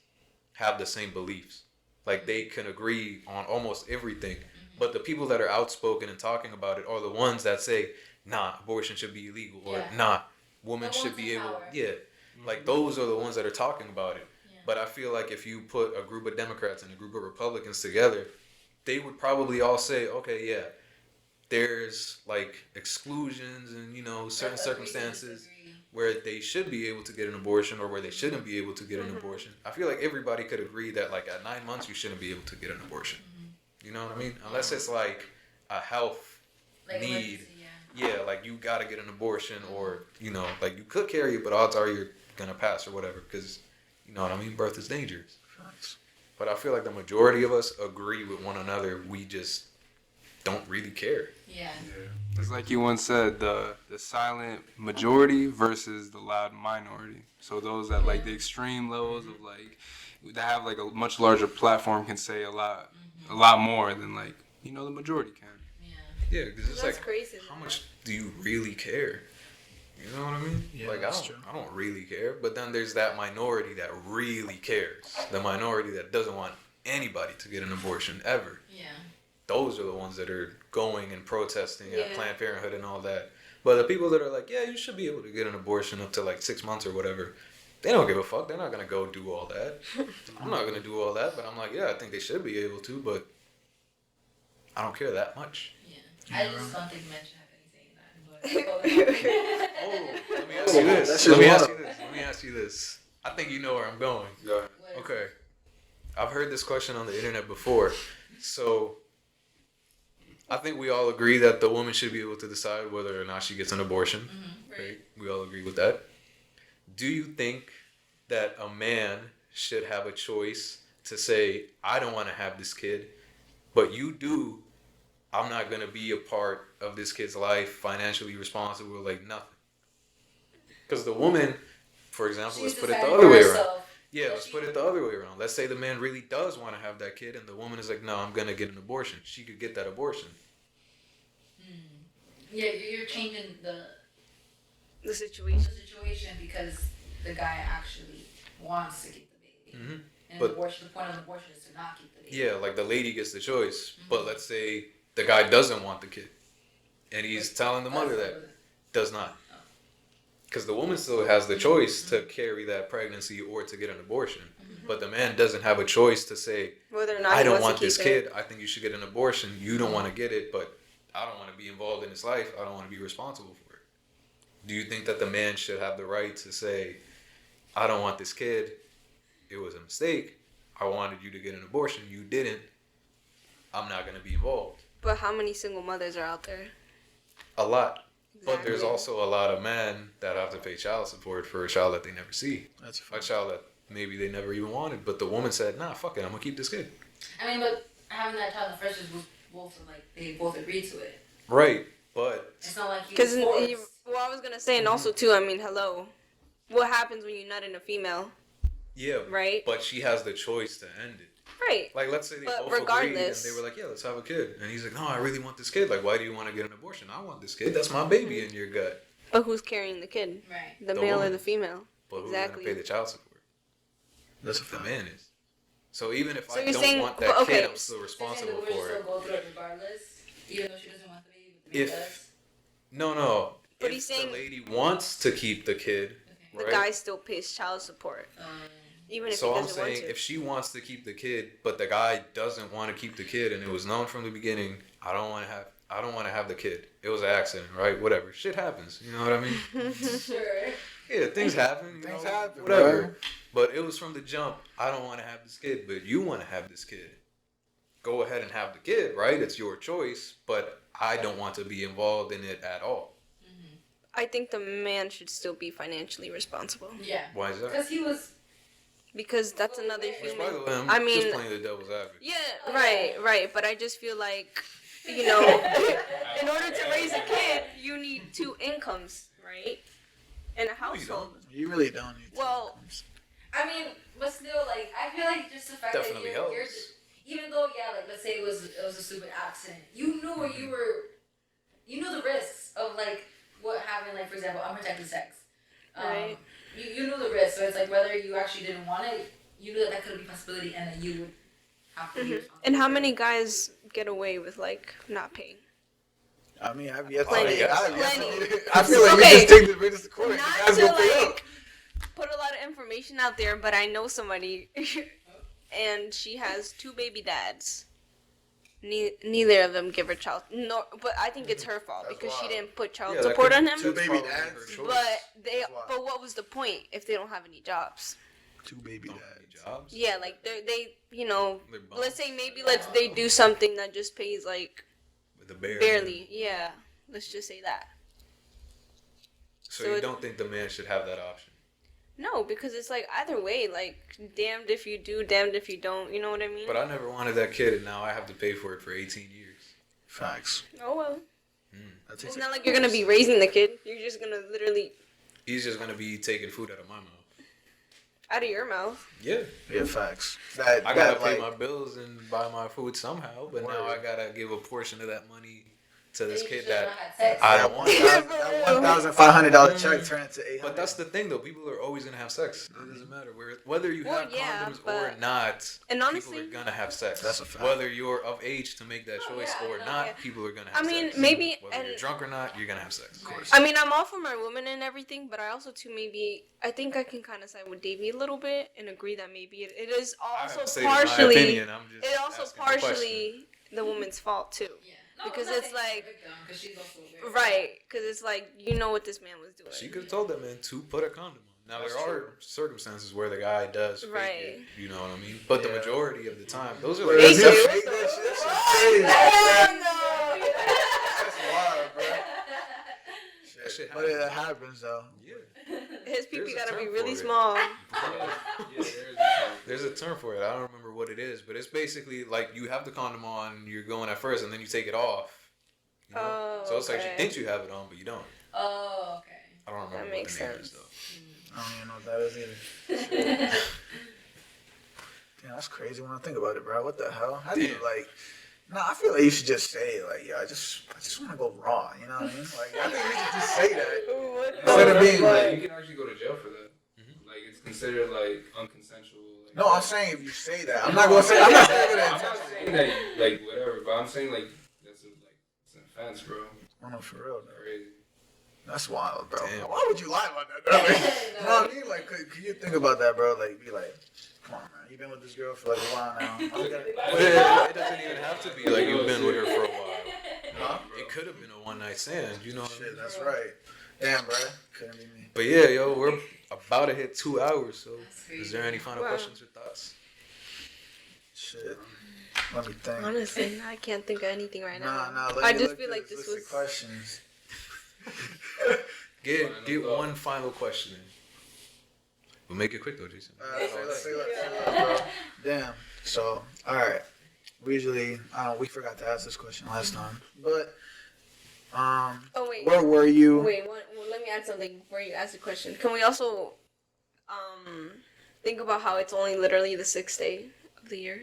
have the same beliefs. Like they can agree on almost everything. But the people that are outspoken and talking about it are the ones that say, nah, abortion should be illegal, or nah, women should be able, like those are the ones that are talking about it. But I feel like if you put a group of Democrats and a group of Republicans together, they would probably all say, okay, there's like exclusions and, certain circumstances where they should be able to get an abortion or where they shouldn't be able to get an abortion. I feel like everybody could agree that like at 9 months, you shouldn't be able to get an abortion. You know what I mean? Unless it's like a health like need. Like you got to get an abortion, or, like you could carry it, but odds are you're going to pass or whatever, because you know what I mean? Birth is dangerous. But I feel like the majority of us agree with one another. We just don't really care. Yeah. It's like you once said, the silent majority versus the loud minority. So those at like the extreme levels of like, that have like a much larger platform can say a lot more than like, the majority can. Yeah, because it's That's like, crazy, how much do you really care? You know what I mean? Yeah, like that's true. I don't really care. But then there's that minority that really cares. The minority that doesn't want anybody to get an abortion ever. Yeah. Those are the ones that are going and protesting at Planned Parenthood and all that. But the people that are like, yeah, you should be able to get an abortion up to like 6 months or whatever, they don't give a fuck. They're not going to go do all that. I'm not going to do all that. But I'm like, yeah, I think they should be able to. But I don't care that much. I just don't think men should have anything in that. Oh, let me ask you this. Let me ask you this. I think you know where I'm going. Yeah. Okay. I've heard this question on the internet before. So, I think we all agree that the woman should be able to decide whether or not she gets an abortion. Right? We all agree with that. Do you think that a man should have a choice to say, I don't want to have this kid, but you do? I'm not going to be a part of this kid's life, financially responsible, like nothing. Because the woman, for example, let's put it the other way around. Yeah, let's put it the other way around. Let's say the man really does want to have that kid and the woman is like, no, I'm going to get an abortion. She could get that abortion. Yeah, you're changing the situation because the guy actually wants to keep the baby. And But, the point of the abortion is to not keep the baby. Yeah, like the lady gets the choice. But let's say the guy doesn't want the kid. And he's telling the mother that does not. Because the woman still has the choice to carry that pregnancy or to get an abortion. But the man doesn't have a choice to say, whether or not I he don't wants want to keep this it. kid. I think you should get an abortion. You don't want to get it, but I don't want to be involved in his life. I don't want to be responsible for it. Do you think that the man should have the right to say, I don't want this kid. It was a mistake. I wanted you to get an abortion. You didn't. I'm not going to be involved. But how many single mothers are out there? A lot. Exactly. But there's also a lot of men that have to pay child support for a child that they never see. That's A child that maybe they never even wanted. But the woman said, nah, fuck it. I'm going to keep this kid. I mean, but having that child in the first place was both like they both agreed to it. Right. But It's not like Because you well, forced. I was gonna say, and also too, I mean, hello, what happens when you're not in a female, yeah. right? But she has the choice to end it. Right. Like, let's say they But both agreed and regardless- they were like, yeah, let's have a kid. And he's like, no, I really want this kid. Like, why do you want to get an abortion? I want this kid. That's my baby in your gut. But who's carrying the kid? Right. The The male or woman. the female? But who's Exactly. going to pay the child support? That's a The fact. man is. So even if So I you're don't saying- want that but okay. kid, I'm still responsible So you're saying the woman for should it. still go through it regardless, even though she doesn't want the baby, but the man If- does. No. But if he's saying- the lady wants to keep the kid, The right? guy still pays child support, even if So he I'm doesn't want saying to. if she wants to keep the kid, but the guy doesn't want to keep the kid, and it was known from the beginning, I don't want to have the kid. It was an accident, right? Whatever. Shit happens. You know what I mean? Sure. Yeah, things happen. you Things know, happen, Whatever. bro. But it was from the jump. I don't want to have this kid, but you want to have this kid. Go ahead and have the kid, right? It's your choice, but I don't want to be involved in it at all. I think the man should still be financially responsible Yeah. Why is that? Because he was. because that's another Which, human. by the way, I'm I mean- just playing the devil's advocate. Yeah, right. But I just feel like, you know, in order to raise a kid, you need two incomes, right? In a household. You really don't need to. Well, I mean, but still, like, I feel like just the fact Definitely that you're helps. even though, yeah, like, let's say it was a stupid accident, you knew what you knew the risks of, like, what having, like, for example, unprotected sex. Right. You knew the risks, so it's like whether you actually didn't want it, you knew that could be a possibility, and that you would have to be responsible. and how for it. many guys get away with like not paying? I mean, I've yet to. Plenty. I feel like Okay. you just take the business to court. Not The guys to go pay up. like put a lot of information out there, but I know somebody, and she has two baby dads. Neither of them give her child. No, but I think it's her fault That's because she wild. didn't put child Yeah, that support could- on him. Two that's baby probably dads. her choice. But they. That's wild. But what was the point if they don't have any jobs? Two baby Don't have any dads. jobs. Yeah, like they you know. They're bums. Let's say maybe they do something that just pays like With the bare barely. Yeah, let's just say that. So So you it- don't think the man should have that option? No, because it's like either way, like damned if you do, damned if you don't. You know what I mean? But I never wanted that kid, and now I have to pay for it for 18 years. Facts. Oh well. That's It's not like you're gonna be raising the kid. You're just gonna literally He's just gonna be taking food out of my mouth. out of your mouth. Yeah, Yeah, facts. That I gotta that, pay like, my bills and buy my food somehow, but now I gotta give a portion of that money to this You kid should that not have sex. I that don't want. $1,500 check turned into $800. But that's the thing, though. People are always gonna have sex. It doesn't matter whether you Well, have yeah, condoms or but- not. And People honestly, are gonna have sex. That's a fact. Whether you're of age to make that Oh, choice yeah, or no, not, yeah. people are gonna I have mean, sex. maybe, Whether and you're drunk or not, you're gonna have sex. Of course. I mean, I'm all for my women and everything, but I also too maybe I think I can kind of side with Davey a little bit and agree that maybe it is I also haven't stated my partially opinion, I'm just it also asking the question. partially the woman's fault too. Yeah. No, Because not it's saying like- she's a victim, 'cause she's also a victim. Right, because it's like you know what this man was doing. She could have told that man to put a condom on. Now That's there are true. circumstances where the guy does fake Right. it, you know what I mean? But the Yeah. majority of the time, those are Wait, like They is do. it fake? That shit- that shit's crazy. That's wild, bro. That shit But it happens. happens though. Yeah. His pee There's a gotta be term really for it. small. There's a term for it. I don't remember what it is, but it's basically like you have the condom on, you're going at first, and then you take it off. You know? Oh, So it's like she okay. thinks you have it on, but you don't. Oh, okay. I don't remember That makes what the name is sense. though. I don't even know what that is either. Damn, that's crazy when I think about it, bro. What the hell? How do you Damn. like? Nah, I feel like you should just say like, yeah, I just want to go raw. You know what I mean? Like, I think you should just say that. Instead of being like, like, you can actually go to jail for that. Like it's considered like unconsensual. Like, no, I'm saying if you say that, I'm not gonna say. I'm not saying I'm that. not saying that like whatever, but I'm saying like it's an offense, bro. Oh no, for real, though. Crazy. That's wild, bro. Damn. Why would you lie about that? Though? Like, you know what I mean? Like, could you think about that, bro? Like, be like, Come on, man. You've been with this girl for like a while now. It doesn't even have to be like you've been with her for a while. Huh? It could have been a one night stand. You know what I mean? Shit, that's right. Damn, bro. Couldn't be me. But yeah, yo, we're about to hit 2 hours. So, is there any final questions or thoughts? Shit. Let me think. Honestly, I can't think of anything right now. Nah. I just feel like this was questions. Get one final question in. We'll make it quick though, Jason. Say that, bro. Damn. So, all right. We usually, we forgot to ask this question last time, but Oh wait. where were you? Wait. Let me add something before you ask the question. Can we also think about how it's only literally the 6th day of the year?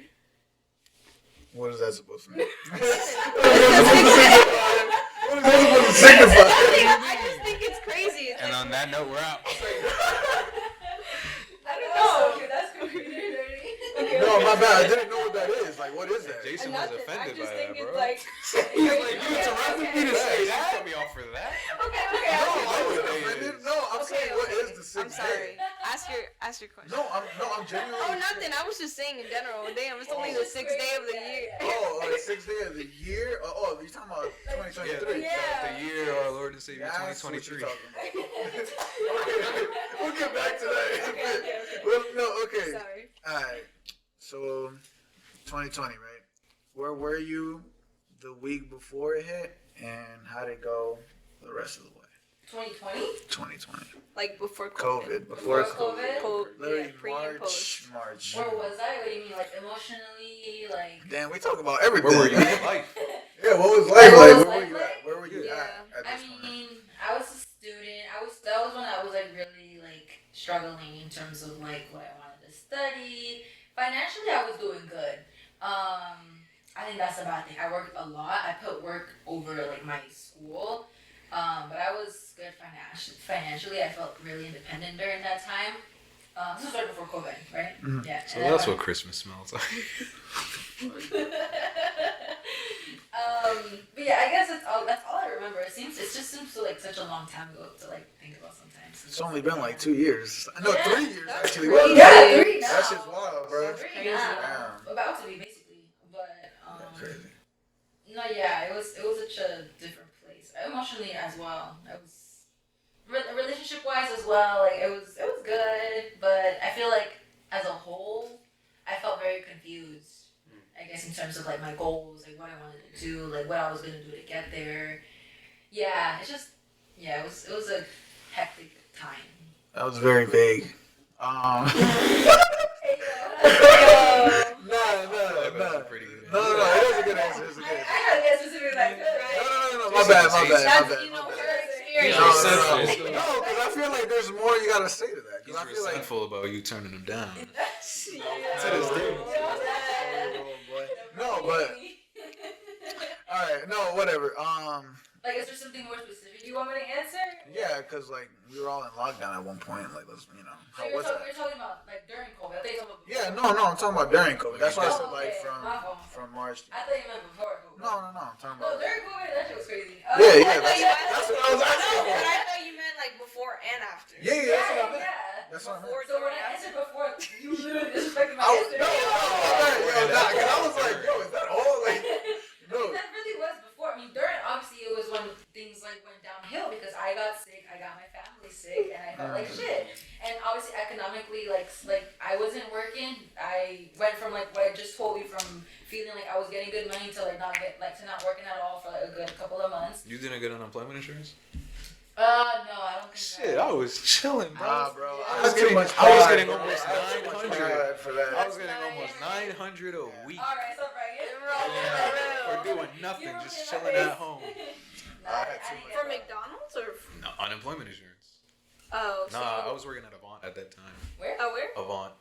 What is that supposed to mean? I What is that supposed to signify? just think it's crazy. And on that note, we're out. I don't know. That's computer dirty. No, my bad. I didn't know what that is. Like, what is that? Jason was offended by that, bro. Like, He's like, you interrupted me to say You that? cut me off for that. okay. I wasn't offended. No, I'm saying, what is the 6th I'm sorry. Ask your question. No, I'm genuinely. Oh, nothing. I was just saying in general. Damn, it's only the 6th day of the year. Oh, the 6th day of the year? Oh, you're talking about 2023. Yeah. The year of our Lord and Savior That's what 2023. you're talking about. Okay, we'll get back to that. Well, no, okay. Sorry. Alright. So, 2020, right? Where were you the week before it hit? And how'd it go the rest of the way? 2020? 2020. Like before COVID. COVID. Before COVID? Literally Pre and post. March. Where was I? What do you mean? Like emotionally? Like. Damn, we talk about everything. Where were you in life? Yeah, what was life What like? was Where were life you like? at? Where were you Yeah. at I this point? mean, I was a student. That was when I was like really like struggling in terms of like what I wanted to study. Financially, I was doing good. I think that's the bad thing. I worked a lot. I put work over like my school. But I was good financially. I felt really independent during that time. This was right before COVID, right? Mhm. Yeah. So that's what Christmas smells like. But yeah, I guess that's all I remember. It just seems to like such a long time ago to like think about sometimes. It's only been like 2 years. No, 3 years actually. crazy. Yeah, 3 now. That shit's wild, bro. Three now. Damn. About to be basically, but Crazy. no, yeah, it was such a different place emotionally as well. It was relationship wise as well. Like it was good, but I feel like as a whole, I felt very confused. I guess in terms of like my goals, like what I wanted to do, like what I was gonna do to get there. Yeah, it was a hectic time. That was very vague. That's a pretty good No, answer. it was a good answer. It's a I good answer. had to get specific like No. My bad. That's, you know, her experience. No, resentful. because I feel like there's more you gotta say to that. He's Because I feel like. resentful about you turning him down. To this day. No, but. Alright, no, whatever. Like, is there something more specific you want me to answer? Yeah, because, like, we were all in lockdown at one point. Like, let's, So how you're was talking that? about like during COVID. I thought you were talking about Yeah, before. no, I'm talking about during COVID. That's why I said, Oh, like, okay. My fault. from March. I thought you meant before COVID. No, I'm talking No, about. during COVID, that shit was crazy. Yeah, that's what I was asking No, for. but I thought you meant like before and after. Yeah, that's what I meant. Yeah. That's what I meant. Before, So when I answered before, you literally disrespected my I was, answer. no, because I was like, yo, is that all? Like, no. That really was before. I mean, during, obviously, it was when things like went downhill because I got sick, I got my family sick, and I felt like shit. And obviously, economically, like I wasn't working. I went from like what I just told you, from feeling like I was getting good money to like not working at all for like a good couple of months. You didn't get unemployment insurance? No, I don't think Shit, so. I was chilling, bro. Nah, bro. I was getting almost 900. For that. I was getting almost 900 a week All right, so Brian. for doing nothing, just chilling at home. For McDonald's or? No, unemployment insurance. Oh. So Nah, I was working at Avant at that time. Where? Oh, where? Avant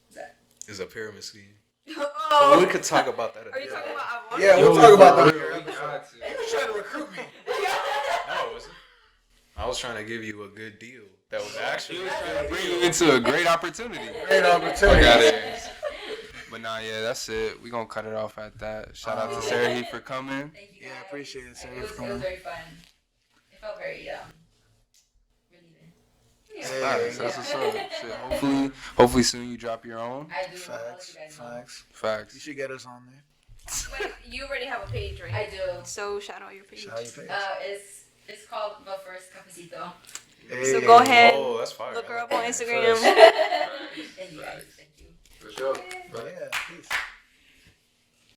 What's that? is a pyramid scheme. Oh. But we could talk about that. Are you talking about Avon? Yeah, we'll talk about that. We He got to. was trying to recruit me. No, it wasn't. I was trying to give you a good deal that was actually. Bring you into a great opportunity. Great opportunity. Got it. But nah, yeah, that's it. We gonna cut it off at that. Shout out to Sarahi for coming. Thank you. Yeah, guys. appreciate it, Sarah, It was for coming. very fun. It felt very relieving. Hey, Facts. That's what's up. Shit, hopefully soon you drop your own. I do. Facts. I'll let you guys know. Facts. Facts. You should get us on there. Wait, you already have a page, right? I do. So shout out your page. Shout out your page. It's called The First Cafecito. So go ahead. Oh, that's fire. Look her up on Instagram. Thank you guys. Thank you. For sure. But yeah, peace.